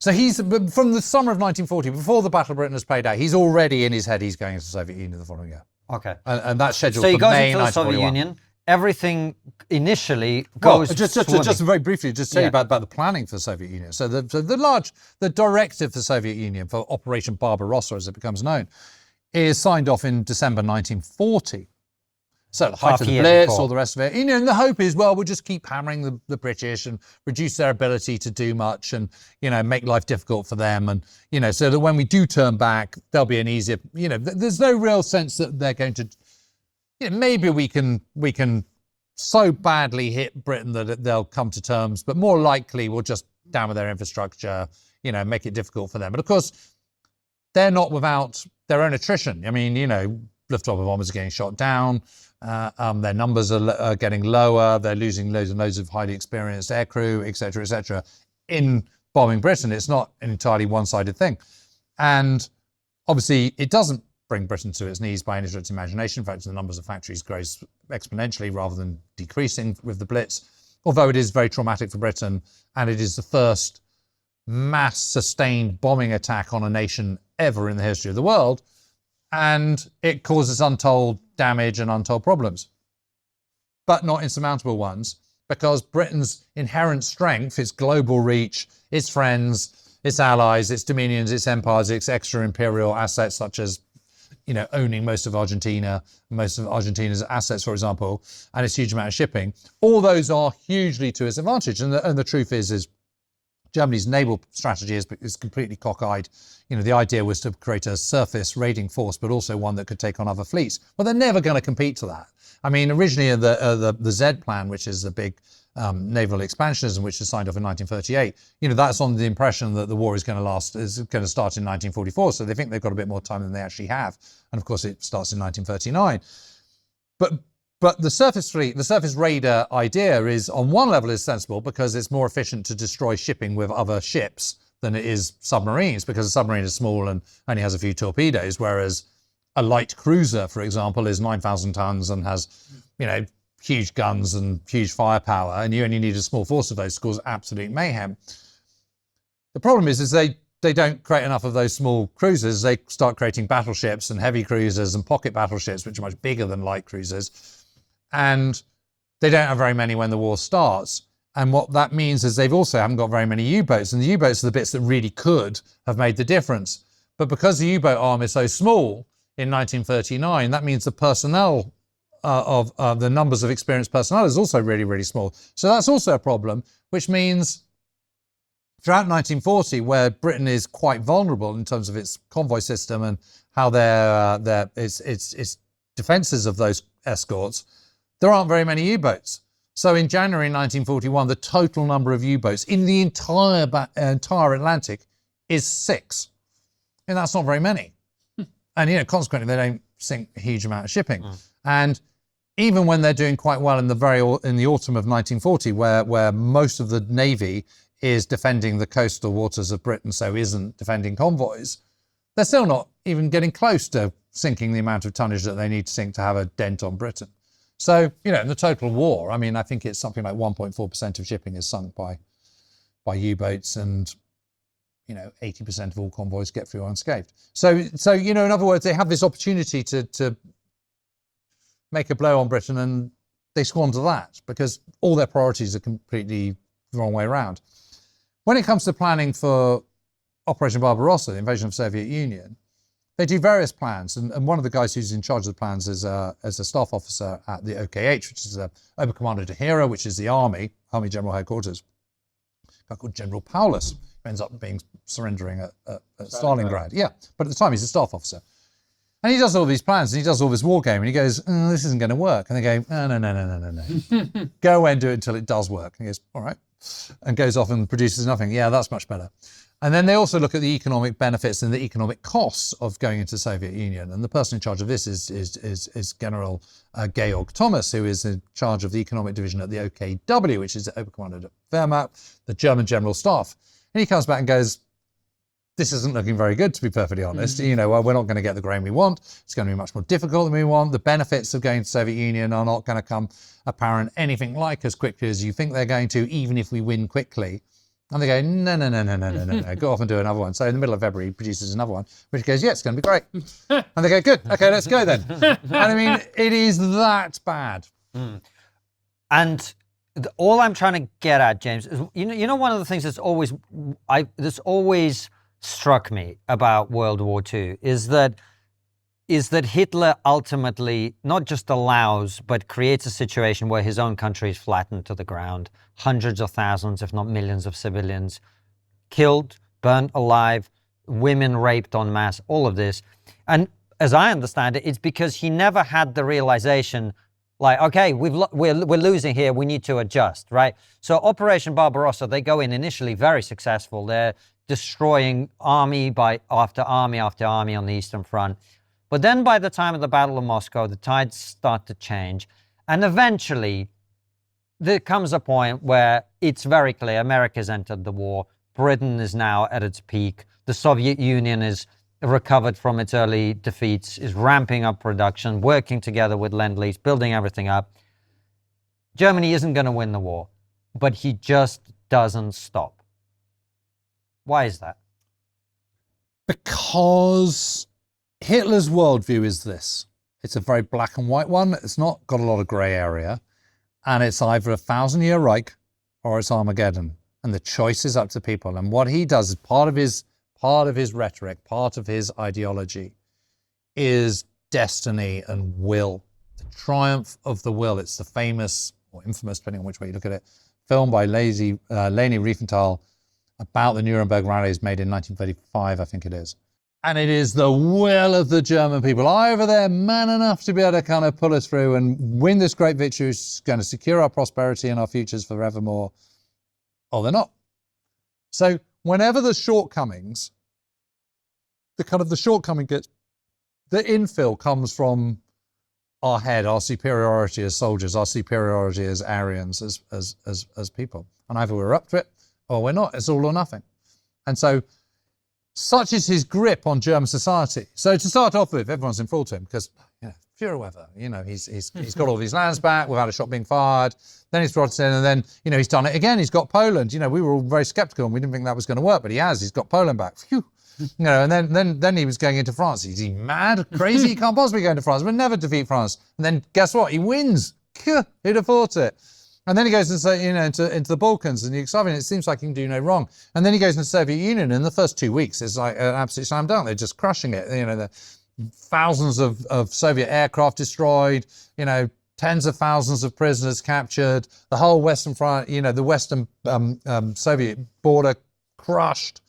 So he's, from the summer of 1940, before the Battle of Britain has played out, he's already in his head, he's going into the Soviet Union the following year. Okay. And that's scheduled so he for goes May into the Soviet 1941. Union. Everything initially goes just very briefly, just tell you about the planning for the Soviet Union. So the directive for the Soviet Union, for Operation Barbarossa, as it becomes known, is signed off in December 1940. So the height of the Blitz, all the rest of it. And the hope is, well, we'll just keep hammering the British and reduce their ability to do much and, make life difficult for them. And, so that when we do turn back, there'll be an easier, there's no real sense that they're going to, maybe we can so badly hit Britain that they'll come to terms, but more likely we'll just down with their infrastructure, make it difficult for them. But of course, they're not without their own attrition. I mean, Luftwaffe bombers are getting shot down. Their numbers are getting lower. They're losing loads and loads of highly experienced aircrew, et cetera, in bombing Britain. It's not an entirely one-sided thing. And obviously, it doesn't bring Britain to its knees by any stretch of imagination. In fact, the numbers of factories grows exponentially rather than decreasing with the Blitz, although it is very traumatic for Britain, and it is the first mass sustained bombing attack on a nation ever in the history of the world. And it causes untold damage and untold problems, but not insurmountable ones, because Britain's inherent strength, its global reach, its friends, its allies, its dominions, its empires, its extra imperial assets, such as, owning most of Argentina, most of Argentina's assets, for example, and its huge amount of shipping, all those are hugely to its advantage. And the truth is Germany's naval strategy is completely cockeyed. The idea was to create a surface raiding force, but also one that could take on other fleets. Well, they're never going to compete to that. I mean, originally the Z plan, which is the big naval expansionism, which was signed off in 1938, that's on the impression that the war is going to start in 1944. So they think they've got a bit more time than they actually have. And of course, it starts in 1939. But the surface fleet, the surface raider idea is, on one level, is sensible because it's more efficient to destroy shipping with other ships than it is submarines, because a submarine is small and only has a few torpedoes, whereas a light cruiser, for example, is 9,000 tons and has, huge guns and huge firepower, and you only need a small force of those to cause absolute mayhem. The problem is they don't create enough of those small cruisers. They start creating battleships and heavy cruisers and pocket battleships, which are much bigger than light cruisers. And they don't have very many when the war starts. And what that means is they've also haven't got very many U-boats. And the U-boats are the bits that really could have made the difference. But because the U-boat arm is so small in 1939, that means the personnel of the numbers of experienced personnel is also really, really small. So that's also a problem, which means throughout 1940, where Britain is quite vulnerable in terms of its convoy system and how its defences of those escorts, there aren't very many U-boats. So in January 1941, the total number of U-boats in the entire Atlantic is 6. And that's not very many. And, consequently, they don't sink a huge amount of shipping. And even when they're doing quite well in the autumn of 1940, where most of the Navy is defending the coastal waters of Britain, so isn't defending convoys, they're still not even getting close to sinking the amount of tonnage that they need to sink to have a dent on Britain. So, in the total war, I mean, I think it's something like 1.4% of shipping is sunk by U-boats, and 80% of all convoys get through unscathed. So in other words, they have this opportunity to make a blow on Britain, and they squander that because all their priorities are completely the wrong way around. When it comes to planning for Operation Barbarossa, the invasion of the Soviet Union, they do various plans, and one of the guys who's in charge of the plans is a staff officer at the OKH, which is the Oberkommando der Heere, which is the Army General Headquarters, a guy called General Paulus, who ends up surrendering at Stalingrad. Yeah, but at the time he's a staff officer. And he does all these plans, and he does all this war game, and he goes, this isn't going to work. And they go, no. Go away and do it until it does work. And he goes, all right. And goes off and produces nothing. Yeah, that's much better. And then they also look at the economic benefits and the economic costs of going into the Soviet Union. And the person in charge of this is General Georg Thomas, who is in charge of the economic division at the OKW, which is the Oberkommando der Wehrmacht, the German General Staff. And he comes back and goes, this isn't looking very good, to be perfectly honest. Well, we're not going to get the grain we want. It's going to be much more difficult than we want. The benefits of going to the Soviet Union are not going to come apparent anything like as quickly as you think they're going to, even if we win quickly. And they go, no, go off and do another one. So in the middle of February, he produces another one, which goes, yeah, it's going to be great. And they go, good, okay, let's go then. And I mean, it is that bad. And all I'm trying to get at, James, is one of the things that's always struck me about World War II is that Hitler ultimately not just allows, but creates a situation where his own country is flattened to the ground. Hundreds of thousands, if not millions of civilians killed, burnt alive, women raped en masse, all of this. And as I understand it, it's because he never had the realization, like, okay, we're losing here, we need to adjust, right? So Operation Barbarossa, they go in initially very successful. They're destroying army after army after army on the Eastern Front. But then by the time of the Battle of Moscow, the tides start to change. And eventually, there comes a point where it's very clear America's entered the war. Britain is now at its peak. The Soviet Union is recovered from its early defeats, is ramping up production, working together with Lend-Lease, building everything up. Germany isn't going to win the war, but he just doesn't stop. Why is that? Because Hitler's worldview is this. It's a very black and white one. It's not got a lot of grey area. And it's either a 1,000-year Reich or it's Armageddon. And the choice is up to people. And what he does is part of his rhetoric, part of his ideology is destiny and will. The triumph of the will. It's the famous, or infamous, depending on which way you look at it, film by Leni Riefenstahl about the Nuremberg rallies made in 1935, I think it is. And it is the will of the German people. Either they're man enough to be able to kind of pull us through and win this great victory, which is going to secure our prosperity and our futures forevermore, or they're not. So whenever the shortcomings, the infill comes from our head, our superiority as soldiers, our superiority as Aryans, as people. And either we're up to it or we're not. It's all or nothing. And so such is his grip on German society. So to start off with, everyone's enthralled to him because, Fuhrer weather, he's got all these lands back without a shot being fired. Then he's brought us in, and then, he's done it again. He's got Poland. We were all very skeptical and we didn't think that was going to work, but he has. He's got Poland back. Phew. And then he was going into France. Is he mad? Crazy? He can't possibly go into France. We'll never defeat France. And then guess what? He wins. Who'd have thought it? And then he goes into the Balkans and Yugoslavia, and it seems like he can do no wrong. And then he goes into the Soviet Union, and in the first 2 weeks, it's like an absolute slam dunk. They're just crushing it. The thousands of Soviet aircraft destroyed, tens of thousands of prisoners captured, the whole Western Front, the Western Soviet border crushed.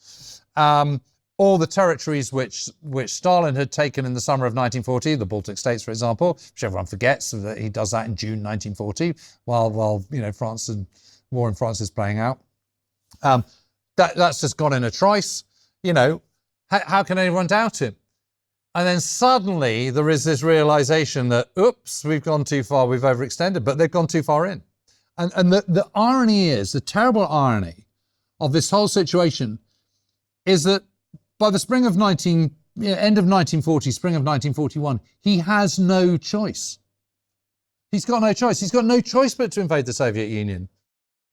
All the territories which Stalin had taken in the summer of 1940, the Baltic states, for example, which everyone forgets that he does that in June 1940, while France and war in France is playing out. That's just gone in a trice. How can anyone doubt him? And then suddenly there is this realization that, oops, we've gone too far, we've overextended, but they've gone too far in. And the irony is, the terrible irony of this whole situation is that by the end of 1940, spring of 1941, he has no choice. He's got no choice. He's got no choice but to invade the Soviet Union.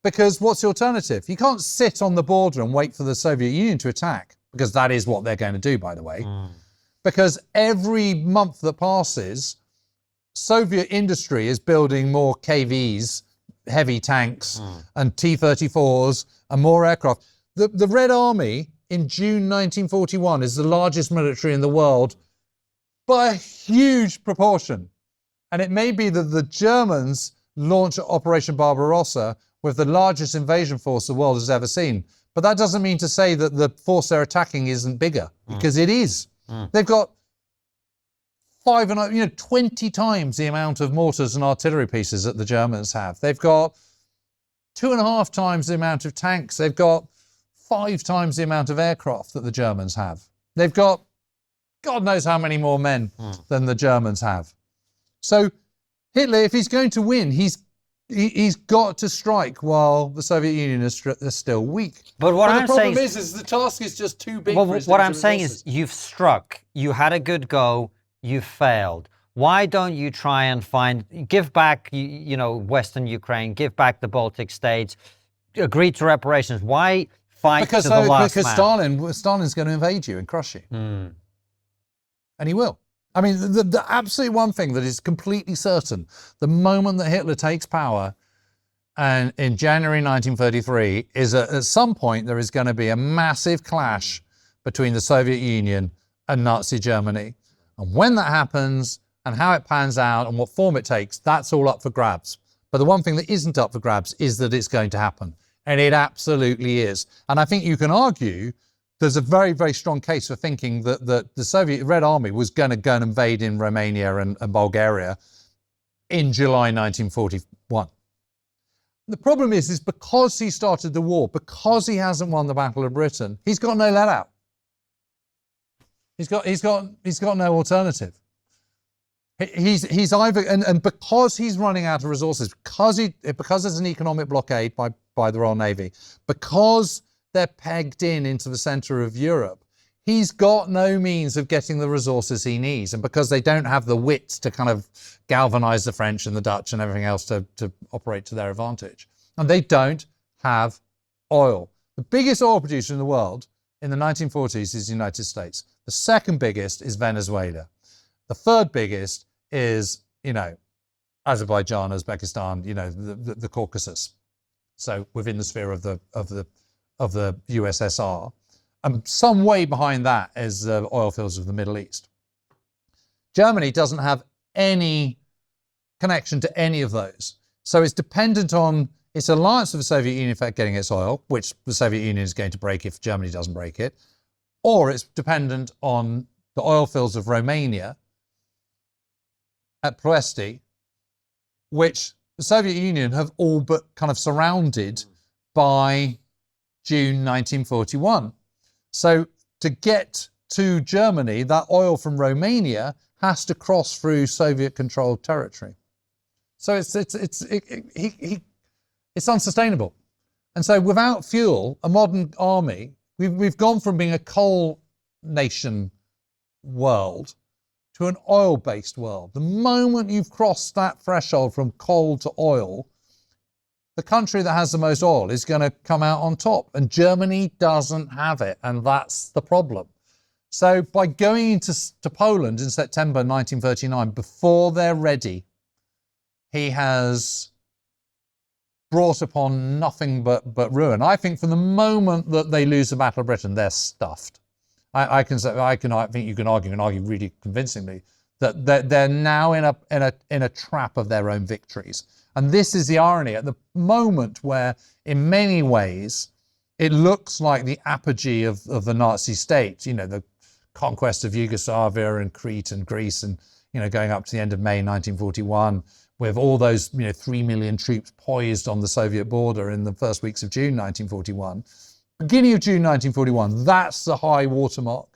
Because what's the alternative? You can't sit on the border and wait for the Soviet Union to attack, because that is what they're going to do, by the way. Because every month that passes, Soviet industry is building more KVs, heavy tanks, and T-34s, and more aircraft. The Red Army in June 1941 is the largest military in the world by a huge proportion. And it may be that the Germans launch Operation Barbarossa with the largest invasion force the world has ever seen. But that doesn't mean to say that the force they're attacking isn't bigger, because it is. They've got 20 times the amount of mortars and artillery pieces that the Germans have. They've got 2.5 times the amount of tanks. They've got 5 times the amount of aircraft that the Germans have. They've got God knows how many more men than the Germans have. So Hitler, if he's going to win, he's got to strike while the Soviet Union is still weak. But what I'm the problem saying is the task is just too big well, for his what I'm saying resources. is you've struck, you had a good go, you failed. Why don't you try and give back, Western Ukraine, give back the Baltic states, agree to reparations? Why fight to the last man? Because Stalin's going to invade you and crush you. And he will. I mean, the absolute one thing that is completely certain, the moment that Hitler takes power and in January 1933, is that at some point there is going to be a massive clash between the Soviet Union and Nazi Germany. And when that happens and how it pans out and what form it takes, that's all up for grabs. But the one thing that isn't up for grabs is that it's going to happen. And it absolutely is. And I think you can argue there's a very, very strong case for thinking that the Soviet Red Army was going to go and invade in Romania and Bulgaria in July 1941. The problem is because he started the war, because he hasn't won the Battle of Britain, he's got no let out. He's got no alternative. He's either and because he's running out of resources, because there's an economic blockade by the Royal Navy, because they're pegged into the centre of Europe, he's got no means of getting the resources he needs. And because they don't have the wit to kind of galvanise the French and the Dutch and everything else to operate to their advantage. And they don't have oil. The biggest oil producer in the world in the 1940s is the United States. The second biggest is Venezuela. The third biggest is, Azerbaijan, Uzbekistan, the Caucasus. So within the sphere of the USSR. And some way behind that is the oil fields of the Middle East. Germany doesn't have any connection to any of those. So it's dependent on its alliance with the Soviet Union for getting its oil, which the Soviet Union is going to break if Germany doesn't break it, or it's dependent on the oil fields of Romania at Ploesti, which the Soviet Union have all but kind of surrounded by June 1941. So to get to Germany, that oil from Romania has to cross through Soviet-controlled territory. So it's unsustainable. And so without fuel, a modern army, we've gone from being a coal nation world to an oil-based world. The moment you've crossed that threshold from coal to oil, the country that has the most oil is going to come out on top. And Germany doesn't have it. And that's the problem. So by going into Poland in September 1939, before they're ready, he has brought upon nothing but ruin. I think from the moment that they lose the Battle of Britain, they're stuffed. I think you can argue really convincingly that they're now in a trap of their own victories. And this is the irony at the moment where, in many ways, it looks like the apogee of the Nazi state. The conquest of Yugoslavia and Crete and Greece, and going up to the end of May 1941, with all those 3 million troops poised on the Soviet border in the first weeks of June 1941. Beginning of June 1941, that's the high watermark.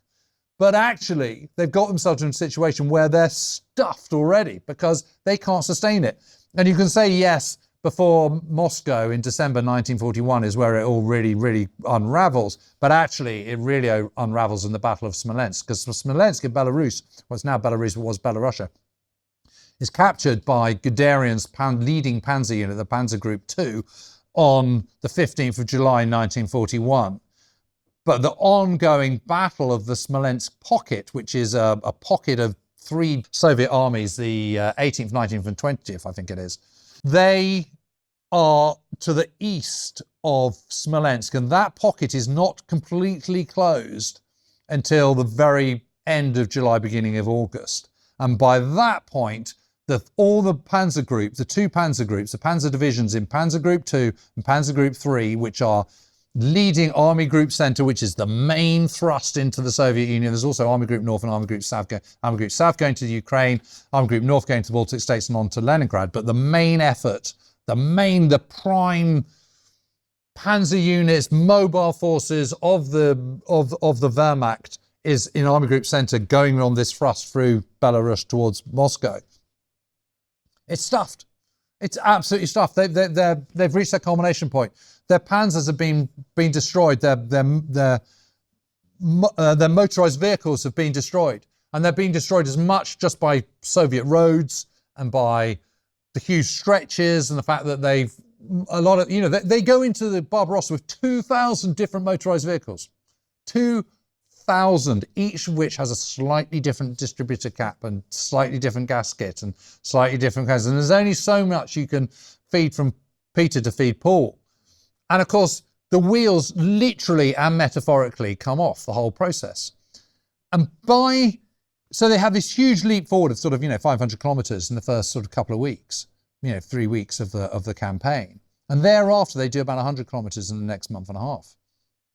But actually, they've got themselves in a situation where they're stuffed already because they can't sustain it. And you can say, yes, before Moscow in December 1941 is where it all really, really unravels. But actually, it really unravels in the Battle of Smolensk, because Smolensk in Belarus, what's now Belarus, but was Belarusia, is captured by Guderian's leading panzer unit, the Panzer Group 2, on the 15th of July 1941. But the ongoing battle of the Smolensk pocket, which is a pocket of 3 Soviet armies, the 18th, 19th and 20th, I think it is, they are to the east of Smolensk, and that pocket is not completely closed until the very end of July, beginning of August. And by that point, all the panzer groups, the 2 panzer groups, the panzer divisions in Panzer Group 2 and Panzer Group 3, which are leading Army Group Center, which is the main thrust into the Soviet Union. There's also Army Group North and Army Group South. Army Group South going to the Ukraine, Army Group North going to the Baltic States and on to Leningrad. But the main effort, the prime panzer units, mobile forces of the Wehrmacht is in Army Group Center, going on this thrust through Belarus towards Moscow. It's stuffed. It's absolutely stuffed. They've reached their culmination point. Their panzers have been destroyed. Their motorized vehicles have been destroyed, and they're being destroyed as much just by Soviet roads and by the huge stretches and the fact that they go into the Barbarossa with 2,000 different motorized vehicles, 2,000, each of which has a slightly different distributor cap and slightly different gasket and slightly different kinds. And there's only so much you can feed from Peter to feed Paul. And of course, the wheels literally and metaphorically come off the whole process. And so they have this huge leap forward of sort of, 500 kilometers in the first sort of couple of weeks, 3 weeks of the campaign. And thereafter, they do about 100 kilometers in the next month and a half.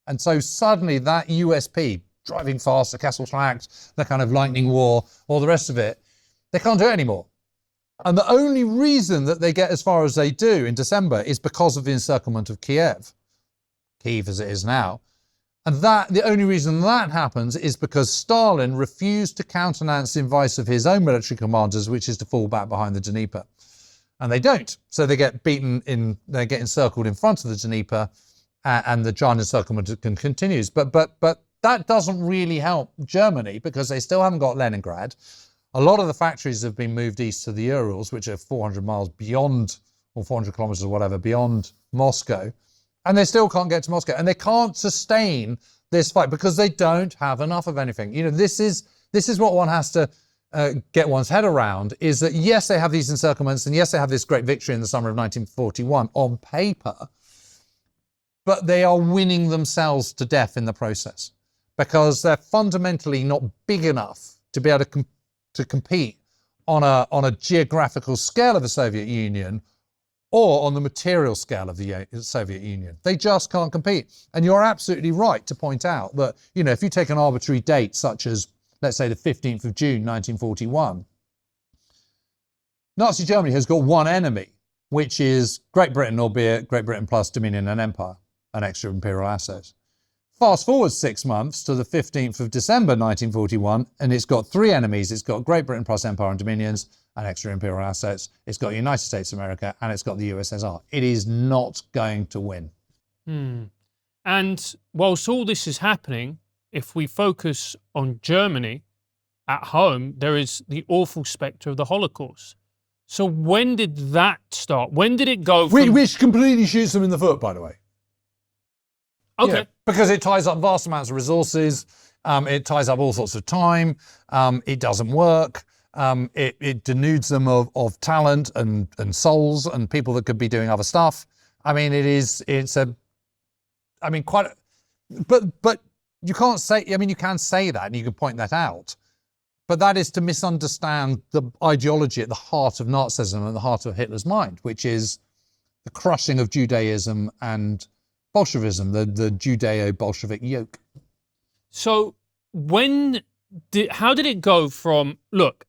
And so suddenly that USP, driving fast, the Kesselschlacht, the kind of lightning war, all the rest of it, they can't do it anymore. And the only reason that they get as far as they do in December is because of the encirclement of Kiev as it is now. And the only reason that happens is because Stalin refused to countenance the advice of his own military commanders, which is to fall back behind the Dnieper. And they don't. So they get they get encircled in front of the Dnieper, and the giant encirclement continues. But that doesn't really help Germany, because they still haven't got Leningrad. A lot of the factories have been moved east to the Urals, which are 400 miles beyond, or 400 kilometers or whatever, beyond Moscow. And they still can't get to Moscow. And they can't sustain this fight because they don't have enough of anything. This is what one has to get one's head around, is that yes, they have these encirclements, and yes, they have this great victory in the summer of 1941 on paper, but they are winning themselves to death in the process because they're fundamentally not big enough to be able to compete on a geographical scale of the Soviet Union or on the material scale of the Soviet Union. They just can't compete. And you're absolutely right to point out that, if you take an arbitrary date such as, let's say, the 15th of June, 1941, Nazi Germany has got one enemy, which is Great Britain, albeit Great Britain plus Dominion and Empire, and extra imperial assets. Fast forward 6 months to the 15th of December 1941, and it's got 3 enemies. It's got Great Britain plus Empire and Dominions and extra imperial assets. It's got the United States of America, and it's got the USSR. It is not going to win. And whilst all this is happening, if we focus on Germany at home, there is the awful spectre of the Holocaust. So when did that start? When did it go from... Which completely shoots them in the foot, by the way. Okay. Because it ties up vast amounts of resources, it ties up all sorts of time, it doesn't work, it denudes them of talent and souls and people that could be doing other stuff. I mean, but you can't say, you can say that and you can point that out, but that is to misunderstand the ideology at the heart of Nazism and the heart of Hitler's mind, which is the crushing of Judaism and Bolshevism, the Judeo-Bolshevik yoke. So how did it go from, look,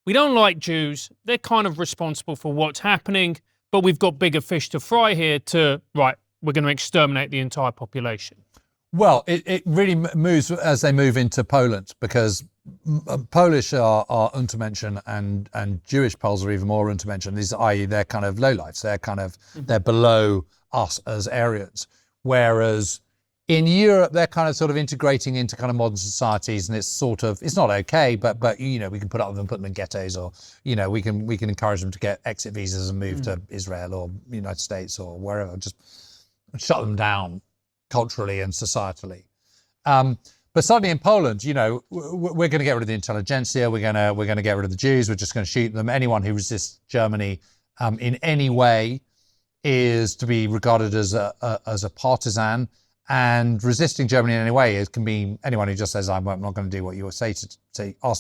we don't like Jews, they're kind of responsible for what's happening, but we've got bigger fish to fry here, to, right, we're going to exterminate the entire population? Well, it really moves as they move into Poland, because Polish are Untermenschen and Jewish Poles are even more Untermenschen. These, i.e., they're kind of lowlifes. They're below us as Aryans. Whereas in Europe, they're kind of sort of integrating into kind of modern societies, and it's not okay, but you know, we can put up with them, put them in ghettos, or you know, we can encourage them to get exit visas and move to Israel or the United States or wherever, just shut them down culturally and societally. But suddenly in Poland, you know, we're going to get rid of the intelligentsia. We're going to get rid of the Jews. We're just going to shoot them. Anyone who resists Germany in any way is to be regarded as a partisan. And resisting Germany in any way can be anyone who just says, I'm not going to do what you ask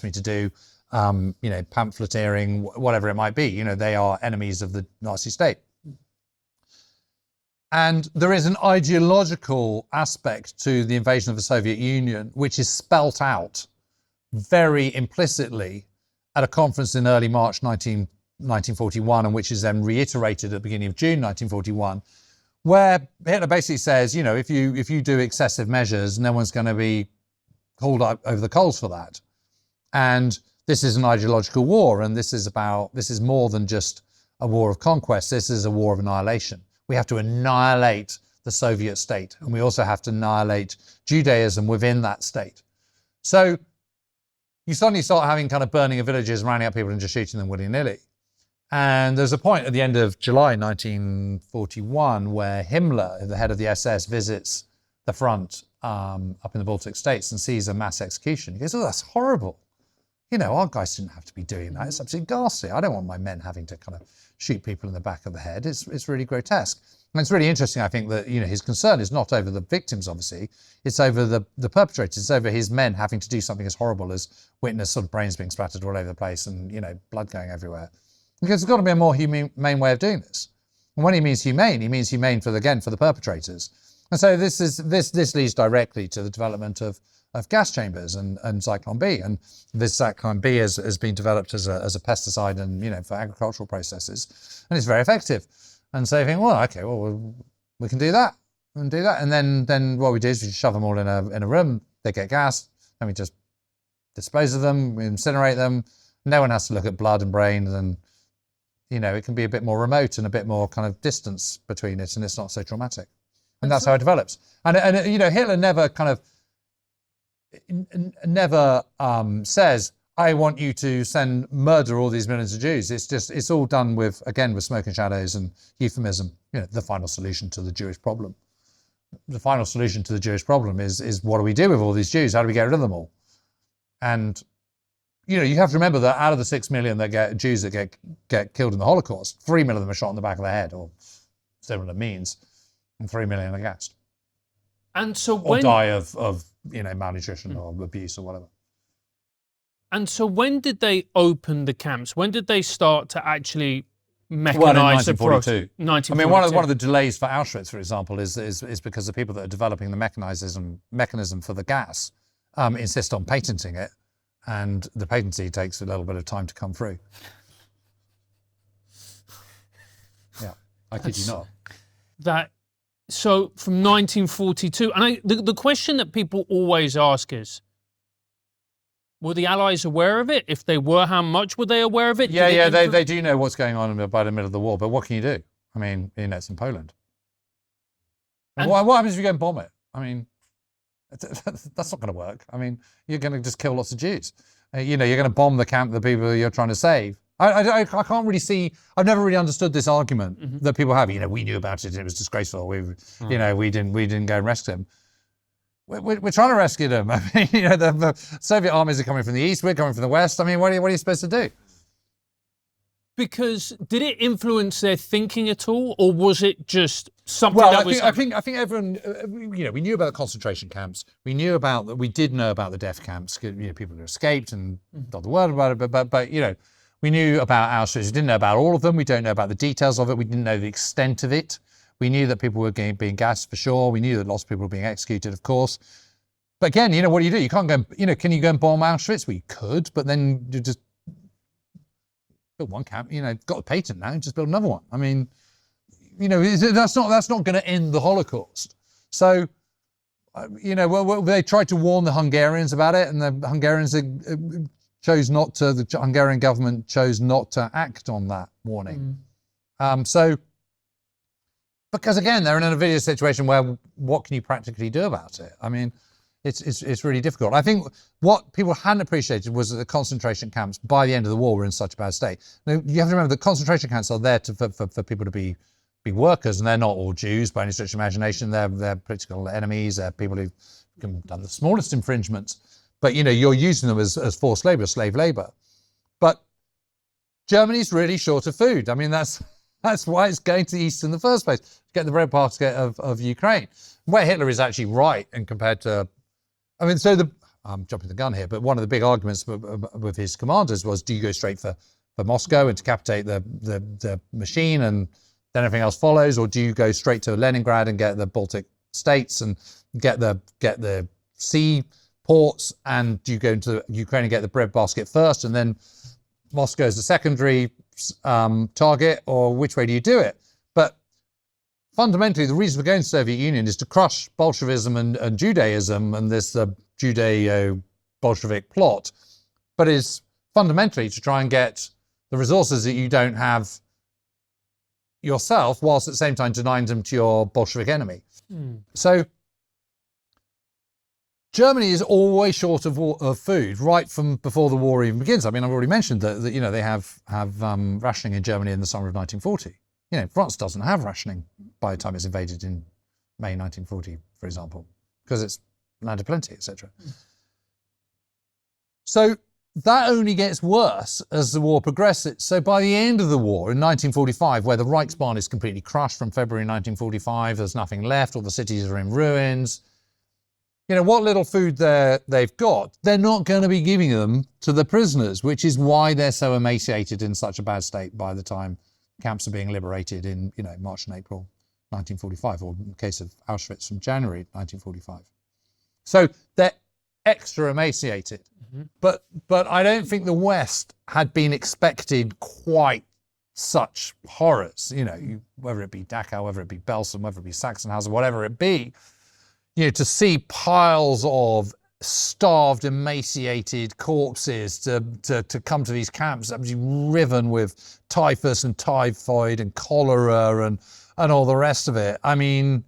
me to do. You know, pamphleteering, whatever it might be. You know, they are enemies of the Nazi state. And there is an ideological aspect to the invasion of the Soviet Union, which is spelt out very implicitly at a conference in early March 1941, and which is then reiterated at the beginning of June 1941, where Hitler basically says, you know, if you do excessive measures, no one's going to be hauled up over the coals for that. And this is an ideological war, and this is more than just a war of conquest. This is a war of annihilation. We have to annihilate the Soviet state, and we also have to annihilate Judaism within that state. So you suddenly start having kind of burning of villages, rounding up people and just shooting them willy-nilly. And there's a point at the end of July 1941 where Himmler, the head of the SS, visits the front up in the Baltic states and sees a mass execution. He goes, oh, that's horrible. You know, our guys didn't have to be doing that. It's absolutely ghastly. I don't want my men having to kind of shoot people in the back of the head. It's really grotesque. And it's really interesting, I think, that, you know, his concern is not over the victims, obviously. It's over the perpetrators. It's over his men having to do something as horrible as witness sort of brains being splattered all over the place and, you know, blood going everywhere. Because there's got to be a more humane way of doing this. And when he means humane for the perpetrators. And so this leads directly to the development of gas chambers and Zyklon B. And this Zyklon B has been developed as a pesticide and, you know, for agricultural processes. And it's very effective. And so you think, well, okay, well, we can do that and do that. And then what we do is we shove them all in a room. They get gas. Then we just dispose of them. We incinerate them. No one has to look at blood and brains, and, you know, it can be a bit more remote and a bit more kind of distance between it, and it's not so traumatic. And that's how it develops. And you know, Hitler never says, I want you to murder all these millions of Jews. It's all done with smoke and shadows and euphemism. You know, the final solution to the Jewish problem. The final solution to the Jewish problem is what do we do with all these Jews? How do we get rid of them all? And, you know, you have to remember that out of the 6 million Jews that get killed in the Holocaust, 3 million of them are shot in the back of the head or similar means, and 3 million are gassed. And so or die of you know, malnutrition or abuse or whatever. And so when did they open the camps? When did they start to actually mechanize well, in 1942. the process? I mean, one of the delays for Auschwitz, for example, is because the people that are developing the mechanism for the gas insist on patenting it, and the patency takes a little bit of time to come through. Yeah, I kid you not. So from 1942, and the question that people always ask is, were the Allies aware of it? If they were, how much were they aware of it? Yeah, they do know what's going on by the middle of the war, but what can you do? I mean, you know, it's in Poland. And what happens if you go and bomb it? I mean, that's not going to work. I mean, you're going to just kill lots of Jews. You know, you're going to bomb the camp, the people you're trying to save. I can't really see. I've never really understood this argument that people have. You know, we knew about it and it was disgraceful. You know, we didn't go and rescue them. We're trying to rescue them. I mean, you know, the Soviet armies are coming from the east. We're coming from the west. I mean, what are you supposed to do? Because did it influence their thinking at all, or was it just something that was? I think everyone, you know, we knew about the concentration camps. We did know about the death camps. You know, people who escaped and got the word about it. But you know, we knew about Auschwitz. We didn't know about all of them. We don't know about the details of it. We didn't know the extent of it. We knew that people were being gassed for sure. We knew that lots of people were being executed, of course. But again, you know, what do? You can't go, you know, can you go and bomb Auschwitz? We could, but then you just build one camp, you know, got a patent now, just build another one. I mean, you know, that's not going to end the Holocaust. So well, they tried to warn the Hungarians about it, and the Hungarians chose not to. The Hungarian government chose not to act on that warning. So, because again, they're in a video situation where what can you practically do about it? I mean, it's really difficult. I think what people hadn't appreciated was that the concentration camps by the end of the war were in such a bad state. Now, you have to remember that concentration camps are there for people to be workers, and they're not all Jews by any stretch of imagination. They're political enemies. They're people who've done the smallest infringements. But you're using them as forced labour, slave labour. But Germany's really short of food. I mean, that's why it's going to the east in the first place, to get the breadbasket of Ukraine. Where Hitler is actually right, and compared to, I'm jumping the gun here, but one of the big arguments with his commanders was, do you go straight for Moscow and decapitate the machine and then everything else follows, or do you go straight to Leningrad and get the Baltic states and get the sea ports, and do you go into Ukraine and get the breadbasket first and then Moscow is the secondary target, or which way do you do it? But fundamentally, the reason for going to the Soviet Union is to crush Bolshevism and Judaism and this Judeo-Bolshevik plot, but is fundamentally to try and get the resources that you don't have yourself, whilst at the same time denying them to your Bolshevik enemy. So Germany is always short of food right from before the war even begins. I mean, I've already mentioned that they have rationing in Germany in the summer of 1940. France doesn't have rationing by the time it's invaded in May 1940, for example, because it's land of plenty, etc. So that only gets worse as the war progresses. So by the end of the war in 1945, where the Reichsbahn is completely crushed from February 1945, there's nothing left, all the cities are in ruins. What little food they've got, they're not going to be giving them to the prisoners, which is why they're so emaciated in such a bad state by the time camps are being liberated in, March and April 1945, or in the case of Auschwitz from January 1945. So they're extra emaciated. But I don't think the West had been expected quite such horrors, whether it be Dachau, whether it be Belsen, whether it be Sachsenhausen, whatever it be. To see piles of starved, emaciated corpses to come to these camps, absolutely riven with typhus and typhoid and cholera and all the rest of it. I mean,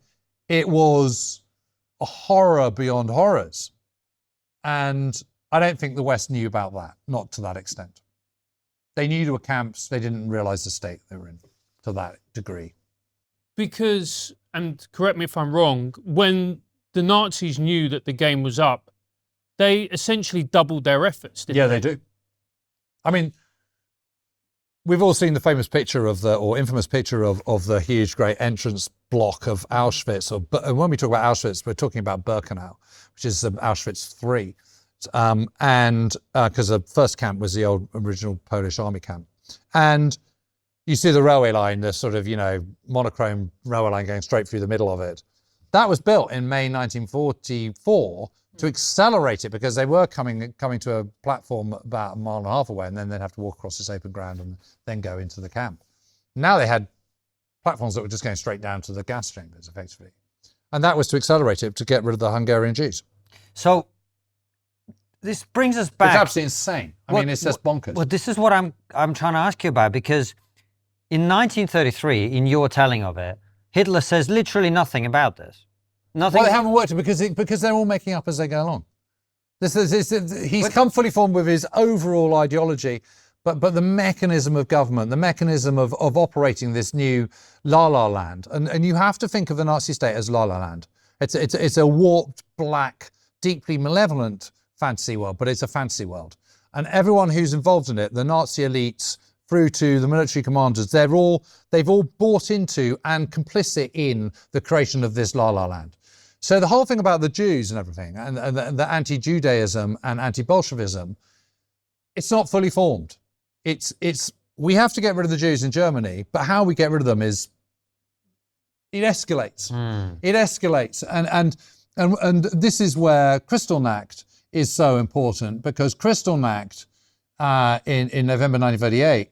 it was a horror beyond horrors. And I don't think the West knew about that, not to that extent. They knew there were camps, they didn't realise the state they were in to that degree. Because, and correct me if I'm wrong, when the Nazis knew that the game was up, they essentially doubled their efforts, didn't they? They do. I mean, we've all seen the famous picture or infamous picture of the huge great entrance block of Auschwitz. And when we talk about Auschwitz, we're talking about Birkenau, which is Auschwitz III. And because the first camp was the old original Polish army camp. And you see the railway line, the sort of, monochrome railway line going straight through the middle of it. That was built in May 1944 to accelerate it, because they were coming to a platform about a mile and a half away, and then they'd have to walk across this open ground and then go into the camp. Now they had platforms that were just going straight down to the gas chambers, effectively. And that was to accelerate it, to get rid of the Hungarian Jews. So this brings us back. It's absolutely insane. I mean, it's just bonkers. Well, this is what I'm trying to ask you about, because in 1933, in your telling of it, Hitler says literally nothing about this. Nothing. Well, they haven't worked it because they're all making up as they go along. He's come fully formed with his overall ideology, but the mechanism of government, the mechanism of operating this new la-la land, and you have to think of the Nazi state as la-la land. It's a warped, black, deeply malevolent fantasy world, but it's a fantasy world. And everyone who's involved in it, the Nazi elites, through to the military commanders, they've all bought into and complicit in the creation of this la-la land. So the whole thing about the Jews and everything, and the anti-Judaism and anti-Bolshevism, it's not fully formed. We have to get rid of the Jews in Germany, but how we get rid of them is, it escalates. It escalates. And this is where Kristallnacht is so important, because Kristallnacht in November 1938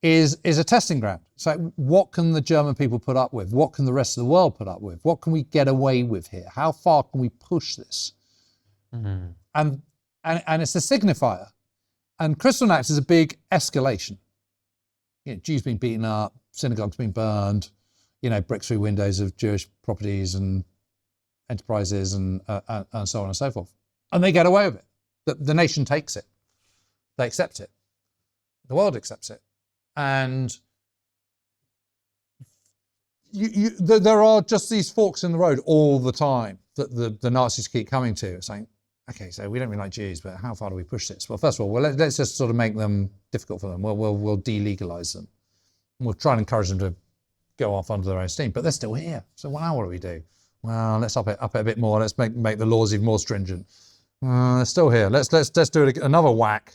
is a testing ground. So what can the German people put up with? What can the rest of the world put up with? What can we get away with here? How far can we push this? And it's a signifier. And Kristallnacht is a big escalation. You know, Jews being beaten up, synagogues being burned, you know, bricks through windows of Jewish properties and enterprises and so on and so forth. And they get away with it. The nation takes it. They accept it. The world accepts it. And there are just these forks in the road all the time that the Nazis keep coming to, saying, okay, so we don't really like Jews, but how far do we push this? Well, first of all, let's just sort of make them difficult for them. We'll delegalize them. We'll try and encourage them to go off under their own steam, but they're still here. So now what do we do? Well, let's up it a bit more. Let's make the laws even more stringent. They're still here. Let's do it another whack.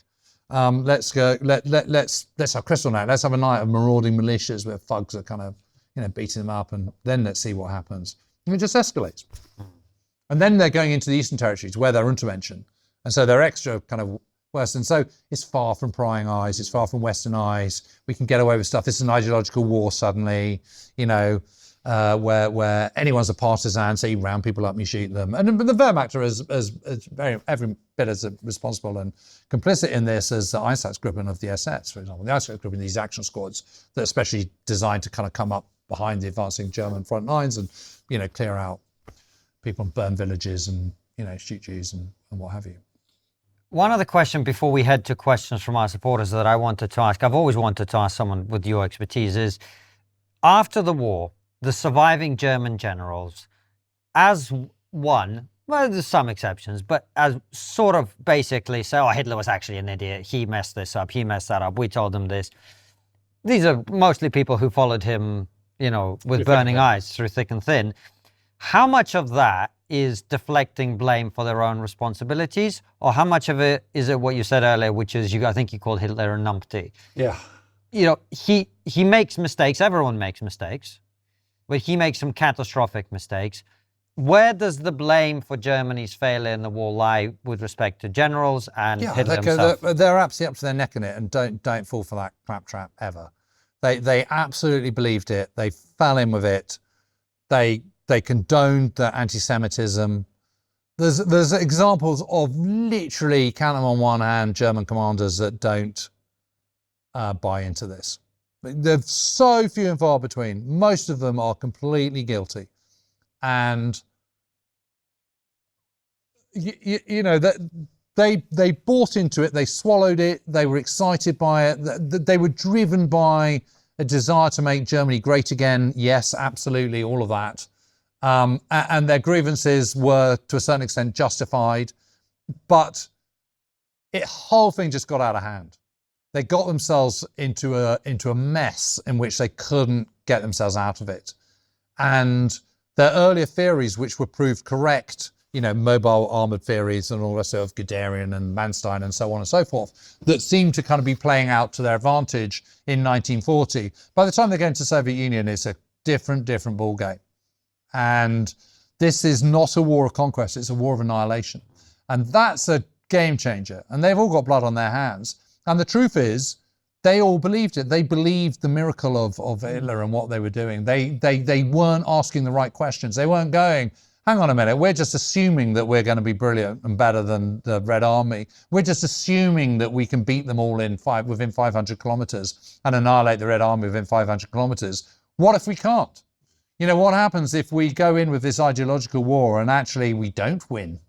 Let's have Kristallnacht. Let's have a night of marauding militias where thugs are kind of, you know, beating them up, and then let's see what happens. And it just escalates. And then they're going into the Eastern Territories where they're Untermenschen. And so they're extra kind of worse. And so it's far from prying eyes. It's far from Western eyes. We can get away with stuff. It's an ideological war suddenly, you know, where anyone's a partisan, so you round people up and you shoot them. And the Wehrmacht are as every bit as responsible and complicit in this as the Einsatzgruppen of the SS, for example. The Einsatzgruppen, these action squads that are especially designed to kind of come up behind the advancing German front lines and, you know, clear out people and burn villages and, you know, shoot Jews and what have you. One other question before we head to questions from our supporters that I wanted to ask, I've always wanted to ask someone with your expertise, is after the war, the surviving German generals, as one, well, there's some exceptions, but as sort of basically say, oh, Hitler was actually an idiot. He messed this up. He messed that up. We told him this. These are mostly people who followed him, you know, with burning eyes through thick and thin. How much of that is deflecting blame for their own responsibilities, or how much of it is it what you said earlier, which is, I think you called Hitler a numpty? Yeah. You know, he makes mistakes. Everyone makes mistakes, but he makes some catastrophic mistakes. Where does the blame for Germany's failure in the war lie with respect to generals and Hitler himself? They're absolutely up to their neck in it, and don't fall for that claptrap ever. They absolutely believed it. They fell in with it. They condoned the anti-Semitism. There's examples of literally, count them on one hand, German commanders that don't buy into this. They're so few and far between. Most of them are completely guilty. And, you know, that they bought into it, they swallowed it, they were excited by it, they were driven by a desire to make Germany great again. Yes, absolutely, all of that. And their grievances were, to a certain extent, justified, but the whole thing just got out of hand. They got themselves into a mess in which they couldn't get themselves out of it. And their earlier theories, which were proved correct, you know, mobile armored theories and all the rest of Guderian and Manstein and so on and so forth, that seemed to kind of be playing out to their advantage in 1940. By the time they get into the Soviet Union, it's a different ballgame. And this is not a war of conquest, it's a war of annihilation. And that's a game changer. And they've all got blood on their hands. And the truth is, they all believed it. They believed the miracle of Hitler and what they were doing. They weren't asking the right questions. They weren't going, hang on a minute, we're just assuming that we're going to be brilliant and better than the Red Army. We're just assuming that we can beat them all within 500 kilometers and annihilate the Red Army within 500 kilometers. What if we can't? You know, what happens if we go in with this ideological war and actually we don't win?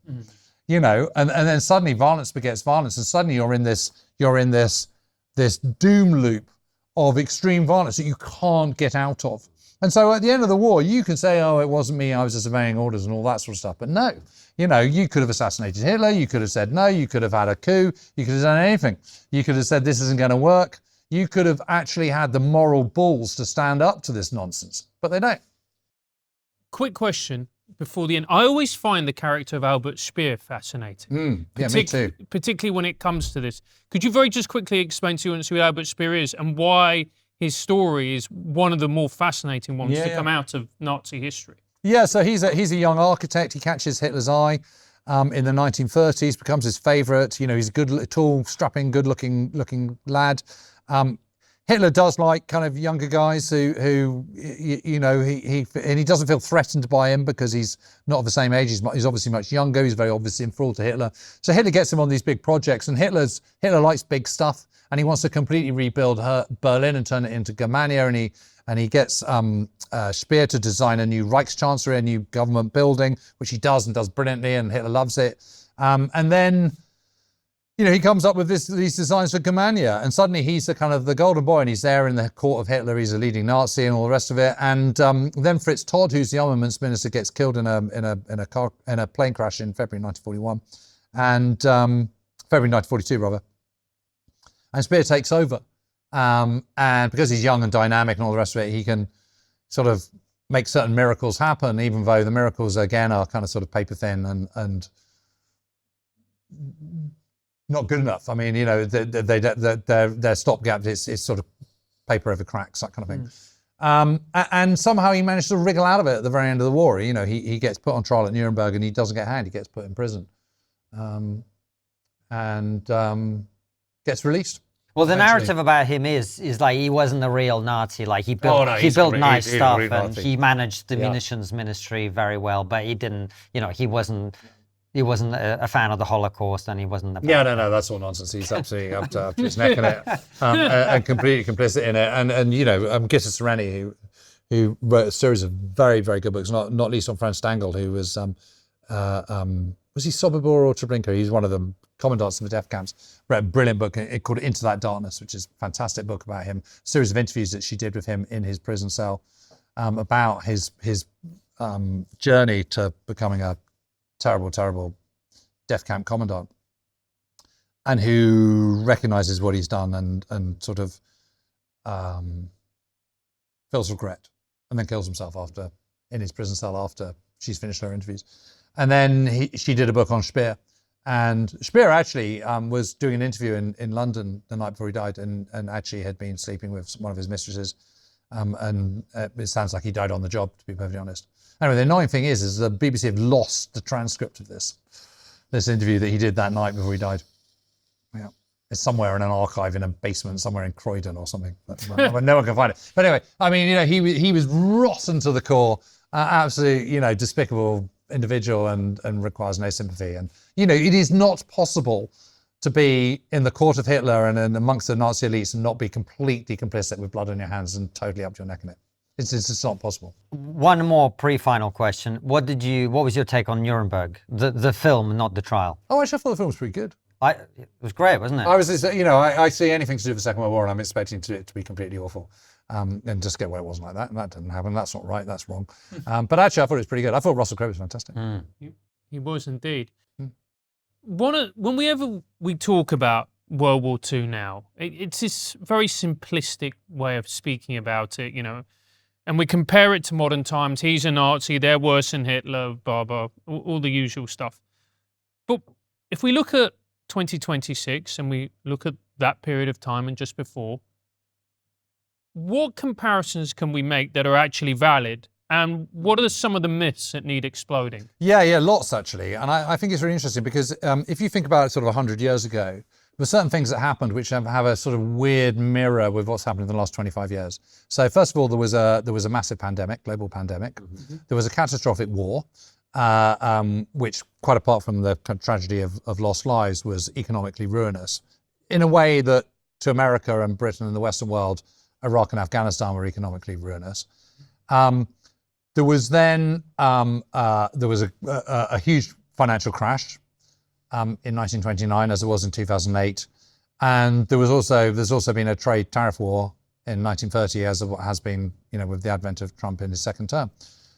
You know, and then suddenly violence begets violence, and suddenly you're in this doom loop of extreme violence that you can't get out of. And so at the end of the war, you can say, oh, it wasn't me, I was just obeying orders and all that sort of stuff. But no, you know, you could have assassinated Hitler, you could have said no, you could have had a coup, you could have done anything. You could have said this isn't going to work. You could have actually had the moral balls to stand up to this nonsense, but they don't. Quick question before the end. I always find the character of Albert Speer fascinating. Yeah, me too. Particularly when it comes to this. Could you very just quickly explain to us who Albert Speer is and why his story is one of the more fascinating ones to come out of Nazi history? Yeah, so he's a young architect. He catches Hitler's eye in the 1930s, becomes his favourite. You know, he's a good, tall, strapping, good-looking lad. Hitler does like kind of younger guys who you know, and he doesn't feel threatened by him because he's not of the same age. He's obviously much younger. He's very obviously enthralled to Hitler. So Hitler gets him on these big projects, and Hitler likes big stuff, and he wants to completely rebuild Berlin and turn it into Germania, and he gets Speer to design a new Reichschancellery, a new government building, which he does and does brilliantly, and Hitler loves it. And then, you know, he comes up with these designs for Germania, and suddenly he's the kind of the golden boy, and he's there in the court of Hitler. He's a leading Nazi and all the rest of it. And then Fritz Todt, who's the armaments minister, gets killed in a plane crash in February 1941, and February 1942 rather. And Speer takes over, and because he's young and dynamic and all the rest of it, he can sort of make certain miracles happen, even though the miracles again are kind of sort of paper thin and not good enough. I mean, you know, their stopgap is sort of paper over cracks, that kind of thing. And somehow he managed to wriggle out of it at the very end of the war. You know, he gets put on trial at Nuremberg, and he doesn't get hanged. He gets put in prison, and gets released. Well, the narrative about him is like he wasn't a real Nazi. Like he built nice stuff, and he managed the munitions ministry very well, but he didn't. You know, he wasn't a fan of the Holocaust, and he wasn't. No, that's all nonsense. He's absolutely up to his neck in it, and completely complicit in it. And you know, Gitta Sereni, who wrote a series of very, very good books, not least on Franz Stangl, who was he Sobibor or Treblinka? He's one of the commandants of the death camps. Wrote a brilliant book called Into That Darkness, which is a fantastic book about him. A series of interviews that she did with him in his prison cell about his journey to becoming a terrible death camp commandant, and who recognises what he's done and sort of feels regret, and then kills himself in his prison cell after she's finished her interviews. And then she did a book on Speer, and Speer actually was doing an interview in London the night before he died, and actually had been sleeping with one of his mistresses, and it sounds like he died on the job, to be perfectly honest. Anyway, the annoying thing is the BBC have lost the transcript of this interview that he did that night before he died. Yeah, it's somewhere in an archive in a basement somewhere in Croydon or something. No one can find it. But anyway, I mean, you know, he was rotten to the core, absolutely, you know, despicable individual, and requires no sympathy. And you know, it is not possible to be in the court of Hitler and amongst the Nazi elites and not be completely complicit with blood on your hands and totally up to your neck in it. It's just not possible. One more pre-final question. What was your take on Nuremberg? The film, not the trial. Oh, actually, I thought the film was pretty good. It was great, wasn't it? I see anything to do with the Second World War, and I'm expecting it to be completely awful. And just get where it wasn't like that, and that didn't happen. That's not right. That's wrong. But actually, I thought it was pretty good. I thought Russell Crowe was fantastic. He was indeed. Whenever we talk about World War II now, it's this very simplistic way of speaking about it, you know. And we compare it to modern times. He's a Nazi, they're worse than Hitler, blah, blah, all the usual stuff. But if we look at 2026 and we look at that period of time and just before, what comparisons can we make that are actually valid? And what are some of the myths that need exploding? Yeah, lots actually. And I think it's really interesting because if you think about it sort of 100 years ago, there were certain things that happened which have a sort of weird mirror with what's happened in the last 25 years. So first of all, there was a massive pandemic, global pandemic. Mm-hmm. There was a catastrophic war, which, quite apart from the tragedy of lost lives, was economically ruinous. In a way that to America and Britain and the Western world, Iraq and Afghanistan were economically ruinous. There was then a huge financial crash in 1929, as there was in 2008, and there's also been a trade tariff war in 1930, as it has been, you know, with the advent of Trump in his second term.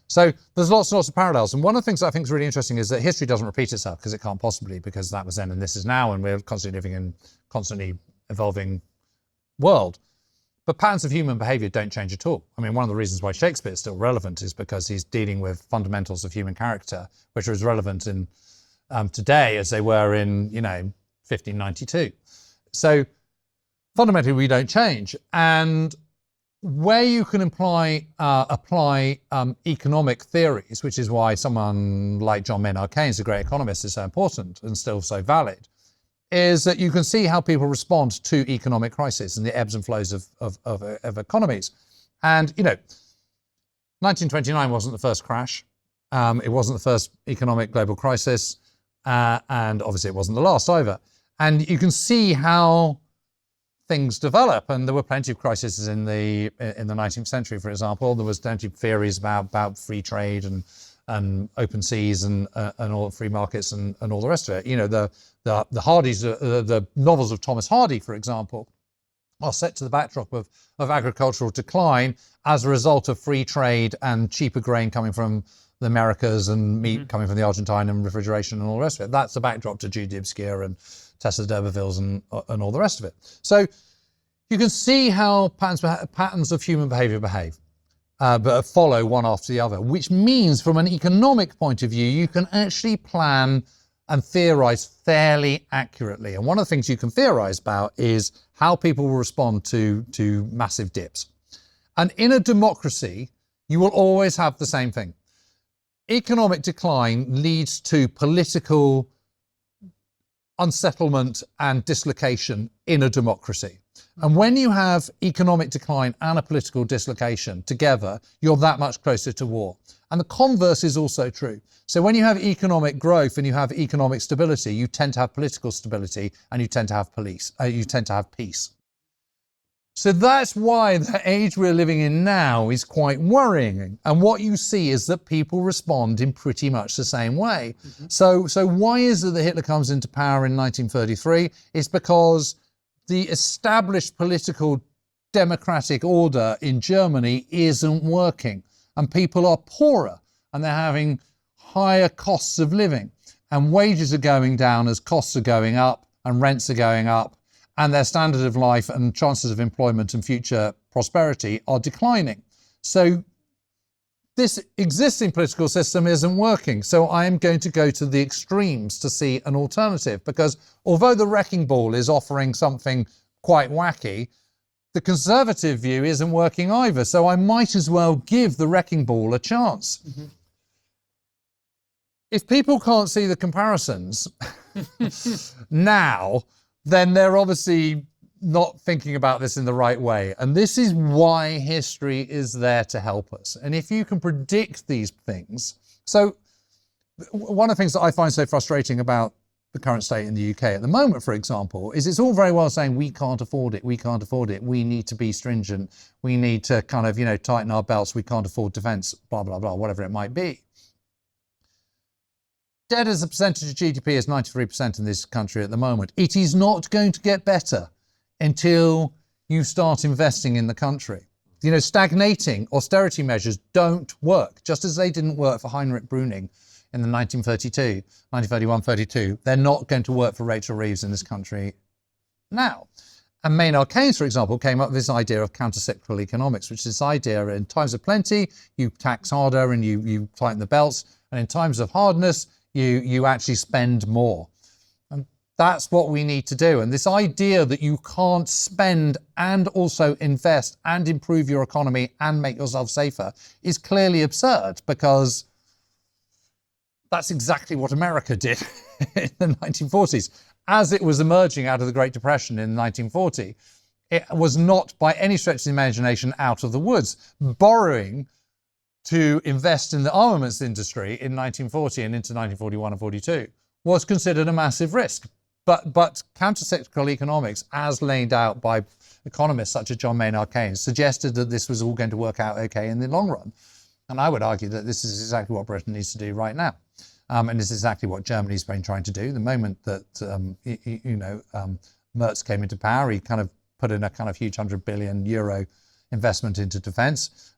So there's lots and lots of parallels. And one of the things that I think is really interesting is that history doesn't repeat itself, because it can't possibly, because that was then and this is now, and we're constantly living in constantly evolving world. But patterns of human behavior don't change at all. I mean, one of the reasons why Shakespeare is still relevant is because he's dealing with fundamentals of human character, which are as relevant in today as they were in, 1592. So fundamentally, we don't change. And where you can apply economic theories, which is why someone like John Maynard Keynes, a great economist, is so important and still so valid, is that you can see how people respond to economic crisis and the ebbs and flows of economies. And, 1929 wasn't the first crash. It wasn't the first economic global crisis. And obviously it wasn't the last either. And you can see how things develop. And there were plenty of crises in the 19th century, for example. There was plenty of theories about free trade and open seas and all free markets and all the rest of it. The Hardys, the novels of Thomas Hardy, for example, are set to the backdrop of agricultural decline as a result of free trade and cheaper grain coming from the Americas and meat coming from the Argentine and refrigeration and all the rest of it. That's the backdrop to Jude the Obscure and Tessa d'Urbervilles and all the rest of it. So you can see how patterns of human behavior behave, but follow one after the other, which means from an economic point of view, you can actually plan and theorize fairly accurately. And one of the things you can theorize about is how people will respond to massive dips. And in a democracy, you will always have the same thing. Economic decline leads to political unsettlement and dislocation in a democracy. And when you have economic decline and a political dislocation together, you're that much closer to war. And the converse is also true. So when you have economic growth and you have economic stability, you tend to have political stability and you tend to have peace. So that's why the age we're living in now is quite worrying. And what you see is that people respond in pretty much the same way. So why is it that Hitler comes into power in 1933? It's because the established political democratic order in Germany isn't working. And people are poorer and they're having higher costs of living. And wages are going down as costs are going up and rents are going up. And their standard of life and chances of employment and future prosperity are declining. So this existing political system isn't working. So I am going to go to the extremes to see an alternative, because although the wrecking ball is offering something quite wacky, the conservative view isn't working either. So I might as well give the wrecking ball a chance. If people can't see the comparisons now, then they're obviously not thinking about this in the right way. And this is why history is there to help us. And if you can predict these things, so one of the things that I find so frustrating about the current state in the UK at the moment, for example, is it's all very well saying we can't afford it, we need to be stringent, we need to kind of, tighten our belts, we can't afford defence, blah, blah, blah, whatever it might be. Debt as a percentage of GDP is 93% in this country at the moment. It is not going to get better until you start investing in the country. Stagnating austerity measures don't work, just as they didn't work for Heinrich Brüning in the 1931-32. They're not going to work for Rachel Reeves in this country now. And Maynard Keynes, for example, came up with this idea of counter-cyclical economics, which is this idea in times of plenty, you tax harder and you tighten the belts, and in times of hardness, you actually spend more. And that's what we need to do. And this idea that you can't spend and also invest and improve your economy and make yourself safer is clearly absurd, because that's exactly what America did in the 1940s. As it was emerging out of the Great Depression in 1940, it was not by any stretch of the imagination out of the woods. Borrowing to invest in the armaments industry in 1940 and into 1941 and 42 was considered a massive risk. But counter-cyclical economics, as laid out by economists such as John Maynard Keynes, suggested that this was all going to work out okay in the long run. And I would argue that this is exactly what Britain needs to do right now. And this is exactly what Germany's been trying to do. The moment that, Merz came into power, he kind of put in a kind of huge €100 billion investment into defence.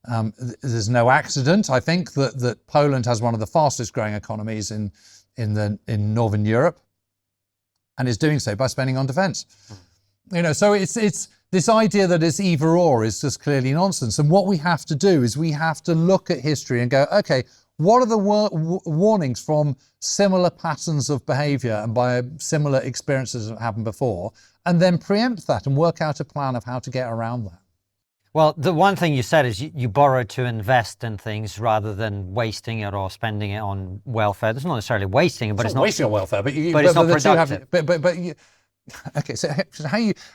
There's no accident, I think, that Poland has one of the fastest growing economies in Northern Europe, and is doing so by spending on defence. So it's this idea that it's either or is just clearly nonsense. And what we have to do is we have to look at history and go, okay, what are the warnings from similar patterns of behaviour and by similar experiences that happened before, and then preempt that and work out a plan of how to get around that. Well, the one thing you said is you borrow to invest in things rather than wasting it or spending it on welfare. It's not necessarily wasting it, but it's not wasting on welfare. But it's not productive. Okay, so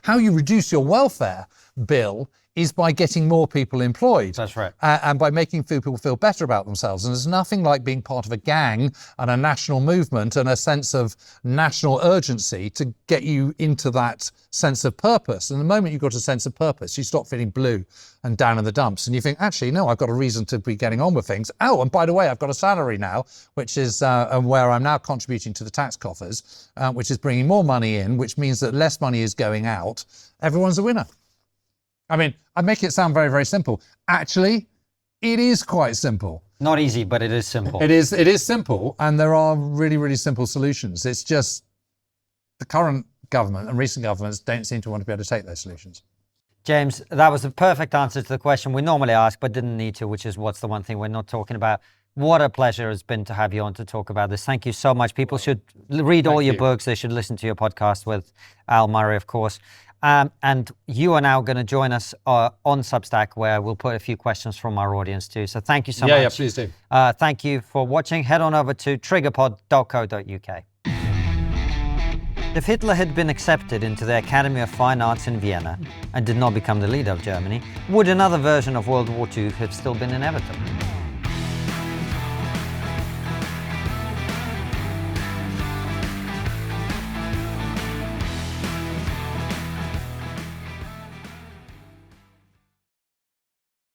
how you reduce your welfare bill is by getting more people employed. That's right. And by making people feel better about themselves. And there's nothing like being part of a gang and a national movement and a sense of national urgency to get you into that sense of purpose. And the moment you've got a sense of purpose, you stop feeling blue and down in the dumps. And you think, actually, no, I've got a reason to be getting on with things. Oh, and by the way, I've got a salary now, which is where I'm now contributing to the tax coffers, which is bringing more money in, which means that less money is going out. Everyone's a winner. I mean, I make it sound very, very simple. Actually, it is quite simple. Not easy, but it is simple. It is simple, and there are really, really simple solutions. It's just the current government and recent governments don't seem to want to be able to take those solutions. James, that was the perfect answer to the question we normally ask, but didn't need to, which is what's the one thing we're not talking about. What a pleasure it's been to have you on to talk about this. Thank you so much. People should read all your books. They should listen to your podcast with Al Murray, of course. And you are now going to join us on Substack, where we'll put a few questions from our audience too. So thank you so much. Yeah, please do. Thank you for watching. Head on over to triggerpod.co.uk. If Hitler had been accepted into the Academy of Fine Arts in Vienna and did not become the leader of Germany, would another version of World War II have still been inevitable?